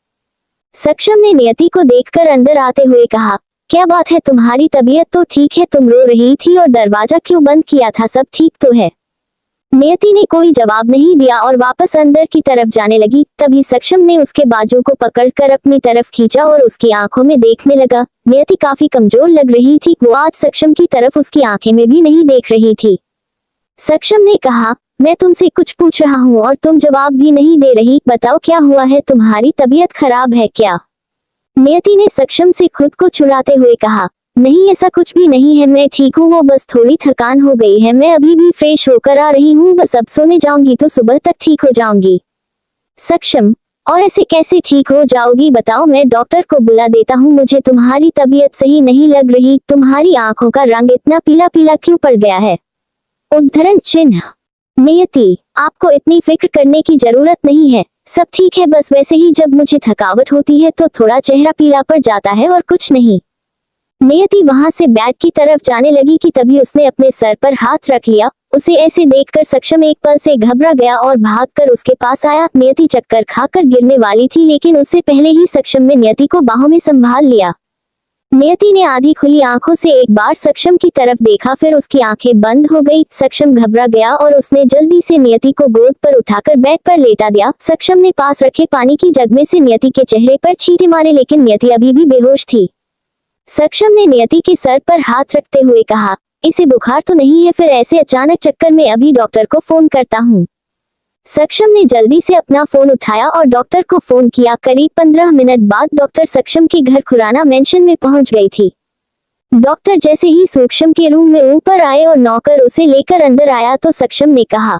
सक्षम ने नियति को देखकर अंदर आते हुए कहा, क्या बात है, तुम्हारी तबीयत तो ठीक है, तुम रो रही थी और दरवाजा क्यों बंद किया था, सब ठीक तो है? नियति ने कोई जवाब नहीं दिया और वापस अंदर की तरफ जाने लगी। तभी सक्षम ने उसके बाजू को पकड़कर अपनी तरफ खींचा और उसकी आंखों में देखने लगा। नियति काफी कमजोर लग रही थी, वो आज सक्षम की तरफ उसकी आंखें में भी नहीं देख रही थी। सक्षम ने कहा, मैं तुमसे कुछ पूछ रहा हूँ और तुम जवाब भी नहीं दे रही, बताओ क्या हुआ है, तुम्हारी तबीयत खराब है क्या? नियति ने सक्षम से खुद को छुड़ाते हुए कहा, नहीं ऐसा कुछ भी नहीं है, मैं ठीक हूँ, वो बस थोड़ी थकान हो गई है, मैं अभी भी फ्रेश होकर आ रही हूँ, बस अब सोने जाऊंगी तो सुबह तक ठीक हो जाऊंगी। सक्षम, और ऐसे कैसे ठीक हो जाओगी, बताओ, मैं डॉक्टर को बुला देता हूँ, मुझे तुम्हारी तबीयत सही नहीं लग रही, तुम्हारी आंखों का रंग इतना पीला पीला क्यों पड़ गया है? उद्धरण चिन्ह। नियति, आपको इतनी फिक्र करने की जरूरत नहीं है, सब ठीक है, बस वैसे ही जब मुझे थकावट होती है तो थोड़ा चेहरा पीला पड़ जाता है और कुछ नहीं। नियति वहां से बैग की तरफ जाने लगी कि तभी उसने अपने सर पर हाथ रख लिया। उसे ऐसे देखकर सक्षम एक पल से घबरा गया और भागकर उसके पास आया। नियति चक्कर खाकर गिरने वाली थी, लेकिन उससे पहले ही सक्षम ने नियति को बाहों में संभाल लिया। नियति ने आधी खुली आंखों से एक बार सक्षम की तरफ देखा, फिर उसकी आंखें बंद हो गई। सक्षम घबरा गया और उसने जल्दी से नियति को गोद पर उठाकर बेड पर लेटा दिया। सक्षम ने पास रखे पानी की जग में से नियति के चेहरे पर छींटे मारे, लेकिन नियति अभी भी बेहोश थी। सक्षम ने नियति के सर पर हाथ रखते हुए कहा, इसे बुखार तो नहीं है, फिर ऐसे अचानक चक्कर में, अभी डॉक्टर को फोन करता हूँ। सक्षम ने जल्दी से अपना फोन उठाया और डॉक्टर को फोन किया। करीब 15 मिनट बाद डॉक्टर सक्षम के घर खुराना मेंशन में पहुंच गई थी। डॉक्टर जैसे ही सक्षम के रूम में ऊपर आए और नौकर उसे लेकर अंदर आया तो सक्षम ने कहा,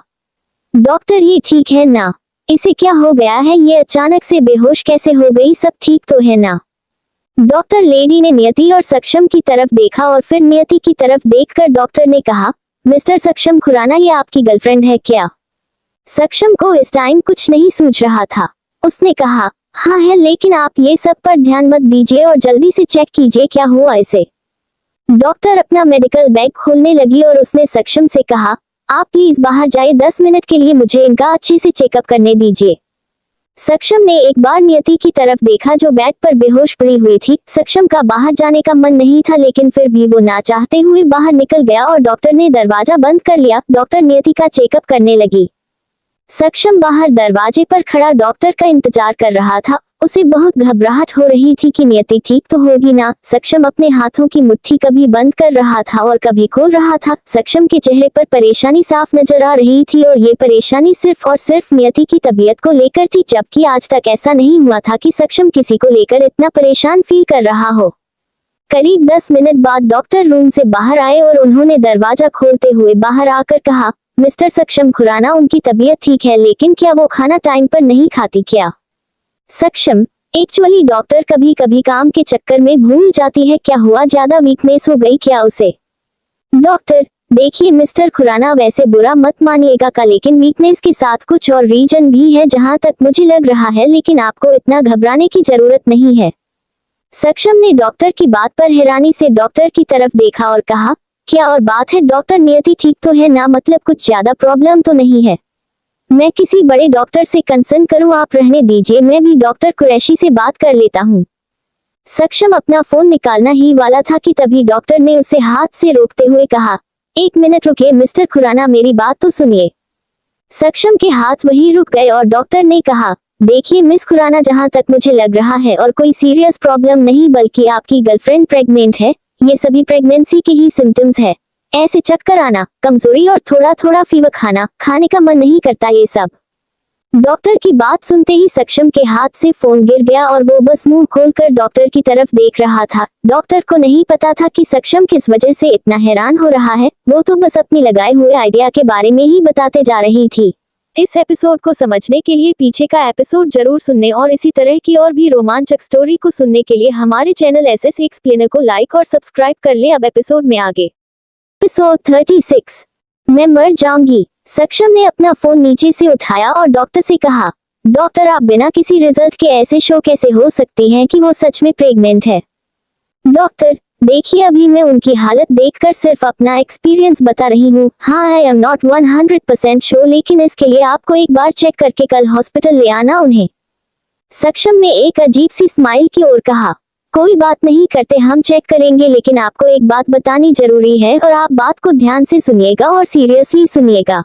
डॉक्टर ये ठीक है ना? इसे क्या हो गया है, ये अचानक से बेहोश कैसे हो गई, सब ठीक तो है ना? डॉक्टर लेडी ने नियति और सक्षम की तरफ देखा और फिर नियति की तरफ देखकर डॉक्टर ने कहा, मिस्टर सक्षम खुराना, ये आपकी गर्लफ्रेंड है क्या? सक्षम को इस टाइम कुछ नहीं सूझ रहा था। उसने कहा, हाँ है, लेकिन आप ये सब पर ध्यान मत दीजिए और जल्दी से चेक कीजिए क्या हुआ इसे। डॉक्टर अपना मेडिकल बैग खोलने लगी और उसने सक्षम से कहा, आप प्लीज बाहर जाइए, 10 मिनट के लिए मुझे इनका अच्छे से चेकअप करने दीजिए। सक्षम ने एक बार नियति की तरफ देखा जो बेड पर बेहोश पड़ी हुई थी। सक्षम का बाहर जाने का मन नहीं था, लेकिन फिर भी वो ना चाहते हुए बाहर निकल गया और डॉक्टर ने दरवाजा बंद कर लिया। डॉक्टर नियति का चेकअप करने लगी। सक्षम बाहर दरवाजे पर खड़ा डॉक्टर का इंतजार कर रहा था। उसे बहुत घबराहट हो रही थी कि नियति ठीक तो होगी ना। सक्षम अपने हाथों की मुट्ठी कभी बंद कर रहा था और कभी खोल रहा था। सक्षम के चेहरे पर परेशानी साफ नजर आ रही थी और ये परेशानी सिर्फ और सिर्फ नियति की तबीयत को लेकर थी, जबकि आज तक ऐसा नहीं हुआ था कि सक्षम किसी को लेकर इतना परेशान फील कर रहा हो। करीब 10 मिनट बाद डॉक्टर रूम से बाहर आए और उन्होंने दरवाजा खोलते हुए बाहर आकर कहा, मिस्टर सक्षम खुराना, उनकी तबीयत ठीक है, लेकिन क्या वो खाना टाइम पर नहीं खाती क्या? सक्षम, एक्चुअली डॉक्टर कभी कभी काम के चक्कर में भूल जाती है, क्या हुआ, ज्यादा वीकनेस हो गई क्या उसे? डॉक्टर, देखिए मिस्टर खुराना, वैसे बुरा मत मानिएगा का, लेकिन वीकनेस के साथ कुछ और रीजन भी है जहां तक मुझे लग रहा है, लेकिन आपको इतना घबराने की जरूरत नहीं है। सक्षम ने डॉक्टर की बात पर हैरानी से डॉक्टर की तरफ देखा और कहा, क्या और बात है डॉक्टर, नियति ठीक तो है ना, मतलब कुछ ज्यादा प्रॉब्लम तो नहीं है? मैं किसी बड़े डॉक्टर से कंसर्न करूं, आप रहने दीजिए, मैं भी डॉक्टर कुरैशी से बात कर लेता हूं। सक्षम अपना फोन निकालना ही वाला था कि तभी डॉक्टर ने उसे हाथ से रोकते हुए कहा, 1 मिनट रुकिए मिस्टर खुराना, मेरी बात तो सुनिए। सक्षम के हाथ वहीं रुक गए और डॉक्टर ने कहा, देखिए मिस खुराना, जहां तक मुझे लग रहा है और कोई सीरियस प्रॉब्लम नहीं, बल्कि आपकी गर्लफ्रेंड प्रेग्नेंट है। ये सभी प्रेगनेंसी के ही सिम्टम्स है। ऐसे चक्कर आना, कमजोरी और थोड़ा थोड़ा फीवर, खाने का मन नहीं करता, ये सब। डॉक्टर की बात सुनते ही सक्षम के हाथ से फोन गिर गया और वो बस मुंह खोलकर डॉक्टर की तरफ देख रहा था। डॉक्टर को नहीं पता था कि सक्षम किस वजह से इतना हैरान हो रहा है, वो तो बस अपनी लगाए हुए आइडिया के बारे में ही बताते जा रही थी। इस एपिसोड को समझने के लिए पीछे का एपिसोड जरूर सुनने और इसी तरह की और भी रोमांचक स्टोरी को सुनने के लिए हमारे चैनल एसएस एक्सप्लेनर को लाइक और सब्सक्राइब कर ले। अब एपिसोड में आगे। एपिसोड 36, मैं मर जाऊंगी। सक्षम ने अपना फोन नीचे से उठाया और डॉक्टर से कहा, डॉक्टर, आप बिना किसी रिजल्ट के ऐसे शो कैसे हो सकती हैं कि वो सच में प्रेग्नेंट है? डॉक्टर, देखिए अभी मैं उनकी हालत देखकर सिर्फ अपना एक्सपीरियंस बता रही हूँ। हाँ, आई एम नॉट 100% श्योर, लेकिन इसके लिए आपको एक बार चेक करके कल हॉस्पिटल ले आना उन्हें। सक्षम ने एक अजीब सी स्माइल की ओर कहा, कोई बात नहीं करते, हम चेक करेंगे, लेकिन आपको एक बात बतानी जरूरी है और आप बात को ध्यान से सुनिएगा और सीरियसली सुनिएगा।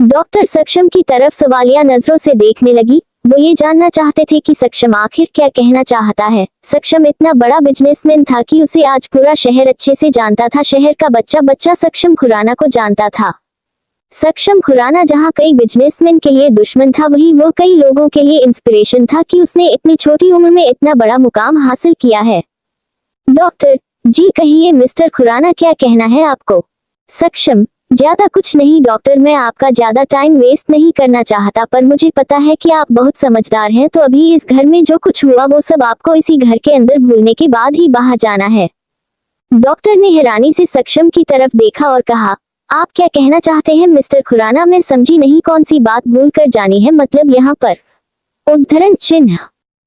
डॉक्टर सक्षम की तरफ सवालिया नजरों से देखने लगी। वो ये जानना चाहते थे कि सक्षम आखिर क्या कहना चाहता है। सक्षम इतना बड़ा बिजनेसमैन था कि उसे आज पूरा शहर अच्छे से जानता था। शहर का बच्चा बच्चा सक्षम खुराना को जानता था। सक्षम खुराना जहां कई बिजनेसमैन के लिए दुश्मन था, वहीं वो कई लोगों के लिए इंस्पिरेशन था कि उसने इतनी छोटी उम्र में इतना बड़ा मुकाम हासिल किया है। डॉक्टर जी कहिए मिस्टर खुराना, क्या कहना है आपको? सक्षम ज्यादा कुछ नहीं डॉक्टर, मैं आपका ज्यादा टाइम वेस्ट नहीं करना चाहता, पर मुझे पता है कि आप बहुत समझदार हैं, तो अभी इस घर में जो कुछ हुआ वो सब आपको इसी घर के अंदर भूलने के बाद ही बाहर जाना है। डॉक्टर ने हैरानी से सक्षम की तरफ देखा और कहा, आप क्या कहना चाहते हैं मिस्टर खुराना? मैं समझी नहीं, कौन सी बात भूल कर जानी है, मतलब यहाँ पर? उद्धरण चिन्ह।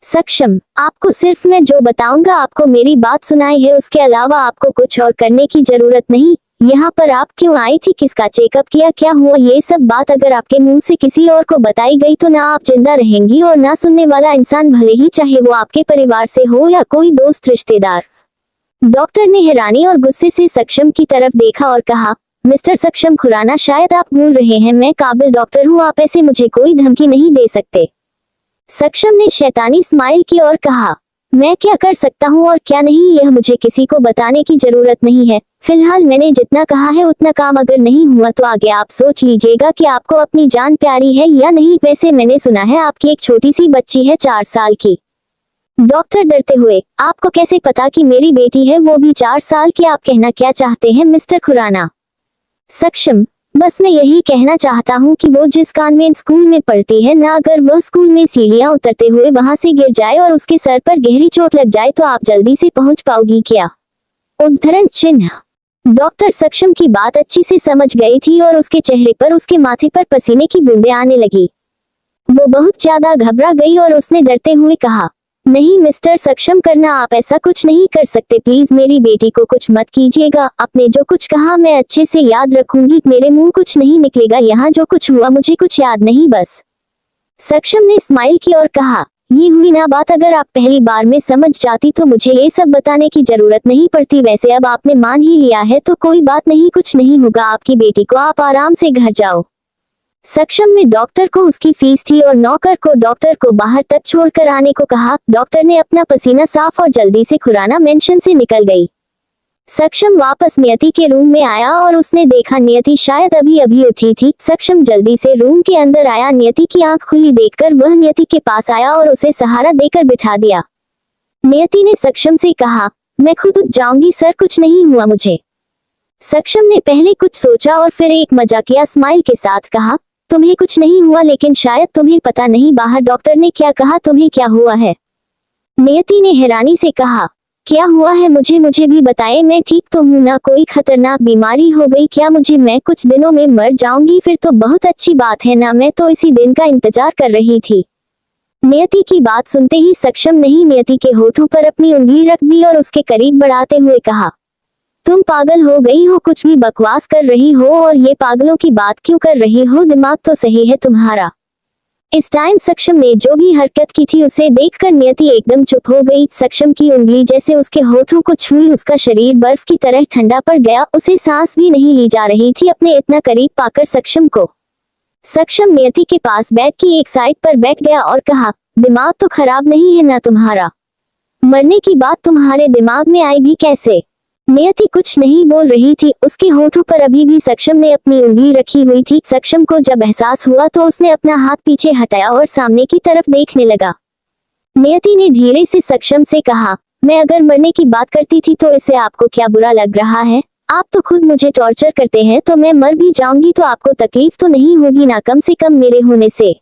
सक्षम आपको सिर्फ मैं जो बताऊंगा आपको मेरी बात सुनाई है, उसके अलावा आपको कुछ और करने की जरूरत नहीं। यहाँ पर आप क्यों आई थी, किसका चेकअप किया, क्या हुआ, ये सब बात अगर आपके मुंह से किसी और को बताई गई तो ना आप जिंदा रहेंगी और ना सुनने वाला इंसान, भले ही चाहे वो आपके परिवार से हो या कोई दोस्त रिश्तेदार। डॉक्टर ने हैरानी और गुस्से से सक्षम की तरफ देखा और कहा, मिस्टर सक्षम खुराना, शायद आप भूल रहे हैं मैं काबिल डॉक्टर हूँ, आप ऐसे मुझे कोई धमकी नहीं दे सकते। सक्षम ने शैतानी स्माइल की और कहा, मैं क्या कर सकता हूँ और क्या नहीं, यह मुझे किसी को बताने की जरूरत नहीं है। फिलहाल मैंने जितना कहा है उतना काम अगर नहीं हुआ तो आगे आप सोच लीजिएगा कि आपको अपनी जान प्यारी है या नहीं। वैसे मैंने सुना है आपकी एक छोटी सी बच्ची है 4 साल की। डॉक्टर डरते हुए, आपको कैसे पता कि मेरी बेटी है, वो भी 4 साल की? आप कहना क्या चाहते हैं मिस्टर खुराना? सक्षम बस मैं यही कहना चाहता हूँ कि वो जिस कॉन्वेंट स्कूल में पढ़ती है ना, अगर वह स्कूल में सीढ़ियाँ उतरते हुए वहां से गिर जाए और उसके सर पर गहरी चोट लग जाए तो आप जल्दी से पहुंच पाओगी क्या? उद्धरण चिन्ह। डॉक्टर सक्षम की बात अच्छी से समझ गई थी और उसके चेहरे पर, उसके माथे पर पसीने की बूंदें आने लगी। वो बहुत ज्यादा घबरा गई और उसने डरते हुए कहा, नहीं मिस्टर सक्षम करना, आप ऐसा कुछ नहीं कर सकते, प्लीज मेरी बेटी को कुछ मत कीजिएगा। आपने जो कुछ कहा मैं अच्छे से याद रखूंगी, मेरे मुंह कुछ नहीं निकलेगा, यहाँ जो कुछ हुआ मुझे कुछ याद नहीं बस। सक्षम ने स्माइल की और कहा, ये हुई ना बात, अगर आप पहली बार में समझ जाती तो मुझे ये सब बताने की जरूरत नहीं पड़ती। वैसे अब आपने मान ही लिया है तो कोई बात नहीं, कुछ नहीं होगा आपकी बेटी को, आप आराम से घर जाओ। सक्षम में डॉक्टर को उसकी फीस थी और नौकर को डॉक्टर को बाहर तक छोड़कर आने को कहा। डॉक्टर ने अपना पसीना साफ और जल्दी से खुराना मेंशन से निकल गई। सक्षम वापस नियति के रूम में आया और उसने देखा नियति शायद अभी अभी उठी थी। सक्षम जल्दी से रूम के अंदर आया। नियति की आंख खुली देखकर वह नियति के पास आया और उसे सहारा देकर बिठा दिया। नियति ने सक्षम से कहा, मैं खुद उठ जाऊंगी सर, कुछ नहीं हुआ मुझे। सक्षम ने पहले कुछ सोचा और फिर एक मजाकिया स्माइल के साथ कहा, तुम्हें कुछ नहीं हुआ, लेकिन शायद तुम्हें पता नहीं बाहर डॉक्टर ने क्या कहा, तुम्हें क्या हुआ है? नियति ने हैरानी से कहा, क्या हुआ है मुझे भी बताएं, मैं ठीक तो हूं ना, कोई खतरनाक बीमारी हो गई क्या मुझे? मैं कुछ दिनों में मर जाऊंगी, फिर तो बहुत अच्छी बात है ना, मैं तो इसी दिन का इंतजार कर रही थी। नियति की बात सुनते ही सक्षम ने नियति के होठों पर अपनी उंगली रख दी और उसके करीब बढ़ाते हुए कहा, तुम पागल हो गई हो, कुछ भी बकवास कर रही हो और ये पागलों की बात क्यों कर रही हो? दिमाग तो सही है तुम्हारा। इस टाइम सक्षम ने जो भी हरकत की थी उसे देखकर नियति एकदम चुप हो गई। सक्षम की उंगली जैसे उसके होठों को छुई, उसका शरीर बर्फ की तरह ठंडा पड़ गया, उसे सांस भी नहीं ली जा रही थी अपने इतना करीब पाकर सक्षम को। सक्षम नियति के पास बैठ के एक साइड पर बैठ गया और कहा, दिमाग तो खराब नहीं है ना तुम्हारा? मरने की बात तुम्हारे दिमाग में आई भी कैसे? नियति कुछ नहीं बोल रही थी, उसके होठों पर अभी भी सक्षम ने अपनी उंगली रखी हुई थी। सक्षम को जब एहसास हुआ तो उसने अपना हाथ पीछे हटाया और सामने की तरफ देखने लगा। नियति ने धीरे से सक्षम से कहा, मैं अगर मरने की बात करती थी तो इससे आपको क्या बुरा लग रहा है? आप तो खुद मुझे टॉर्चर करते हैं, तो मैं मर भी जाऊंगी तो आपको तकलीफ तो नहीं होगी ना, कम से कम मेरे होने से?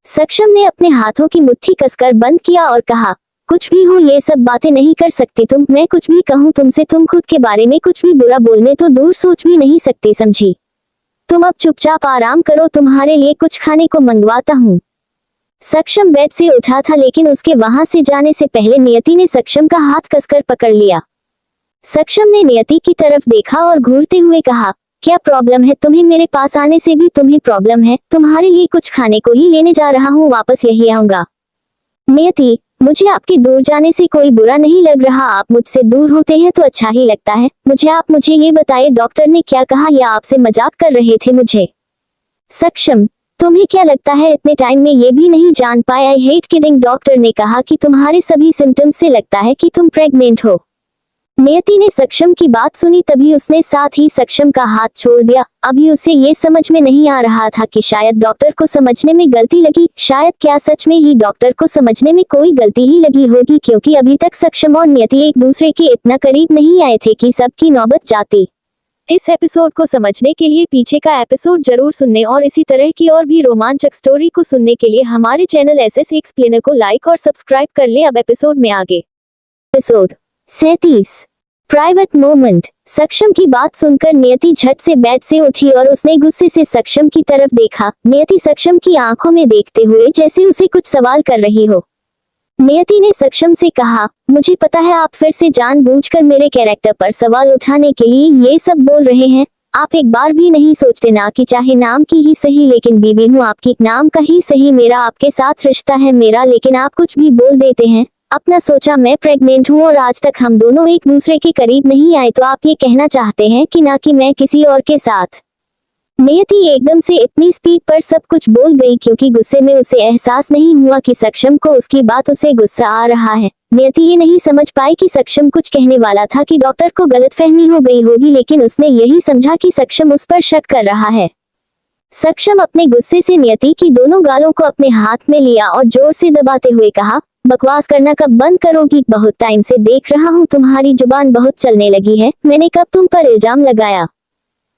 सक्षम ने अपने हाथों की मुट्ठी कसकर बंद किया और कहा, कुछ भी हो ये सब बातें नहीं कर सकती तुम, मैं कुछ भी कहूँ तुमसे, तुम खुद के बारे में कुछ भी बुरा बोलने तो दूर सोच भी नहीं सकती, समझी? तुम अब चुपचाप आराम करो, तुम्हारे लिए कुछ खाने को मंगवाता हूँ। सक्षम बेड से उठा था, लेकिन उसके वहां से जाने से पहले नियति ने सक्षम का हाथ कसकर पकड़ लिया। सक्षम ने नियति की तरफ देखा और घूरते हुए कहा, क्या प्रॉब्लम है तुम्हें? मेरे पास आने से भी तुम्हें प्रॉब्लम है? तुम्हारे लिए कुछ खाने को ही लेने जा रहा हूँ, वापस यही आऊंगा। नियति, मुझे आपके दूर जाने से कोई बुरा नहीं लग रहा, आप मुझसे दूर होते हैं तो अच्छा ही लगता है। मुझे ये बताइए डॉक्टर ने क्या कहा या आपसे मजाक कर रहे थे मुझे? सक्षम, तुम्हें क्या लगता है इतने टाइम में ये भी नहीं जान पाए? आई हेट किडिंग, डॉक्टर ने कहा कि तुम्हारे सभी सिम्टम्स से लगता है कि तुम प्रेग्नेंट हो। नियति ने सक्षम की बात सुनी, तभी उसने साथ ही सक्षम का हाथ छोड़ दिया। अभी उसे ये समझ में नहीं आ रहा था कि शायद डॉक्टर को समझने में गलती लगी, शायद क्या सच में ही डॉक्टर को समझने में कोई गलती ही लगी होगी, क्योंकि अभी तक सक्षम और नियति एक दूसरे के इतना करीब नहीं आए थे कि सबकी नौबत जाती। इस एपिसोड को समझने के लिए पीछे का एपिसोड जरूर सुनने और इसी तरह की और भी रोमांचक स्टोरी को सुनने के लिए हमारे चैनल एसएस एक्सप्लेनर को लाइक और सब्सक्राइब कर ले। अब एपिसोड में आगे। Episode 37 private moment. सक्षम की बात सुनकर नियति झट से बेड से उठी और उसने गुस्से से सक्षम की तरफ देखा। नियति सक्षम की आंखों में देखते हुए जैसे उसे कुछ सवाल कर रही हो। नियति ने सक्षम से कहा, मुझे पता है आप फिर से जानबूझकर मेरे कैरेक्टर पर सवाल उठाने के लिए ये सब बोल रहे हैं। आप एक बार भी नहीं सोचते ना कि चाहे नाम की ही सही लेकिन बीवी हूँ आपकी, नाम का ही सही मेरा आपके साथ रिश्ता है मेरा, लेकिन आप कुछ भी बोल देते हैं। अपना सोचा मैं प्रेग्नेंट हूँ और आज तक हम दोनों एक दूसरे के करीब नहीं आए, तो आप ये कहना चाहते हैं कि ना कि मैं किसी और के साथ। नियति एकदम से इतनी स्पीड पर सब कुछ बोल गई क्योंकि गुस्से में उसे एहसास नहीं हुआ कि सक्षम को उसकी बात उसे गुस्सा आ रहा है। नियति ये नहीं समझ पाई कि सक्षम कुछ कहने वाला था कि डॉक्टर को गलतफहमी हो गई होगी, लेकिन उसने यही समझा कि सक्षम उस पर शक कर रहा है। सक्षम अपने गुस्से से नियति की दोनों गालों को अपने हाथ में लिया और जोर से दबाते हुए कहा, बकवास करना कब बंद करोगी? बहुत टाइम से देख रहा हूँ तुम्हारी जुबान बहुत चलने लगी है। मैंने कब तुम पर इल्जाम लगाया?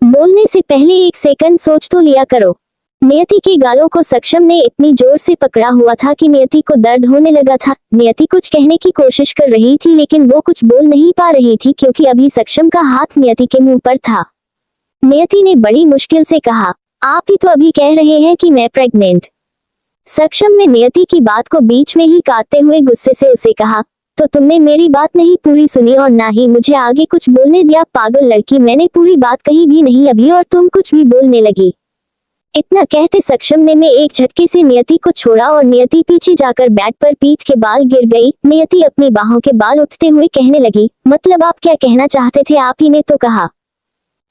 बोलने से पहले एक सेकंड सोच तो लिया करो। नियति के गालों को सक्षम ने इतनी जोर से पकड़ा हुआ था कि नियति को दर्द होने लगा था। नियति कुछ कहने की कोशिश कर रही थी लेकिन वो कुछ बोल नहीं पा रही थी क्योंकि अभी सक्षम का हाथ नियति के मुंह पर था। नियति ने बड़ी मुश्किल से कहा, आप ही तो अभी कह रहे हैं कि मैं प्रेग्नेंट। सक्षम ने नियति की बात को बीच में ही काटते हुए गुस्से से उसे कहा, तो तुमने मेरी बात नहीं पूरी सुनी और ना ही मुझे आगे कुछ बोलने दिया। पागल लड़की, मैंने पूरी बात कही भी नहीं अभी और तुम कुछ भी बोलने लगी। इतना कहते सक्षम ने में एक झटके से नियति को छोड़ा और नियति पीछे जाकर बेड पर पीठ के बाल गिर गई। नियति अपनी बाहों के बाल उठते हुए कहने लगी, मतलब आप क्या कहना चाहते थे? आप ही ने तो कहा।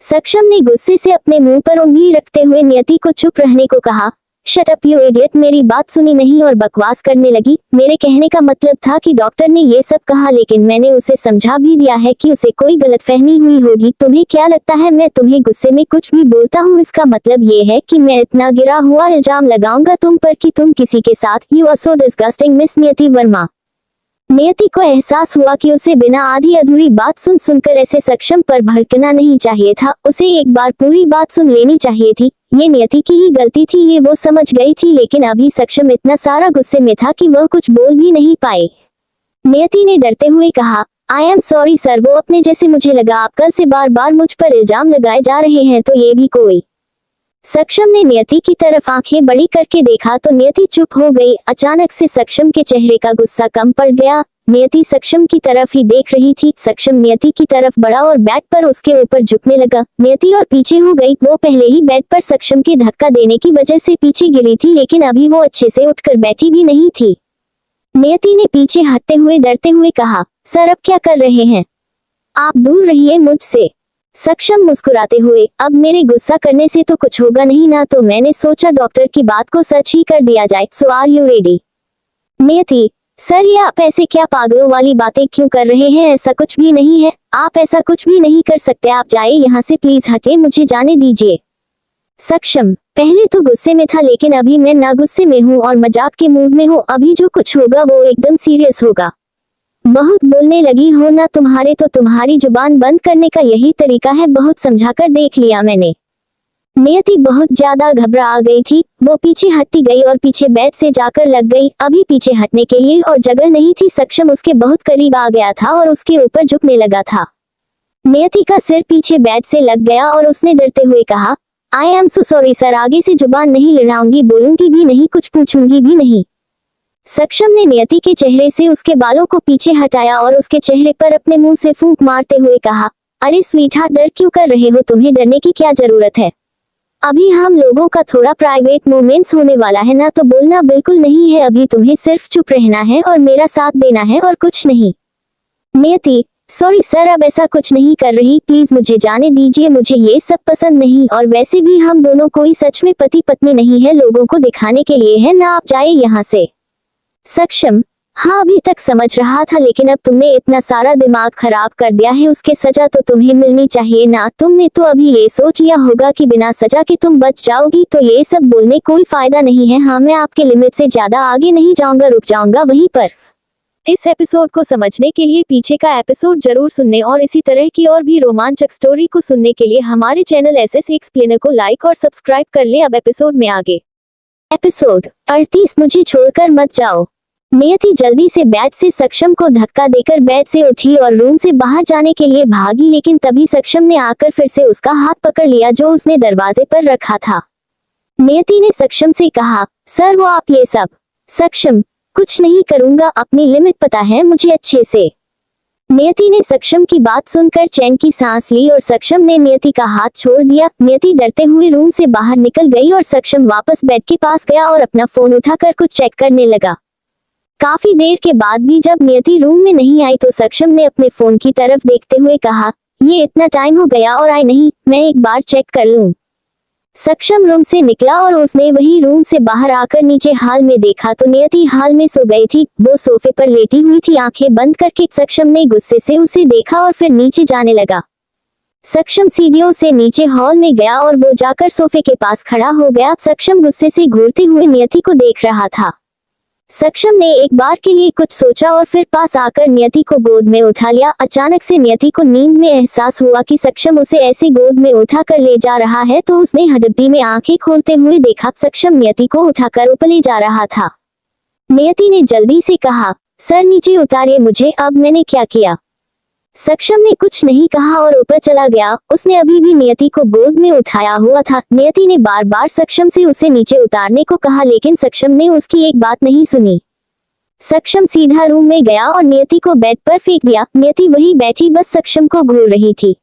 सक्षम ने गुस्से से अपने मुंह पर उंगली रखते हुए नियति को चुप रहने को कहा। शट अप यू इडियट, मेरी बात सुनी नहीं और बकवास करने लगी। मेरे कहने का मतलब था कि डॉक्टर ने ये सब कहा, लेकिन मैंने उसे समझा भी दिया है कि उसे कोई गलतफहमी हुई होगी। तुम्हें क्या लगता है मैं तुम्हें गुस्से में कुछ भी बोलता हूँ? इसका मतलब ये है कि मैं इतना गिरा हुआ इल्जाम लगाऊंगा तुम पर कि तुम किसी के साथ। You are so disgusting miss Niyati Verma. नियति को एहसास हुआ कि उसे बिना आधी अधूरी बात सुनकर ऐसे सक्षम पर भड़कना नहीं चाहिए था। उसे एक बार पूरी बात सुन लेनी चाहिए थी। ये नियति की ही गलती थी, ये वो समझ गई थी, लेकिन अभी सक्षम इतना सारा गुस्से में था कि वह कुछ बोल भी नहीं पाए। नियति ने डरते हुए कहा, आई एम सॉरी सर, वो अपने जैसे मुझे लगा आप कल से बार बार मुझ पर इल्जाम लगाए जा रहे हैं, तो ये भी कोई। सक्षम ने नियति की तरफ आंखें बड़ी करके देखा तो नियति चुप हो गई। अचानक से सक्षम के चेहरे का गुस्सा कम पड़ गया। नियति सक्षम की तरफ ही देख रही थी। सक्षम नियति की तरफ बढ़ा और बेड पर उसके ऊपर झुकने लगा। नियति और पीछे हो गई। वो पहले ही बेड पर सक्षम के धक्का देने की वजह से पीछे गिरी थी, लेकिन अभी वो अच्छे से उठकर बैठी भी नहीं थी। नियति ने पीछे हटते हुए डरते हुए कहा, सर अब क्या कर रहे हैं आप? दूर रहिए मुझसे। सक्षम मुस्कुराते हुए, अब मेरे गुस्सा करने से तो कुछ होगा नहीं ना, तो मैंने सोचा डॉक्टर की बात को सच ही कर दिया जाए। सो आर यू रेडी? नियति, सर ये आप ऐसे क्या पागलों वाली बातें क्यों कर रहे हैं? ऐसा कुछ भी नहीं है, आप ऐसा कुछ भी नहीं कर सकते। आप जाइए यहाँ से प्लीज, हटिए, मुझे जाने दीजिए। सक्षम, पहले तो गुस्से में था लेकिन अभी मैं ना गुस्से में हूँ और मजाक के मूड में हूँ। अभी जो कुछ होगा वो एकदम सीरियस होगा। बहुत बोलने लगी हो ना तुम्हारे, तो तुम्हारी जुबान बंद करने का यही तरीका है। बहुत समझाकर देख लिया मैंने। नियति बहुत ज्यादा घबरा आ गई थी। वो पीछे हटती गई और पीछे बेड से जाकर लग गई। अभी पीछे हटने के लिए और जगह नहीं थी। सक्षम उसके बहुत करीब आ गया था और उसके ऊपर झुकने लगा था। नियति का सिर पीछे बेड से लग गया और उसने डरते हुए कहा, I am so sorry sir, आगे से जुबान नहीं लड़ाऊंगी, बोलूंगी भी नहीं, कुछ पूछूंगी भी नहीं। सक्षम ने नियति के चेहरे से उसके बालों को पीछे हटाया और उसके चेहरे पर अपने मुंह से फूंक मारते हुए कहा, अरे स्वीटहार्ट, डर क्यों कर रहे हो? तुम्हें डरने की क्या जरूरत है? अभी हम लोगों का थोड़ा प्राइवेट मोमेंट्स होने वाला है ना, तो बोलना बिल्कुल नहीं है, अभी तुम्हें सिर्फ चुप रहना है और मेरा साथ देना है और कुछ नहीं। नियति, सॉरी सर, अब ऐसा कुछ नहीं कर रही, प्लीज मुझे जाने दीजिए, मुझे ये सब पसंद नहीं, और वैसे भी हम दोनों कोई सच में पति पत्नी नहीं है, लोगों को दिखाने के लिए है ना, आप जाइए यहाँ से। सक्षम, हाँ अभी तक समझ रहा था, लेकिन अब तुमने इतना सारा दिमाग खराब कर दिया है, उसके सजा तो तुम्हें मिलनी चाहिए ना। तुमने तो अभी ये सोच लिया होगा कि बिना सजा के तुम बच जाओगी, तो ये सब बोलने कोई फायदा नहीं है। हाँ, मैं आपके लिमिट से ज्यादा आगे नहीं जाऊंगा, रुक जाऊंगा वहीं पर। इस एपिसोड को समझने के लिए पीछे का एपिसोड जरूर सुनने और इसी तरह की और भी रोमांचक स्टोरी को सुनने के लिए हमारे चैनल एसएस एक्सप्लेनर को लाइक और सब्सक्राइब कर ले। अब एपिसोड में आगे। एपिसोड 38, मुझे छोड़कर मत जाओ। नियति जल्दी से बेड से सक्षम को धक्का देकर बेड से उठी और रूम से बाहर जाने के लिए भागी, लेकिन तभी सक्षम ने आकर फिर से उसका हाथ पकड़ लिया जो उसने दरवाजे पर रखा था। नियति ने सक्षम से कहा, सर वो आप ये सब। सक्षम, कुछ नहीं करूंगा, अपनी लिमिट पता है मुझे अच्छे से। नियति ने सक्षम की बात सुनकर चैन की सांस ली और सक्षम ने नियति का हाथ छोड़ दिया। नियति डरते हुए रूम से बाहर निकल गई और सक्षम वापस बेड के पास गया और अपना फोन उठाकर कुछ चेक करने लगा। काफी देर के बाद भी जब नियति रूम में नहीं आई तो सक्षम ने अपने फोन की तरफ देखते हुए कहा, ये इतना टाइम हो गया और आई नहीं, मैं एक बार चेक कर लूं। सक्षम रूम से निकला और उसने वही रूम से बाहर आकर नीचे हाल में देखा तो नियति हाल में सो गई थी। वो सोफे पर लेटी हुई थी आंखें बंद करके। सक्षम ने गुस्से से उसे देखा और फिर नीचे जाने लगा। सक्षम सीढ़ियों से नीचे हॉल में गया और वो जाकर सोफे के पास खड़ा हो गया। सक्षम गुस्से से घूरते हुए नियति को देख रहा था। सक्षम ने एक बार के लिए कुछ सोचा और फिर पास आकर नियति को गोद में उठा लिया। अचानक से नियति को नींद में एहसास हुआ कि सक्षम उसे ऐसे गोद में उठाकर ले जा रहा है, तो उसने हड़बड़ी में आंखें खोलते हुए देखा सक्षम नियति को उठाकर ऊपर ले जा रहा था। नियति ने जल्दी से कहा, सर नीचे उतारिए मुझे, अब मैंने क्या किया। सक्षम ने कुछ नहीं कहा और ऊपर चला गया। उसने अभी भी नियति को गोद में उठाया हुआ था। नियति ने बार बार सक्षम से उसे नीचे उतारने को कहा, लेकिन सक्षम ने उसकी एक बात नहीं सुनी। सक्षम सीधा रूम में गया और नियति को बेड पर फेंक दिया। नियति वही बैठी बस सक्षम को घूर रही थी।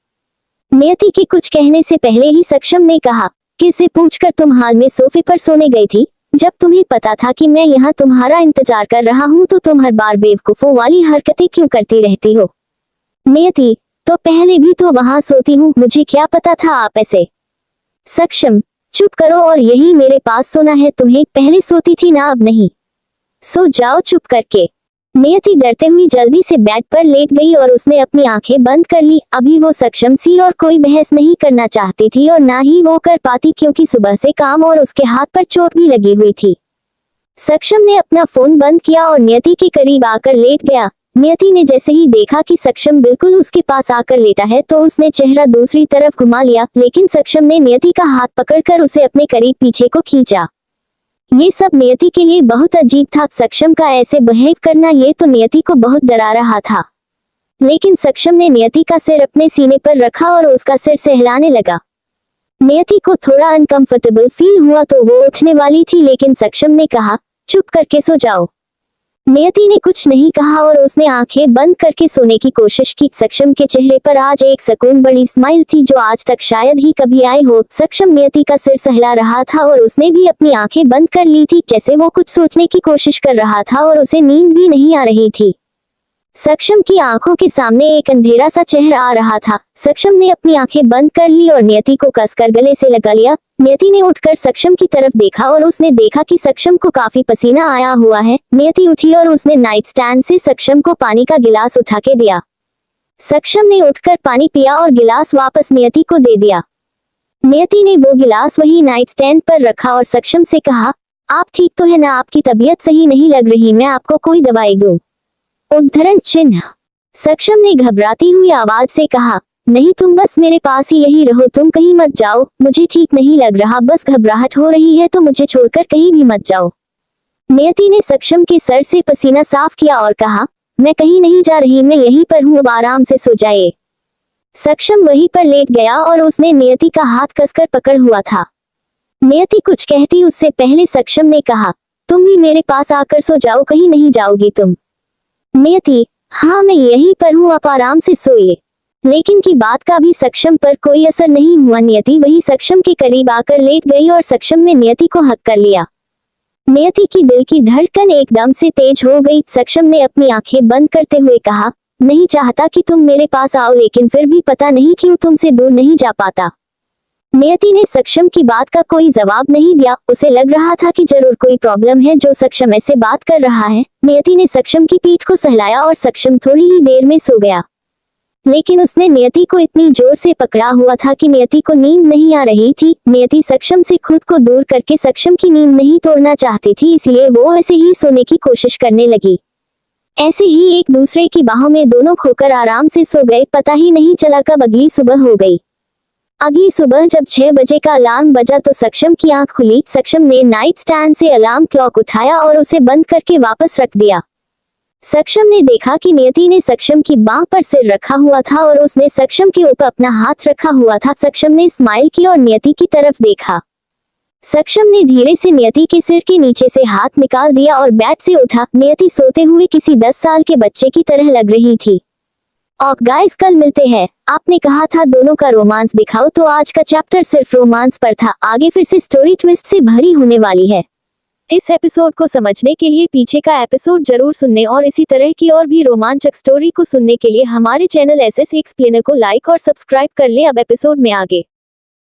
नियति के कुछ कहने से पहले ही सक्षम ने कहा, किससे पूछकर तुम हाल में सोफे पर सोने गई थी? जब तुम्हें पता था कि मैं यहाँ तुम्हारा इंतजार कर रहा हूँ तो तुम हर बार बेवकूफों वाली हरकतें क्यों करती रहती हो? नियति, तो पहले भी तो वहां सोती हूँ, मुझे क्या पता था आप ऐसे। सक्षम, चुप करो और यही मेरे पास सोना है तुम्हें, पहले सोती थी ना, अब नहीं। सो जाओ चुप करके। नियति डरते हुई जल्दी से बेड पर लेट गई और उसने अपनी आंखें बंद कर ली। अभी वो सक्षम सी और कोई बहस नहीं करना चाहती थी और ना ही वो कर पाती, क्योंकि सुबह से काम और उसके हाथ पर चोट भी लगी हुई थी। सक्षम ने अपना फोन बंद किया और नियति के करीब आकर लेट गया। नियति ने जैसे ही देखा कि सक्षम बिल्कुल उसके पास आकर लेटा है तो उसने चेहरा दूसरी तरफ घुमा लिया, लेकिन सक्षम ने नियति का हाथ पकड़कर उसे अपने करीब पीछे को खींचा। ये सब नियति के लिए बहुत अजीब था। सक्षम का ऐसे बिहेव करना ये तो नियति को बहुत डरा रहा था। लेकिन सक्षम ने नियति का सिर अपने सीने पर रखा और उसका सिर सहलाने लगा। नियति को थोड़ा अनकंफर्टेबल फील हुआ तो वो उठने वाली थी, लेकिन सक्षम ने कहा, चुप करके सो जाओ। नियति ने कुछ नहीं कहा और उसने आंखें बंद करके सोने की कोशिश की। सक्षम के चेहरे पर आज एक सुकून बड़ी स्माइल थी जो आज तक शायद ही कभी आई हो। सक्षम नियति का सिर सहला रहा था और उसने भी अपनी आंखें बंद कर ली थी, जैसे वो कुछ सोचने की कोशिश कर रहा था और उसे नींद भी नहीं आ रही थी। सक्षम की आंखों के सामने एक अंधेरा सा चेहरा आ रहा था। सक्षम ने अपनी आंखें बंद कर ली और नियति को कसकर गले से लगा लिया। नियति ने उठकर सक्षम की तरफ देखा और उसने देखा कि सक्षम को काफी पसीना आया हुआ है। नियति उठी और उसने नाइट स्टैंड से सक्षम को पानी का गिलास उठा के दिया। सक्षम ने उठकर पानी पिया और गिलास वापस नियति को दे दिया। नियति ने वो गिलास वही नाइट स्टैंड पर रखा और सक्षम से कहा, आप ठीक तो है ना? आपकी तबीयत सही नहीं लग रही, मैं आपको कोई दवाई दूं? उद्धरण चिन्ह। सक्षम ने घबराती हुई आवाज से कहा, नहीं तुम बस मेरे पास ही यही रहो, तुम कहीं मत जाओ, मुझे ठीक नहीं लग रहा, बस घबराहट हो रही है तो मुझे छोड़कर कहीं भी मत जाओ। नियति ने सक्षम के सर से पसीना साफ किया और कहा, मैं कहीं नहीं जा रही, मैं यहीं पर हूँ, अब आराम से सो जाइए। सक्षम वहीं पर लेट गया और उसने नियति का हाथ कसकर पकड़ हुआ था। नियति कुछ कहती उससे पहले सक्षम ने कहा, तुम भी मेरे पास आकर सो जाओ, कहीं नहीं जाओगी तुम। नियति, हाँ मैं यहीं पर हूँ, आप आराम से सोइए। लेकिन की बात का भी सक्षम पर कोई असर नहीं हुआ। नियति वही सक्षम के करीब आकर लेट गई और सक्षम ने नियति को हक कर लिया। नियति की दिल की धड़कन एकदम से तेज हो गई। सक्षम ने अपनी आंखें बंद करते हुए कहा, नहीं चाहता कि तुम मेरे पास आओ, लेकिन फिर भी पता नहीं क्यों तुमसे दूर नहीं जा पाता। नियति ने सक्षम की बात का कोई जवाब नहीं दिया। उसे लग रहा था कि जरूर कोई प्रॉब्लम है जो सक्षम ऐसे बात कर रहा है। नियति ने सक्षम की पीठ को सहलाया और सक्षम थोड़ी ही देर में सो गया। लेकिन उसने नियति को इतनी जोर से पकड़ा हुआ था कि नियति को नींद नहीं आ रही थी। नियति सक्षम से खुद को दूर करके सक्षम की नींद नहीं तोड़ना चाहती थी, इसलिए वो ऐसे ही सोने की कोशिश करने लगी। ऐसे ही एक दूसरे की बाहों में दोनों खोकर आराम से सो गए। पता ही नहीं चला कब अगली सुबह हो गई। अगली सुबह जब 6 बजे का अलार्म बजा तो सक्षम की आंख खुली। सक्षम ने नाइट स्टैंड से अलार्म क्लॉक उठाया और उसे बंद करके वापस रख दिया। सक्षम ने देखा कि नियति ने सक्षम की बांह पर सिर रखा हुआ था और उसने सक्षम के ऊपर अपना हाथ रखा हुआ था। सक्षम ने स्माइल की और नियति की तरफ देखा। सक्षम ने धीरे से नियति के सिर के नीचे से हाथ निकाल दिया और बेड से उठा। नियति सोते हुए किसी 10 साल के बच्चे की तरह लग रही थी। और गाइस, कल मिलते हैं। आपने कहा था दोनों का रोमांस दिखाओ, तो आज का चैप्टर सिर्फ रोमांस पर था। आगे फिर से स्टोरी ट्विस्ट से भरी होने वाली है। इस एपिसोड को समझने के लिए पीछे का एपिसोड जरूर सुनने और इसी तरह की और भी रोमांचक स्टोरी को सुनने के लिए हमारे चैनल एसएस एक्सप्लेनर को लाइक और सब्सक्राइब कर ले। अब एपिसोड में आगे।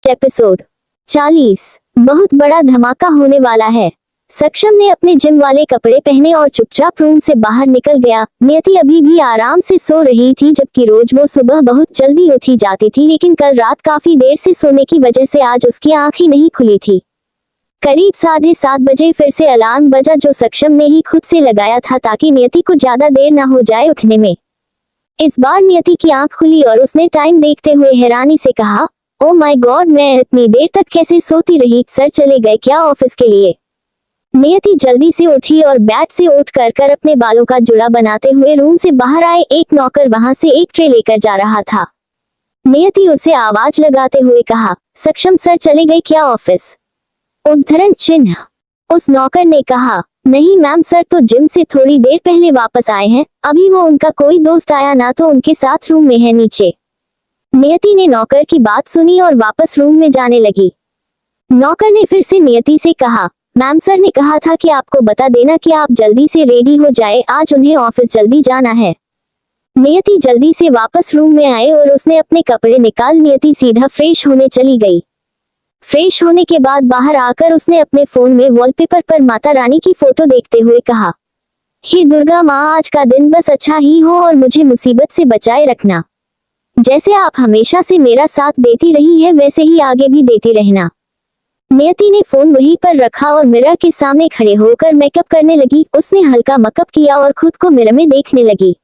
एपिसोड 40। बहुत बड़ा धमाका होने वाला है। सक्षम ने अपने जिम वाले कपड़े पहने और चुपचाप रूम से बाहर निकल गया। नियति अभी भी आराम से सो रही थी, जबकि रोज वो सुबह बहुत जल्दी उठी जाती थी, लेकिन कल रात काफी देर से सोने की वजह से आज उसकी आंख ही नहीं खुली थी। करीब 7:30 बजे फिर से अलार्म बजा, जो सक्षम ने ही खुद से लगाया था ताकि नियति को ज्यादा देर ना हो जाए उठने में। इस बार नियति की आंख खुली और उसने टाइम देखते हुए हैरानी से कहा, ओ माय गॉड, मैं इतनी देर तक कैसे सोती रही? सर चले गए क्या ऑफिस के लिए? नियति जल्दी से उठी और बेड से उठ कर अपने बालों का जुड़ा बनाते हुए रूम से बाहर आए। एक नौकर वहां से एक ट्रे लेकर जा रहा था। नियति उसे आवाज लगाते हुए कहा, सक्षम सर चले गए क्या ऑफिस? उद्धरण चिन्ह। उस नौकर ने कहा, नहीं मैम, सर तो जिम से थोड़ी देर पहले वापस आए हैं। अभी वो उनका कोई दोस्त आया ना, तो उनके साथ रूम में है नीचे। नियति ने नौकर की बात सुनी और वापस रूम में जाने लगी। नौकर ने फिर से नियति से कहा, मैम सर ने कहा था कि आपको बता देना कि आप जल्दी से रेडी हो जाए, आज उन्हें ऑफिस जल्दी जाना है। नियति जल्दी से वापस रूम में आए और उसने अपने कपड़े निकाल नियति सीधा फ्रेश होने चली गई। फ्रेश होने के बाद बाहर आकर उसने अपने फोन में वॉलपेपर पर माता रानी की फोटो देखते हुए कहा, हे दुर्गा माँ, आज का दिन बस अच्छा ही हो और मुझे मुसीबत से बचाए रखना। जैसे आप हमेशा से मेरा साथ देती रही है, वैसे ही आगे भी देती रहना। नियति ने फोन वहीं पर रखा और मिरर के सामने खड़े होकर मेकअप करने लगी। उसने हल्का मेकअप किया और खुद को मिरर में देखने लगी।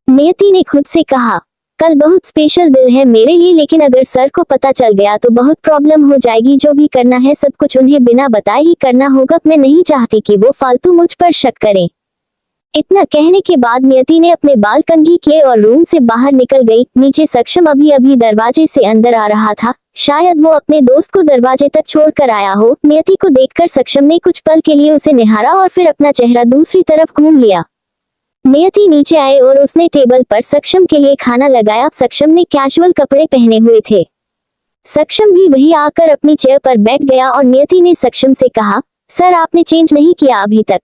नियति ने खुद से कहा, कल बहुत स्पेशल दिन है मेरे लिए, लेकिन अगर सर को पता चल गया तो बहुत प्रॉब्लम हो जाएगी। जो भी करना है सब कुछ उन्हें बिना बताए ही करना होगा। मैं नहीं चाहती कि वो फालतू मुझ पर शक करें। इतना कहने के बाद नियति ने अपने बाल कंघी किए और रूम से बाहर निकल गई। नीचे सक्षम अभी अभी दरवाजे से अंदर आ रहा था। शायद वो अपने दोस्त को दरवाजे तक छोड़कर आया हो। नियति को देखकर सक्षम ने कुछ पल के लिए उसे निहारा और फिर अपना चेहरा दूसरी तरफ घूम लिया। नियति नीचे आए और उसने टेबल पर सक्षम के लिए खाना लगाया। सक्षम ने कैजुअल कपड़े पहने हुए थे। सक्षम भी वही आकर अपनी चेयर पर बैठ गया और नियति ने सक्षम से कहा, सर आपने चेंज नहीं किया अभी तक?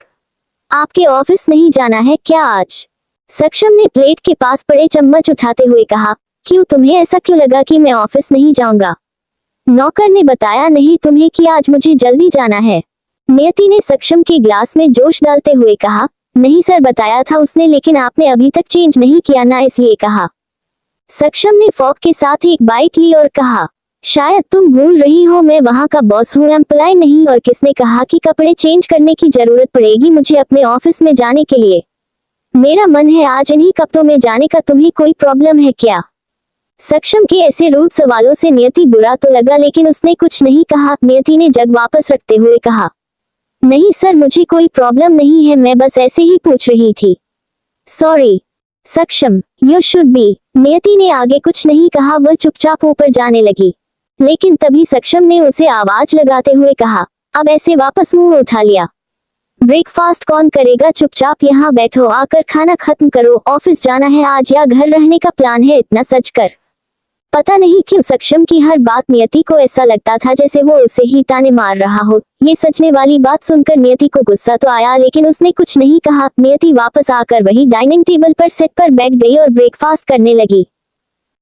आपके ऑफिस नहीं जाना है क्या आज? सक्षम ने प्लेट के पास पड़े चम्मच उठाते हुए कहा, क्यों, तुम्हें ऐसा क्यों लगा कि मैं ऑफिस नहीं जाऊंगा? नौकर ने बताया नहीं तुम्हें कि आज मुझे जल्दी जाना है। नियति ने सक्षम के ग्लास में जोश डालते हुए कहा, नहीं सर, बताया था उसने, लेकिन आपने अभी तक चेंज नहीं किया ना, इसलिए कहा। सक्षम ने फॉक के साथ एक बाइट ली और कहा, शायद तुम भूल रही हो मैं वहां का बॉस हूँ, एम्प्लॉय नहीं। और किसने कहा कि कपड़े चेंज करने की जरूरत पड़ेगी मुझे अपने ऑफिस में जाने के लिए? मेरा मन है आज इन्हीं कपड़ों में जाने का, तुम्हें कोई प्रॉब्लम है क्या? सक्षम के ऐसे रूड सवालों से नियति बुरा तो लगा, लेकिन उसने कुछ नहीं कहा। नियति ने जग वापस रखते हुए कहा, नहीं सर, मुझे कोई प्रॉब्लम नहीं है, मैं बस ऐसे ही पूछ रही थी। सॉरी सक्षम, यू शुड बी। नियति ने आगे कुछ नहीं कहा, वह चुपचाप ऊपर जाने लगी। लेकिन तभी सक्षम ने उसे आवाज लगाते हुए कहा, अब ऐसे वापस मुंह उठा लिया। ब्रेकफास्ट कौन करेगा, चुपचाप यहाँ बैठो, आकर खाना खत्म करो, ऑफिस जाना है आज या घर रहने का प्लान है, इतना सच कर। पता नहीं क्यों सक्षम की हर बात नियति को ऐसा लगता था जैसे वो उसे ही ताने मार रहा हो। ये सचने वाली बात सुनकर नियति को गुस्सा तो आया लेकिन उसने कुछ नहीं कहा। नियति वापस आकर वही डाइनिंग टेबल पर सेट पर बैठ गई और ब्रेकफास्ट करने लगी।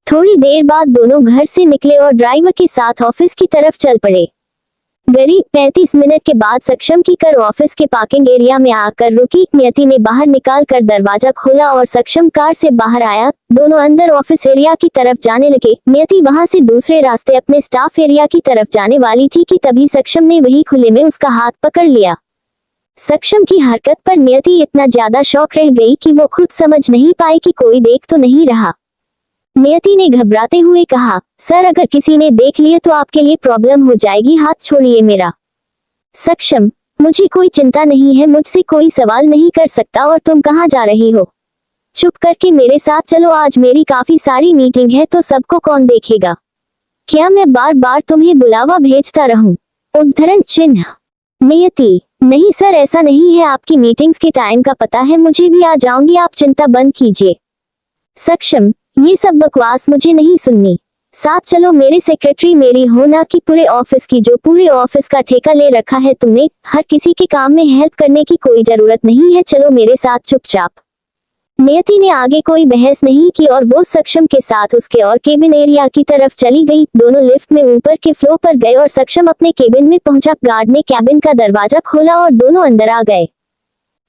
थोड़ी देर बाद दोनों घर से निकले और ड्राइवर के साथ ऑफिस की तरफ चल पड़े। करीब 35 मिनट के बाद सक्षम की कार ऑफिस के पार्किंग एरिया में आकर रुकी। नियति ने बाहर निकाल कर दरवाजा खोला और सक्षम कार से बाहर आया। दोनों अंदर ऑफिस एरिया की तरफ जाने लगे। नियति वहां से दूसरे रास्ते अपने स्टाफ एरिया की तरफ जाने वाली थी कि तभी सक्षम ने वही खुले में उसका हाथ पकड़ लिया। सक्षम की हरकत पर नियति इतना ज्यादा शॉक रह गई कि वो खुद समझ नहीं पाई कि कोई देख तो नहीं रहा। नियति ने घबराते हुए कहा, सर अगर किसी ने देख लिया तो आपके लिए प्रॉब्लम हो जाएगी, हाथ छोड़िए मेरा। सक्षम, मुझे कोई चिंता नहीं है, मुझसे कोई सवाल नहीं कर सकता। और तुम कहाँ जा रही हो? चुप करके मेरे साथ चलो, आज मेरी काफी सारी मीटिंग है तो सबको कौन देखेगा? क्या मैं बार बार तुम्हें बुलावा भेजता रहूं? उद्धरण चिन्ह। नियति, नहीं सर ऐसा नहीं है, आपकी मीटिंग्स के टाइम का पता है, मुझे भी आ जाऊंगी, आप चिंता बंद कीजिए। सक्षम, ये सब बकवास मुझे नहीं सुननी, साथ चलो, मेरे सेक्रेटरी मेरी हो ना कि पूरे ऑफिस की, जो पूरे ऑफिस का ठेका ले रखा है तुमने। हर किसी के काम में हेल्प करने की कोई जरूरत नहीं है, चलो मेरे साथ चुपचाप। नियति ने आगे कोई बहस नहीं की और वो सक्षम के साथ उसके और केबिन एरिया की तरफ चली गई। दोनों लिफ्ट में ऊपर के फ्लोर पर गए और सक्षम अपने केबिन में पहुंचा। गार्ड ने कैबिन का दरवाजा खोला और दोनों अंदर आ गए।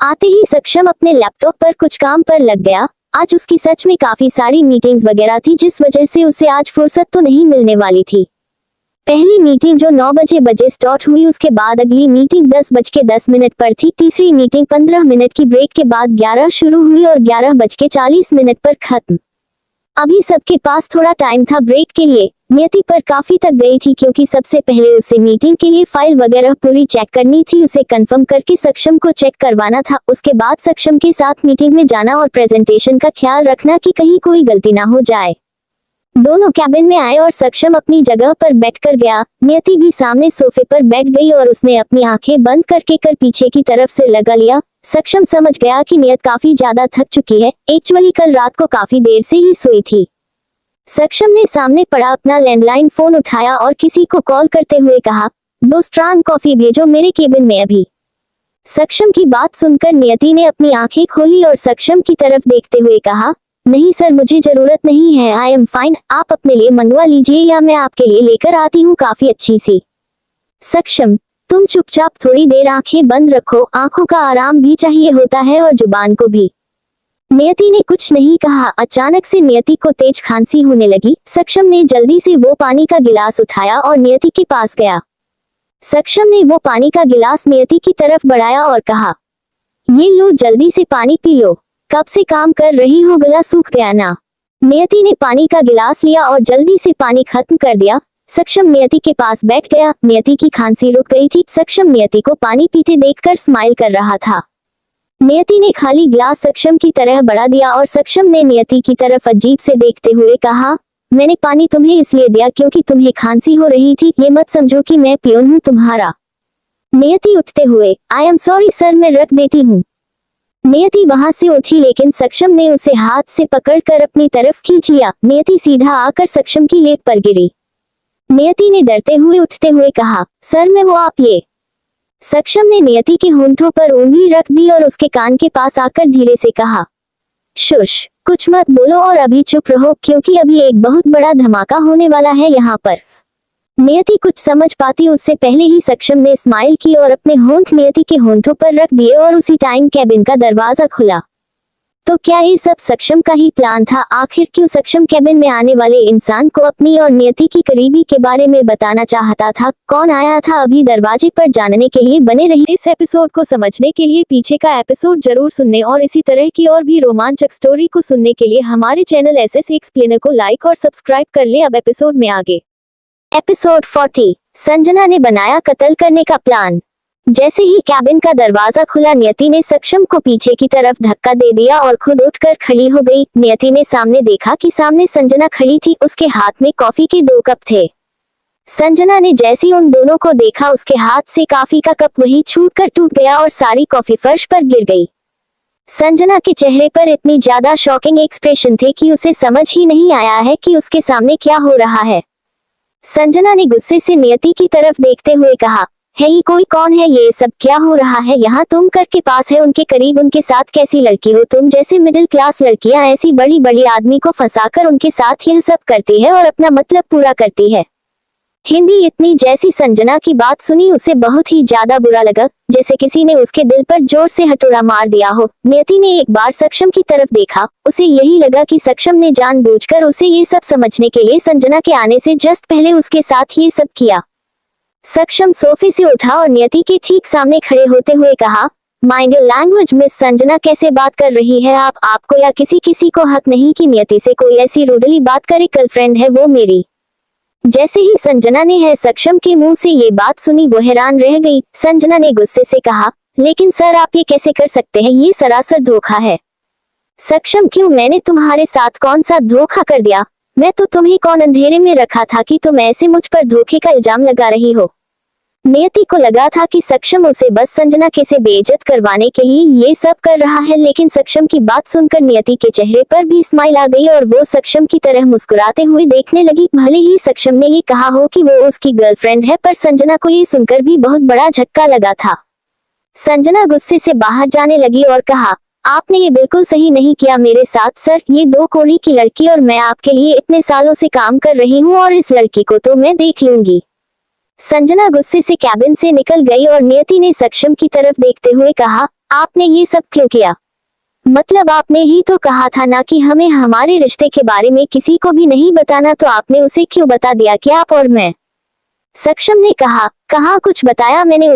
आते ही सक्षम अपने लैपटॉप पर कुछ काम पर लग गया। आज उसकी सच में काफी सारी मीटिंग्स वगैरह थी जिस वजह से उसे आज फुर्सत तो नहीं मिलने वाली थी। पहली मीटिंग जो 9 बजे स्टार्ट हुई, उसके बाद अगली मीटिंग 10:10 पर थी। तीसरी मीटिंग 15 मिनट की ब्रेक के बाद 11 शुरू हुई और 11:40 पर खत्म। अभी सबके पास थोड़ा टाइम था ब्रेक के लिए। नियति पर काफी थक गई थी क्योंकि सबसे पहले उसे मीटिंग के लिए फाइल वगैरह पूरी चेक करनी थी, उसे कंफर्म करके सक्षम को चेक करवाना था। उसके बाद सक्षम के साथ मीटिंग में जाना और प्रेजेंटेशन का ख्याल रखना कि कहीं कोई गलती ना हो जाए। दोनों कैबिन में आए और सक्षम अपनी जगह पर बैठकर गया। नियति भी सामने सोफे पर बैठ गई और उसने अपनी आंखें बंद करके कर पीछे की तरफ से लगा लिया। सक्षम समझ गया कि नियत काफी ज्यादा थक चुकी है, एक्चुअली कल रात को काफी देर से ही सोई थी। सक्षम ने सामने पड़ा अपना लैंडलाइन फोन उठाया और किसी को कॉल करते हुए कहा, 2 स्ट्रॉन्ग कॉफी भेजो मेरे केबिन में अभी। सक्षम की बात सुनकर नियति ने अपनी आंखें खोली और सक्षम की तरफ देखते हुए कहा, नहीं सर मुझे जरूरत नहीं है, आई एम फाइन, आप अपने लिए मंगवा लीजिए या मैं आपके लिए लेकर आती हूँ काफी अच्छी सी। सक्षम, तुम चुपचाप थोड़ी देर आंखें बंद रखो, आंखों का आराम भी चाहिए होता है और जुबान को भी। नियति ने कुछ नहीं कहा। अचानक से नियति को तेज खांसी होने लगी। सक्षम ने जल्दी से वो पानी का गिलास उठाया और नियति के पास गया। सक्षम ने वो पानी का गिलास नियति की तरफ बढ़ाया और कहा, ये लो जल्दी से पानी पी लो, कब से काम कर रही हो, गला सूख गया ना। नियति ने पानी का गिलास लिया और जल्दी से पानी खत्म कर दिया। सक्षम नियति के पास बैठ गया। नियति की खांसी रुक गई थी। सक्षम नियति को पानी पीते देखकर स्माइल कर रहा था। नियति ने खाली ग्लास सक्षम की तरह बढ़ा दिया और सक्षम ने नियति की तरफ अजीब से देखते हुए कहा, मैंने पानी तुम्हें इसलिए दिया क्योंकि तुम्हें खांसी हो रही थी, ये मत समझो कि मैं पियोन हूँ तुम्हारा। नियति उठते हुए, आई एम सॉरी सर, मैं रख देती हूँ। नियति वहां से उठी लेकिन सक्षम ने उसे हाथ से पकड़कर अपनी तरफ खींच लिया। नियति सीधा आकर सक्षम की लेट पर गिरी। नियति ने डरते हुए उठते हुए कहा, सर मैं वो आप ये। सक्षम ने नियति के होंठों पर उंगली रख दी और उसके कान के पास आकर धीरे से कहा, शुश, कुछ मत बोलो और अभी चुप रहो क्योंकि अभी एक बहुत बड़ा धमाका होने वाला है यहाँ पर। नियति कुछ समझ पाती उससे पहले ही सक्षम ने स्माइल की और अपने होंठ नियति के होंठों पर रख दिए और उसी टाइम कैबिन का दरवाजा खुला। तो क्या ये सब सक्षम का ही प्लान था? आखिर क्यों सक्षम कैबिन में आने वाले इंसान को अपनी और नियति की करीबी के बारे में बताना चाहता था? कौन आया था अभी दरवाजे पर जानने के लिए बने रहिए। इस एपिसोड को समझने के लिए पीछे का एपिसोड जरूर सुनने और इसी तरह की और भी रोमांचक स्टोरी को सुनने के लिए हमारे चैनल एसएस एक्सप्लेनर को लाइक और सब्सक्राइब कर ले। अब एपिसोड में आगे। एपिसोड 40, संजना ने बनाया कत्ल करने का प्लान। जैसे ही कैबिन का दरवाजा खुला नियति ने सक्षम को पीछे की तरफ धक्का दे दिया और खुद उठकर खड़ी हो गई। नियति ने सामने देखा कि सामने संजना खड़ी थी, उसके हाथ में कॉफी के 2 कप थे। संजना ने जैसे उन दोनों को देखा उसके हाथ से कॉफी का कप वही छूटकर टूट गया और सारी कॉफी फर्श पर गिर गई। संजना के चेहरे पर इतनी ज्यादा शॉकिंग एक्सप्रेशन थे कि उसे समझ ही नहीं आया है कि उसके सामने क्या हो रहा है। संजना ने गुस्से से नियति की तरफ देखते हुए कहा, है ये कोई कौन है, ये सब क्या हो रहा है यहाँ? तुम कर के पास है, उनके करीब, उनके साथ कैसी लड़की हो तुम? जैसे मिडिल क्लास लड़कियां ऐसी बड़ी बड़ी आदमी को फंसाकर उनके साथ यह सब करती है और अपना मतलब पूरा करती है। हिंदी इतनी जैसी संजना की बात सुनी उसे बहुत ही ज्यादा बुरा लगा, जैसे किसी ने उसके दिल पर जोर से हथौड़ा मार दिया हो। नियति ने एक बार सक्षम की तरफ देखा, उसे यही लगा कि सक्षम ने जानबूझकर उसे ये सब समझने के लिए संजना के आने से जस्ट पहले उसके साथ ये सब किया। सक्षम सोफे से उठा और नियति के ठीक सामने खड़े होते हुए कहा, mind your language miss Sanjana, कैसे बात कर रही है आप? आपको या किसी को हक नहीं कि नियति से कोई ऐसी रूडली बात करे, गर्लफ्रेंड है वो मेरी। जैसे ही संजना ने है सक्षम के मुंह से ये बात सुनी वो हैरान रह गई। संजना ने गुस्से से कहा, लेकिन सर आप ये कैसे कर सकते हैं, ये सरासर धोखा है। सक्षम, क्यों? मैंने तुम्हारे साथ कौन सा धोखा कर दिया? मैं तो तुम्हें कौन अंधेरे में रखा था कि तुम ऐसे मुझ पर धोखे का इल्जाम लगा रही हो। नियति को लगा था कि सक्षम उसे बस संजना के से बेइज्जत करवाने के लिए ये सब कर रहा है, लेकिन सक्षम की बात सुनकर नियति के चेहरे पर भी स्माइल आ गई और वो सक्षम की तरह मुस्कुराते हुए देखने लगी। भले ही सक्षम ने ये कहा हो कि वो उसकी गर्लफ्रेंड है, पर संजना को ये सुनकर भी बहुत बड़ा झटका लगा था। संजना गुस्से से बाहर जाने लगी और कहा, आपने ये बिल्कुल सही नहीं किया मेरे साथ सर। ये 2 कौड़ी की लड़की और मैं आपके लिए इतने सालों से काम कर रही हूँ और इस लड़की को तो मैं देख लूंगी। संजना गुस्से से कैबिन से निकल गई और नियति ने सक्षम की तरफ देखते हुए कहा, आपने ये सब क्यों किया? मतलब आपने ही तो कहा था ना कि हमें हमारे रिश्ते के बारे में किसी को भी नहीं बताना, तो आपने उसे क्यों बता दिया कि आप और मैं? सक्षम ने कहा, कहाँ कुछ बताया मैंने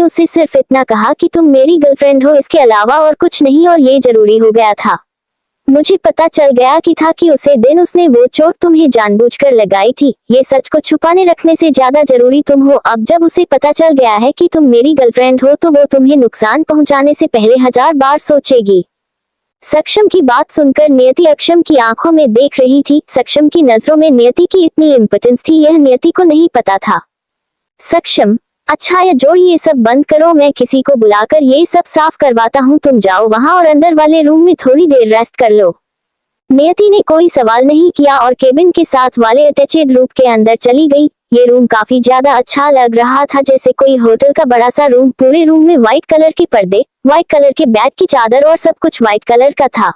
उसे सिर्फ इतना कहा कि तुम मेरी गर्लफ्रेंड हो, इसके अलावा और कुछ नहीं, और ये जरूरी हो गया था। मुझे पता चल गया कि उसे दिन उसने वो चोट तुम्हें जानबूझकर लगाई थी। ये सच को छुपाने रखने से ज्यादा जरूरी तुम हो। अब जब उसे पता चल गया है कि तुम मेरी गर्लफ्रेंड हो तो वो तुम्हें नुकसान पहुंचाने से पहले 1000 बार सोचेगी। सक्षम की बात सुनकर नियति अक्षम की आंखों में देख रही थी। सक्षम की नजरों में नियति की इतनी इम्पोर्टेंस थी, यह नियति को नहीं पता था। सक्षम, अच्छा या जोड़, ये सब बंद करो, मैं किसी को बुलाकर ये सब साफ करवाता हूँ। तुम जाओ वहाँ और अंदर वाले रूम में थोड़ी देर रेस्ट कर लो। नियति ने कोई सवाल नहीं किया और केबिन के साथ वाले अटैचेड रूम के अंदर चली गई। ये रूम काफी ज्यादा अच्छा लग रहा था, जैसे कोई होटल का बड़ा सा रूम। पूरे रूम में व्हाइट कलर के पर्दे, व्हाइट कलर के बेड की चादर और सब कुछ व्हाइट कलर का था।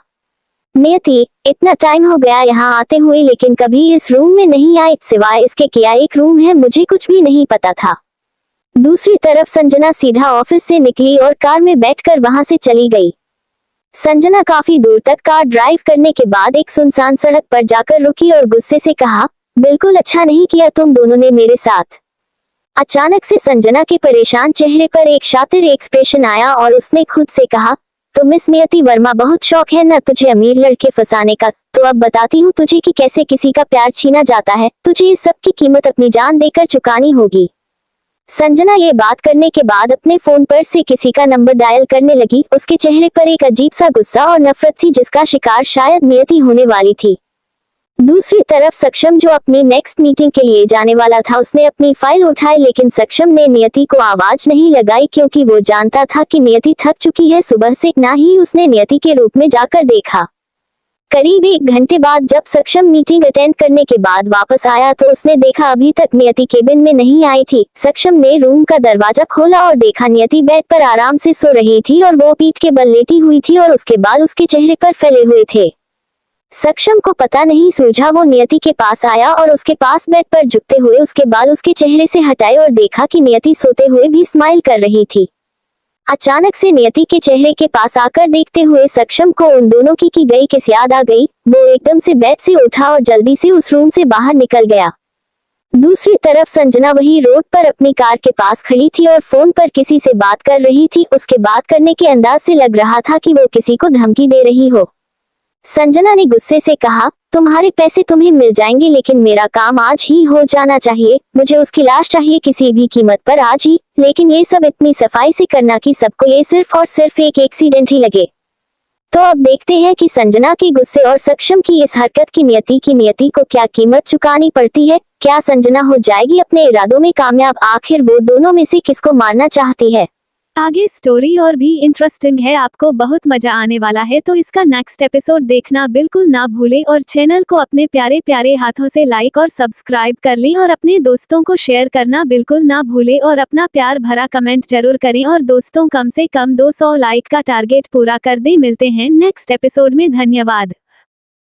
नियति, इतना टाइम हो गया यहाँ आते हुए, लेकिन कभी इस रूम में नहीं आई, सिवाय इसके क्या एक रूम है, मुझे कुछ भी नहीं पता था। दूसरी तरफ संजना सीधा ऑफिस से निकली और कार में बैठकर वहां से चली गई। संजना काफी दूर तक कार ड्राइव करने के बाद एक सुनसान सड़क पर जाकर रुकी और गुस्से से कहा, बिल्कुल अच्छा नहीं किया तुम दोनों ने मेरे साथ। अचानक से संजना के परेशान चेहरे पर एक शातिर एक्सप्रेशन आया और उसने खुद से कहा, तो मिस नियति वर्मा, बहुत शौक है ना तुझे अमीर लड़के फंसाने का। तो अब बताती हूँ तुझे कि कैसे किसी का प्यार छीना जाता है। तुझे इस सब की कीमत अपनी जान देकर चुकानी होगी। संजना ये बात करने के बाद अपने फोन पर से किसी का नंबर डायल करने लगी। उसके चेहरे पर एक अजीब सा गुस्सा और नफरत थी, जिसका शिकार शायद नियति होने वाली थी। दूसरी तरफ सक्षम, जो अपनी नेक्स्ट मीटिंग के लिए जाने वाला था, उसने अपनी फाइल उठाई, लेकिन सक्षम ने नियति को आवाज नहीं लगाई, क्योंकि वो जानता था कि नियति थक चुकी है सुबह से। ना ही उसने नियति के रूप में जाकर देखा। करीब 1 घंटे बाद जब सक्षम मीटिंग अटेंड करने के बाद वापस आया तो उसने देखा अभी तक नियति केबिन में नहीं आई थी। सक्षम ने रूम का दरवाजा खोला और देखा नियति बेड पर आराम से सो रही थी और वो पीठ के बल लेटी हुई थी और उसके बाल उसके चेहरे पर फैले हुए थे। सक्षम को पता नहीं सूझा। वो नियति के पास आया और उसके पास बेड पर झुकते हुए उसके बाल उसके चेहरे से हटाए और देखा कि नियति सोते हुए भी स्माइल कर रही थी। अचानक से नियति के चेहरे के पास आकर देखते हुए सक्षम को उन दोनों की गई किस याद आ गई। वो एकदम से बेड से उठा और जल्दी से उस रूम से बाहर निकल गया। दूसरी तरफ संजना वही रोड पर अपनी कार के पास खड़ी थी और फोन पर किसी से बात कर रही थी। उसके बात करने के अंदाज से लग रहा था कि वो किसी को धमकी दे रही हो। संजना ने गुस्से से कहा, तुम्हारे पैसे तुम्हें मिल जाएंगे, लेकिन मेरा काम आज ही हो जाना चाहिए। मुझे उसकी लाश चाहिए किसी भी कीमत पर आज ही। लेकिन ये सब इतनी सफाई से करना कि सबको ये सिर्फ और सिर्फ एक एक्सीडेंट ही लगे। तो अब देखते हैं कि संजना के गुस्से और सक्षम की इस हरकत की नियति को क्या कीमत चुकानी पड़ती है। क्या संजना हो जाएगी अपने इरादों में कामयाब? आखिर वो दोनों में से किसको मारना चाहती है? आगे स्टोरी और भी इंटरेस्टिंग है, आपको बहुत मजा आने वाला है, तो इसका नेक्स्ट एपिसोड देखना बिल्कुल ना भूले और चैनल को अपने प्यारे प्यारे हाथों से लाइक और सब्सक्राइब कर लें और अपने दोस्तों को शेयर करना बिल्कुल ना भूले और अपना प्यार भरा कमेंट जरूर करें और दोस्तों कम से कम 200 लाइक का टारगेट पूरा कर दें। मिलते हैं नेक्स्ट एपिसोड में, धन्यवाद।